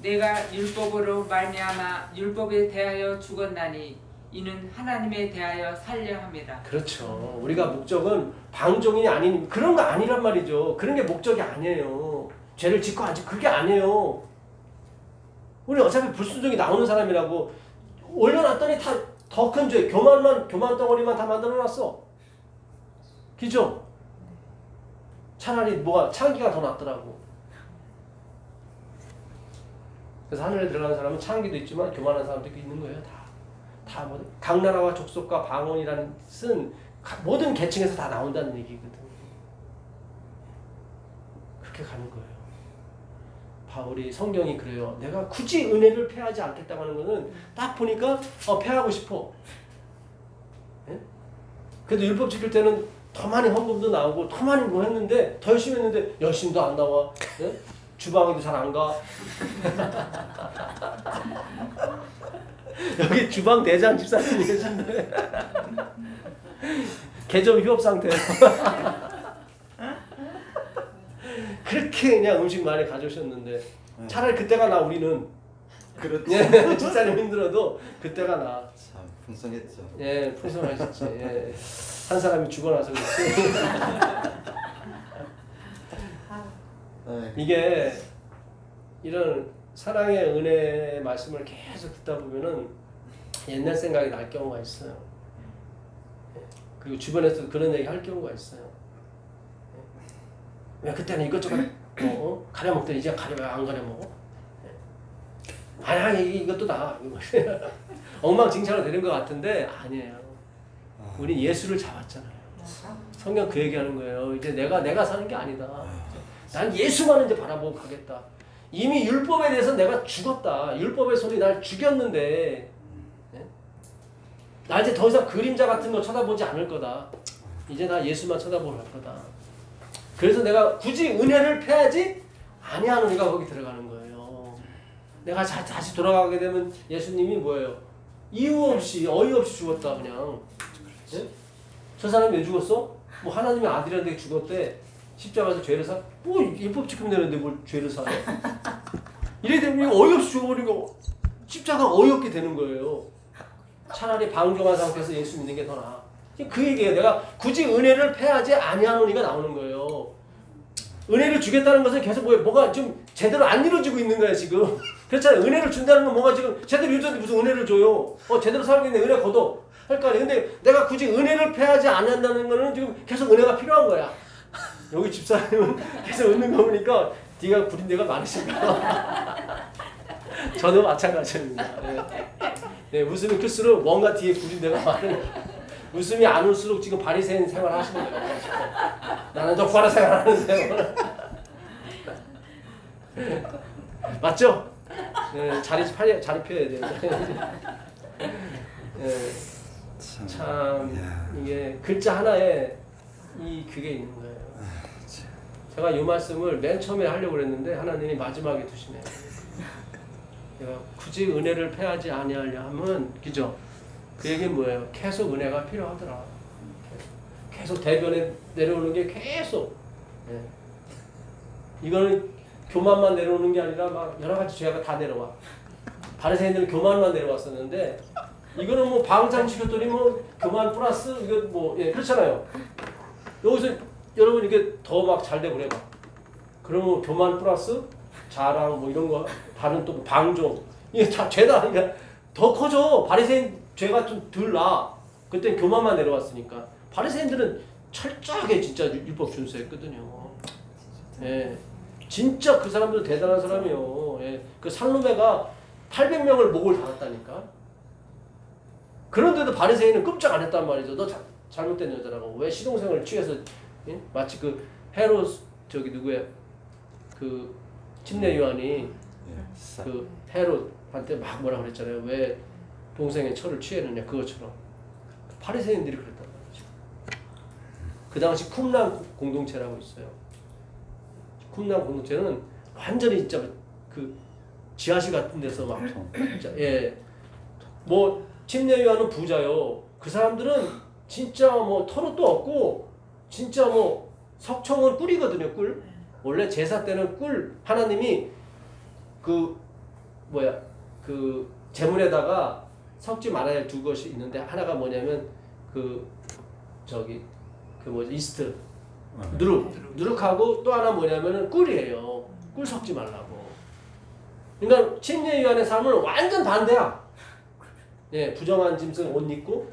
내가 율법으로 말미암아 율법에 대하여 죽었나니 이는 하나님에 대하여 살려 함이라. 그렇죠. 우리가 목적은 방종이 아닌 그런 거 아니란 말이죠. 그런 게 목적이 아니에요. 죄를 짓고 안 짓고 그게 아니에요. 우리 어차피 불순종이 나오는 사람이라고 올려놨더니 다 더 큰 죄, 교만 덩어리만 다 만들어놨어. 그죠? 차라리 뭐가 창기가 더 낫더라고. 그래서 하늘에 들어가는 사람은 창기도 있지만 교만한 사람도 있는 거예요. 다 뭐 당나라와 족속과 방언이라는 쓴 모든 계층에서 다 나온다는 얘기거든. 그렇게 가는 거예요. 바울이 성경이 그래요. 내가 굳이 은혜를 패하지 않겠다고 하는 거는 딱 보니까 패하고 싶어. 예? 그래도 율법 지킬 때는 더 많이 헌금도 나오고 더 많이 뭐 했는데 더 열심히 했는데 열심도 안 나와. 예? 주방에도 잘 안 가. 여기 주방 대장 집사님이 계신데 개점 휴업 상태. 그렇게 그냥 음식 많이 가져오셨는데 차라리 그때가 나. 우리는 그렇죠. 예, 집사님 힘들어도 그때가 나. 참 풍성했죠. 예, 풍성하셨지. 예. 한 사람이 죽어나서 그렇지. 이게 이런 사랑의 은혜 말씀을 계속 듣다 보면은 옛날 생각이 날 경우가 있어요. 그리고 주변에서도 그런 얘기 할 경우가 있어요. 왜 그때는 이것저것 가려 먹더니 이제 왜 안 가려 먹어? 아니야 이것도 다 엉망진창으로 되는 것 같은데 아니에요. 우리 예수를 잡았잖아요. 성경 그 얘기하는 거예요. 이제 내가 사는 게 아니다. 난 예수만 이제 바라보고 가겠다. 이미 율법에 대해서 내가 죽었다. 율법의 손이 날 죽였는데 나 이제 더 이상 그림자 같은 거 쳐다보지 않을 거다. 이제 나 예수만 쳐다보고 갈 거다. 그래서 내가 굳이 은혜를 패하지 아니하노니가 거기 들어가는 거예요. 내가 다시 돌아가게 되면 예수님이 뭐예요? 이유 없이 어이없이 죽었다 그냥. 예? 저 사람이 왜 죽었어? 뭐 하나님의 아들인데 죽었대. 십자가에서 죄를 사? 뭐 율법 지키면 되는데 뭘 죄를 사요? 이래 되면 어이없이 죽어버리고 십자가 어이없게 되는 거예요. 차라리 방종한 상태에서 예수 믿는 게 더 나아. 그 얘기예요. 내가 굳이 은혜를 패하지 아니하노니가 나오는 거예요. 은혜를 주겠다는 것은 계속 뭐가 좀 제대로 안 이루어지고 있는 거야 지금. 그렇잖아요. 은혜를 준다는 건 뭐가 지금 제대로 이루어졌는데 무슨 은혜를 줘요. 제대로 살고 있는데 은혜 걷어 할 거 아니에요. 근데 내가 굳이 은혜를 패하지 않는다는 거는 지금 계속 은혜가 필요한 거야. 여기 집사님은 계속 웃는 거 보니까 네가 부린 데가 많으신가. 저도 마찬가지입니다. 네, 웃음이 클수록 뭔가 뒤에 부린 데가 많은. 웃음이 안 올수록 지금 바리새인 생활 하시는 거예요. 나는 똑바로 생활하는데요. 맞죠? 네, 자리 펴야 돼요. 네, 참 이게 글자 하나에 그게 있는 거예요. 제가 이 말씀을 맨 처음에 하려고 했는데 하나님이 마지막에 두시네요. 내가 굳이 은혜를 패하지 아니하려 하면 그죠? 그 얘기는 뭐예요? 계속 은혜가 필요하더라. 계속 대변에 내려오는 게 계속. 예. 이거는 교만만 내려오는 게 아니라 막 여러 가지 죄가 다 내려와. 바리새인들은 교만만 내려왔었는데 이거는 뭐 방장시켰더니 뭐 교만 플러스 이거 뭐 그렇잖아요. 여기서 여러분 이게 더 막 잘 되고 그래 봐. 그러면 교만 플러스 자랑 뭐 이런 거 다른 또 방종 이게 다 죄다 그러니까 더 커져. 바리새인 죄가 좀 덜 나. 그땐 교만만 내려왔으니까. 바리새인들은 철저하게 진짜 율법 준수했거든요. 예, 진짜 그 사람들 대단한 사람이요. 예, 그 살로메가 800명을 목을 달았다니까. 그런데도 바리새인은 끔찍 안 했단 말이죠. 너 잘못된 여자라고. 왜 시동생을 취해서 예? 마치 그 헤롯 저기 누구야 그 침례 요한이 그 헤롯한테 막 뭐라 그랬잖아요. 왜 동생의 철을 취했느냐 그것처럼 바리새인들이 그랬단 말이죠. 그 당시 쿰란 공동체라고 있어요. 쿰란 공동체는 완전히 진짜 그 지하실 같은 데서 막 진짜 뭐 침례 요한은 부자요. 그 사람들은 진짜 뭐 털옷도 없고 진짜 뭐 석청은 꿀이거든요. 꿀. 원래 제사 때는 꿀 하나님이 그 제물에다가 섞지 말아야 할 두 것이 있는데 하나가 뭐냐면 이스트 누룩하고 또 하나 뭐냐면은 꿀이에요. 꿀 섞지 말라고. 그러니까 침례 요한의 삶은 완전 반대야. 예, 부정한 짐승 옷 입고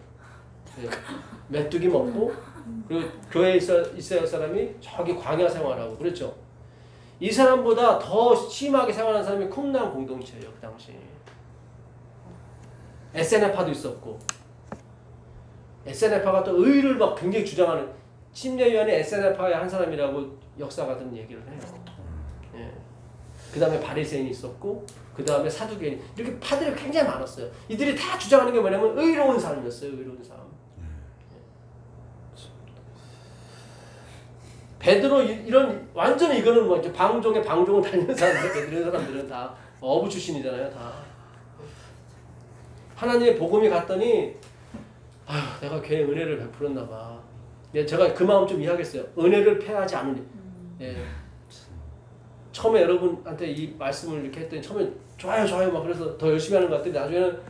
메뚜기 먹고 그리고 교회에 있어야 할 사람이 저기 광야 생활하고 그랬죠. 이 사람보다 더 심하게 생활하는 사람이 쿰란 공동체예요. 그 당시. 에세네파도 있었고 에세네파가 또 의를 막 굉장히 주장하는 침례 요한이 에세네파의 한 사람이라고 역사가든 얘기를 해요. 예. 그 다음에 바리새인이 있었고 그 다음에 사두개인 이렇게 파들이 굉장히 많았어요. 이들이 다 주장하는 게 뭐냐면 의로운 삶이었어요. 의로운 삶. 베드로 이런 완전히 이거는 뭐 이제 방종을 다니는 사람들 이런 사람들은 다 어부 출신이잖아요. 다. 하나님의 복음이 갔더니 아휴 내가 괜히 은혜를 베풀었나 봐. 제가 그 마음 좀 이해하겠어요. 은혜를 패하지 않으니. 예. 처음에 여러분한테 이 말씀을 이렇게 했더니 처음에 좋아요 막 그래서 더 열심히 하는 것 같더니 나중에는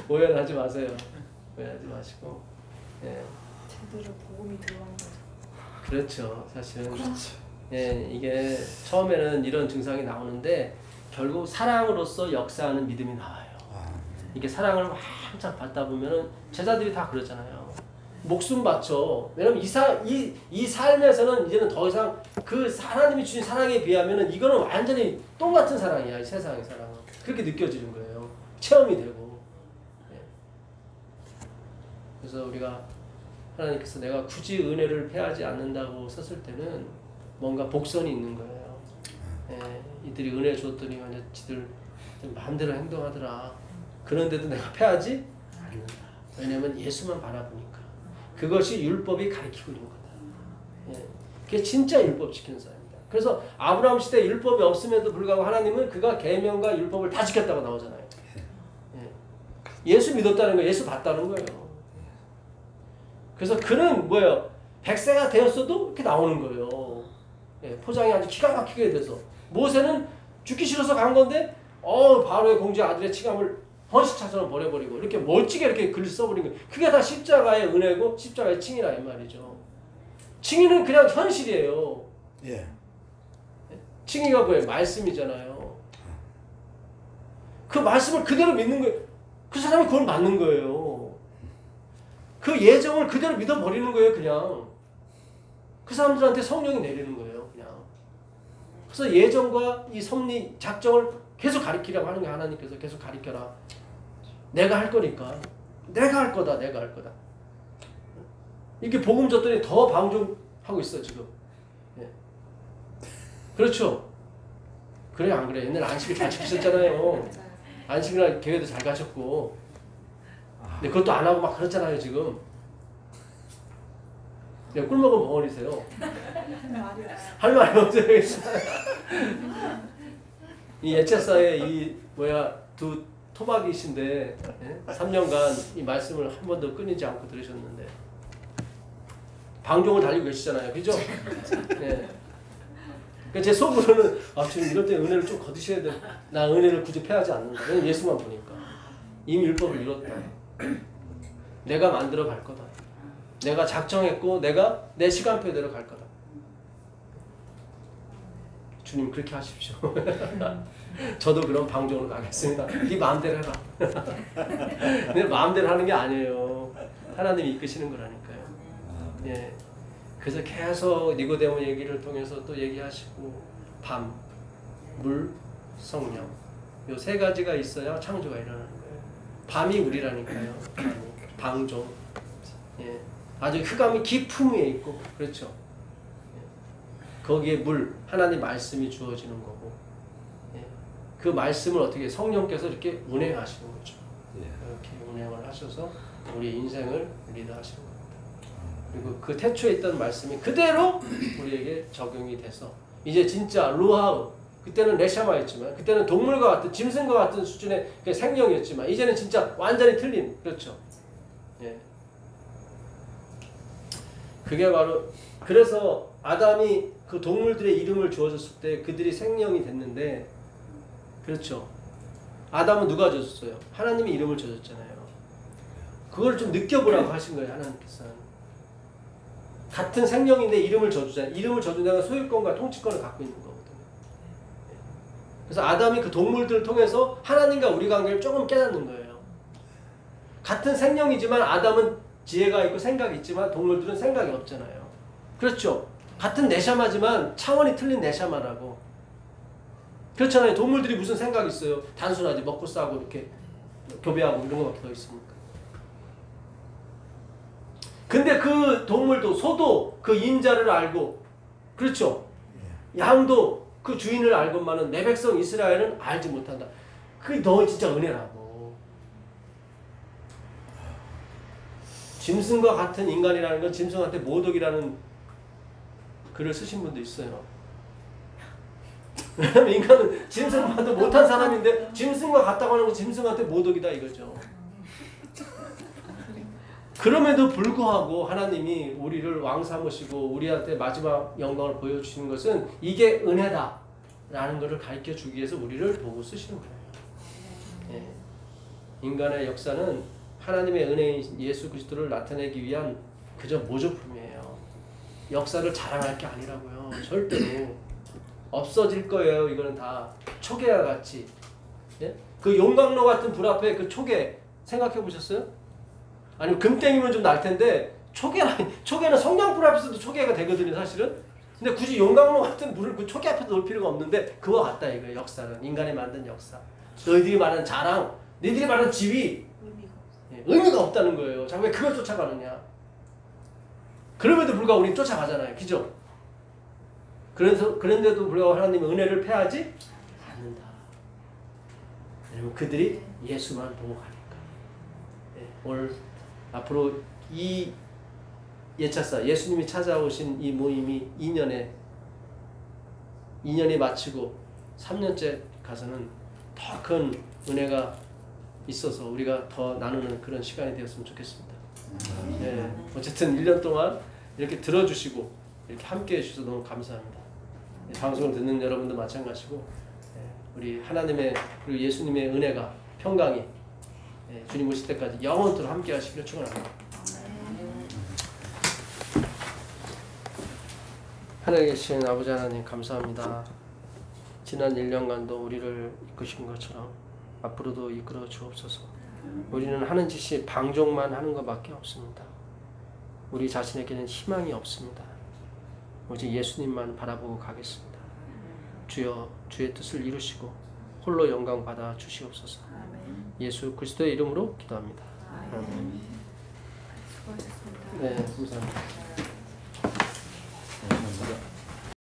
오해는 하지 마세요. 오해하지 마시고. 예. 제대로 복음이 들어간 거죠. 그렇죠. 사실은. 예, 이게 처음에는 이런 증상이 나오는데 결국 사랑으로서 역사하는 믿음이 나와요. 이게 사랑을 한참 받다 보면은 제자들이 다 그러잖아요. 목숨 바쳐. 왜냐면 이 삶에서는 이제는 더 이상 그 하나님이 주신 사랑에 비하면은 이거는 완전히 똥 같은 사랑이야. 이 세상의 사랑은. 그렇게 느껴지는 거예요. 체험이 되고. 예. 그래서 우리가 하나님께서 내가 굳이 은혜를 패하지 않는다고 썼을 때는 뭔가 복선이 있는 거예요. 예, 이들이 은혜 줬더니 완전 지들 마음대로 행동하더라. 그런데도 내가 패하지 않는다. 왜냐면 예수만 바라보니까. 그것이 율법이 가르치고 있는 거다. 예, 그게 진짜 율법 지키는 사람입니다. 그래서 아브라함 시대에 율법이 없음에도 불구하고 하나님은 그가 계명과 율법을 다 지켰다고 나오잖아요. 예, 예수 믿었다는 거예요. 예수 봤다는 거예요. 그래서 그는 뭐예요? 100세가 되었어도 이렇게 나오는 거예요. 예, 포장이 아주 기가 막히게 돼서. 모세는 죽기 싫어서 간 건데 바로의 공주의 아들의 칭함을 헌신차처럼 버려버리고 이렇게 멋지게 이렇게 글을 써버린 거예요. 그게 다 십자가의 은혜고 십자가의 칭이라 이 말이죠. 칭의는 그냥 현실이에요. 예. 칭의가 뭐예요? 말씀이잖아요. 그 말씀을 그대로 믿는 거예요. 그 사람이 그걸 맞는 거예요. 그 예정을 그대로 믿어버리는 거예요. 그냥 그 사람들한테 성령이 내리는 거예요. 그냥. 그래서 예정과 이 섭리 작정을 계속 가리키려고 하는 게 하나님께서 계속 가리켜라. 내가 할 거니까. 내가 할 거다. 내가 할 거다. 이렇게 복음 줬더니 더 방종하고 있어 지금. 예. 그렇죠. 그래 안 그래? 옛날에 안식일 잘 지키셨잖아요. 안식일 교회도 잘 가셨고. 근데 그것도 안 하고 막 그렇잖아요 지금. 꿀 먹은 벙어리세요. 할 말이 없어요. 이 예차사의 이 두 토막이신데 3년간 이 말씀을 한 번도 끊이지 않고 들으셨는데 방종을 달리고 계시잖아요. 그죠? 네. 그러니까 제 속으로는 지금 이럴 때 은혜를 좀 거두셔야 돼. 나 은혜를 굳이 패하지 않는다. 왜냐면 예수만 보니까. 이미 율법을 이뤘다. 내가 만들어 갈 거다. 내가 작정했고 내가 내 시간표대로 갈 거다. 주님 그렇게 하십시오. 저도 그런 방종으로 가겠습니다. 네 마음대로 해라. 내 마음대로 하는 게 아니에요. 하나님이 이끄시는 거라니까요. 예. 그래서 계속 니고데모 얘기를 통해서 또 얘기하시고 밤, 물, 성령 요 세 가지가 있어야 창조가 일어나는 거예요. 밤이 우리라니까요. 방종. 예. 아주 흑암이 깊음 위에 있고 그렇죠. 예. 거기에 물, 하나님 말씀이 주어지는 거고 예. 그 말씀을 어떻게 성령께서 이렇게 운행하시는 거죠. 예. 이렇게 운행을 하셔서 우리 인생을 리드하시는 겁니다. 그리고 그 태초에 있던 말씀이 그대로 우리에게 적용이 돼서 이제 진짜 루하우 그때는 레샤마였지만 그때는 동물과 같은 짐승과 같은 수준의 생명이었지만 이제는 진짜 완전히 틀린 그렇죠. 예. 그게 바로 그래서 아담이 그 동물들의 이름을 주어졌을 때 그들이 생명이 됐는데 그렇죠. 아담은 누가 줬어요? 하나님이 이름을 줘줬잖아요. 그걸 좀 느껴보라고 하신 거예요. 하나님께서는. 같은 생명인데 이름을 줘주잖아요. 이름을 줘준다는 소유권과 통치권을 갖고 있는 거거든요. 그래서 아담이 그 동물들을 통해서 하나님과 우리 관계를 조금 깨닫는 거예요. 같은 생명이지만 아담은 지혜가 있고 생각이 있지만 동물들은 생각이 없잖아요. 그렇죠. 같은 네샤마지만 차원이 틀린 네샤마라고. 그렇잖아요. 동물들이 무슨 생각이 있어요. 단순하지. 먹고 싸고 이렇게 교배하고 이런 거밖에 더 있습니까? 근데 그 동물도 소도 그 인자를 알고 그렇죠. 양도 그 주인을 알건만은 내 백성 이스라엘은 알지 못한다. 그게 너 진짜 은혜라고. 짐승과 같은 인간이라는 건 짐승한테 모독이라는 글을 쓰신 분도 있어요. 왜냐면 인간은 짐승과도 못한 사람인데 짐승과 같다고 하는 건 짐승한테 모독이다 이거죠. 그럼에도 불구하고 하나님이 우리를 왕 삼으시고 우리한테 마지막 영광을 보여주시는 것은 이게 은혜다 라는 것을 가르쳐 주기 위해서 우리를 보고 쓰시는 거예요. 예. 인간의 역사는 하나님의 은혜인 예수 그리스도를 나타내기 위한 그저 모조품이에요. 역사를 자랑할 게 아니라고요. 절대로. 없어질 거예요. 이거는 다 초계와 같이. 예? 그 용광로 같은 불 앞에 그 초계 생각해 보셨어요? 아니면 금땡이면 좀 날 텐데 초계는 성냥불 앞에서도 초계가 되거든요 사실은. 근데 굳이 용광로 같은 불을 그 초계 앞에서 놓을 필요가 없는데 그와 같다 이거예요. 역사는 인간이 만든 역사. 너희들이 말하는 자랑, 너희들이 말하는 지위 의미가 없다는 거예요. 자, 왜 그걸 쫓아가느냐. 그럼에도 불구하고 우리는 쫓아가잖아요. 그죠? 그런데도 불구하고 하나님은 은혜를 패하지 않는다. 왜냐면 그들이 예수만 보고 가니까. 네, 오늘 앞으로 이 예차사 예수님이 찾아오신 이 모임이 2년이 마치고 3년째 가서는 더 큰 은혜가 있어서 우리가 더 나누는 그런 시간이 되었으면 좋겠습니다. 예, 어쨌든 1년 동안 이렇게 들어주시고 이렇게 함께 해주셔서 너무 감사합니다. 예, 방송을 듣는 여러분도 마찬가지고 예, 우리 하나님의 그리고 예수님의 은혜가 평강이 예, 주님 오실 때까지 영원토록 함께 하시기를 축원합니다. 하늘에 계신 아버지 하나님 감사합니다. 지난 1년간도 우리를 이끄신 것처럼 앞으로도 이끌어 주옵소서. 우리는 하는 짓이 방종만 하는 것밖에 없습니다. 우리 자신에게는 희망이 없습니다. 오직 예수님만 바라보고 가겠습니다. 주여 주의 뜻을 이루시고 홀로 영광 받아 주시옵소서. 예수 그리스도의 이름으로 기도합니다. 아멘. 수고하셨습니다. 네, 감사합니다. 감사합니다.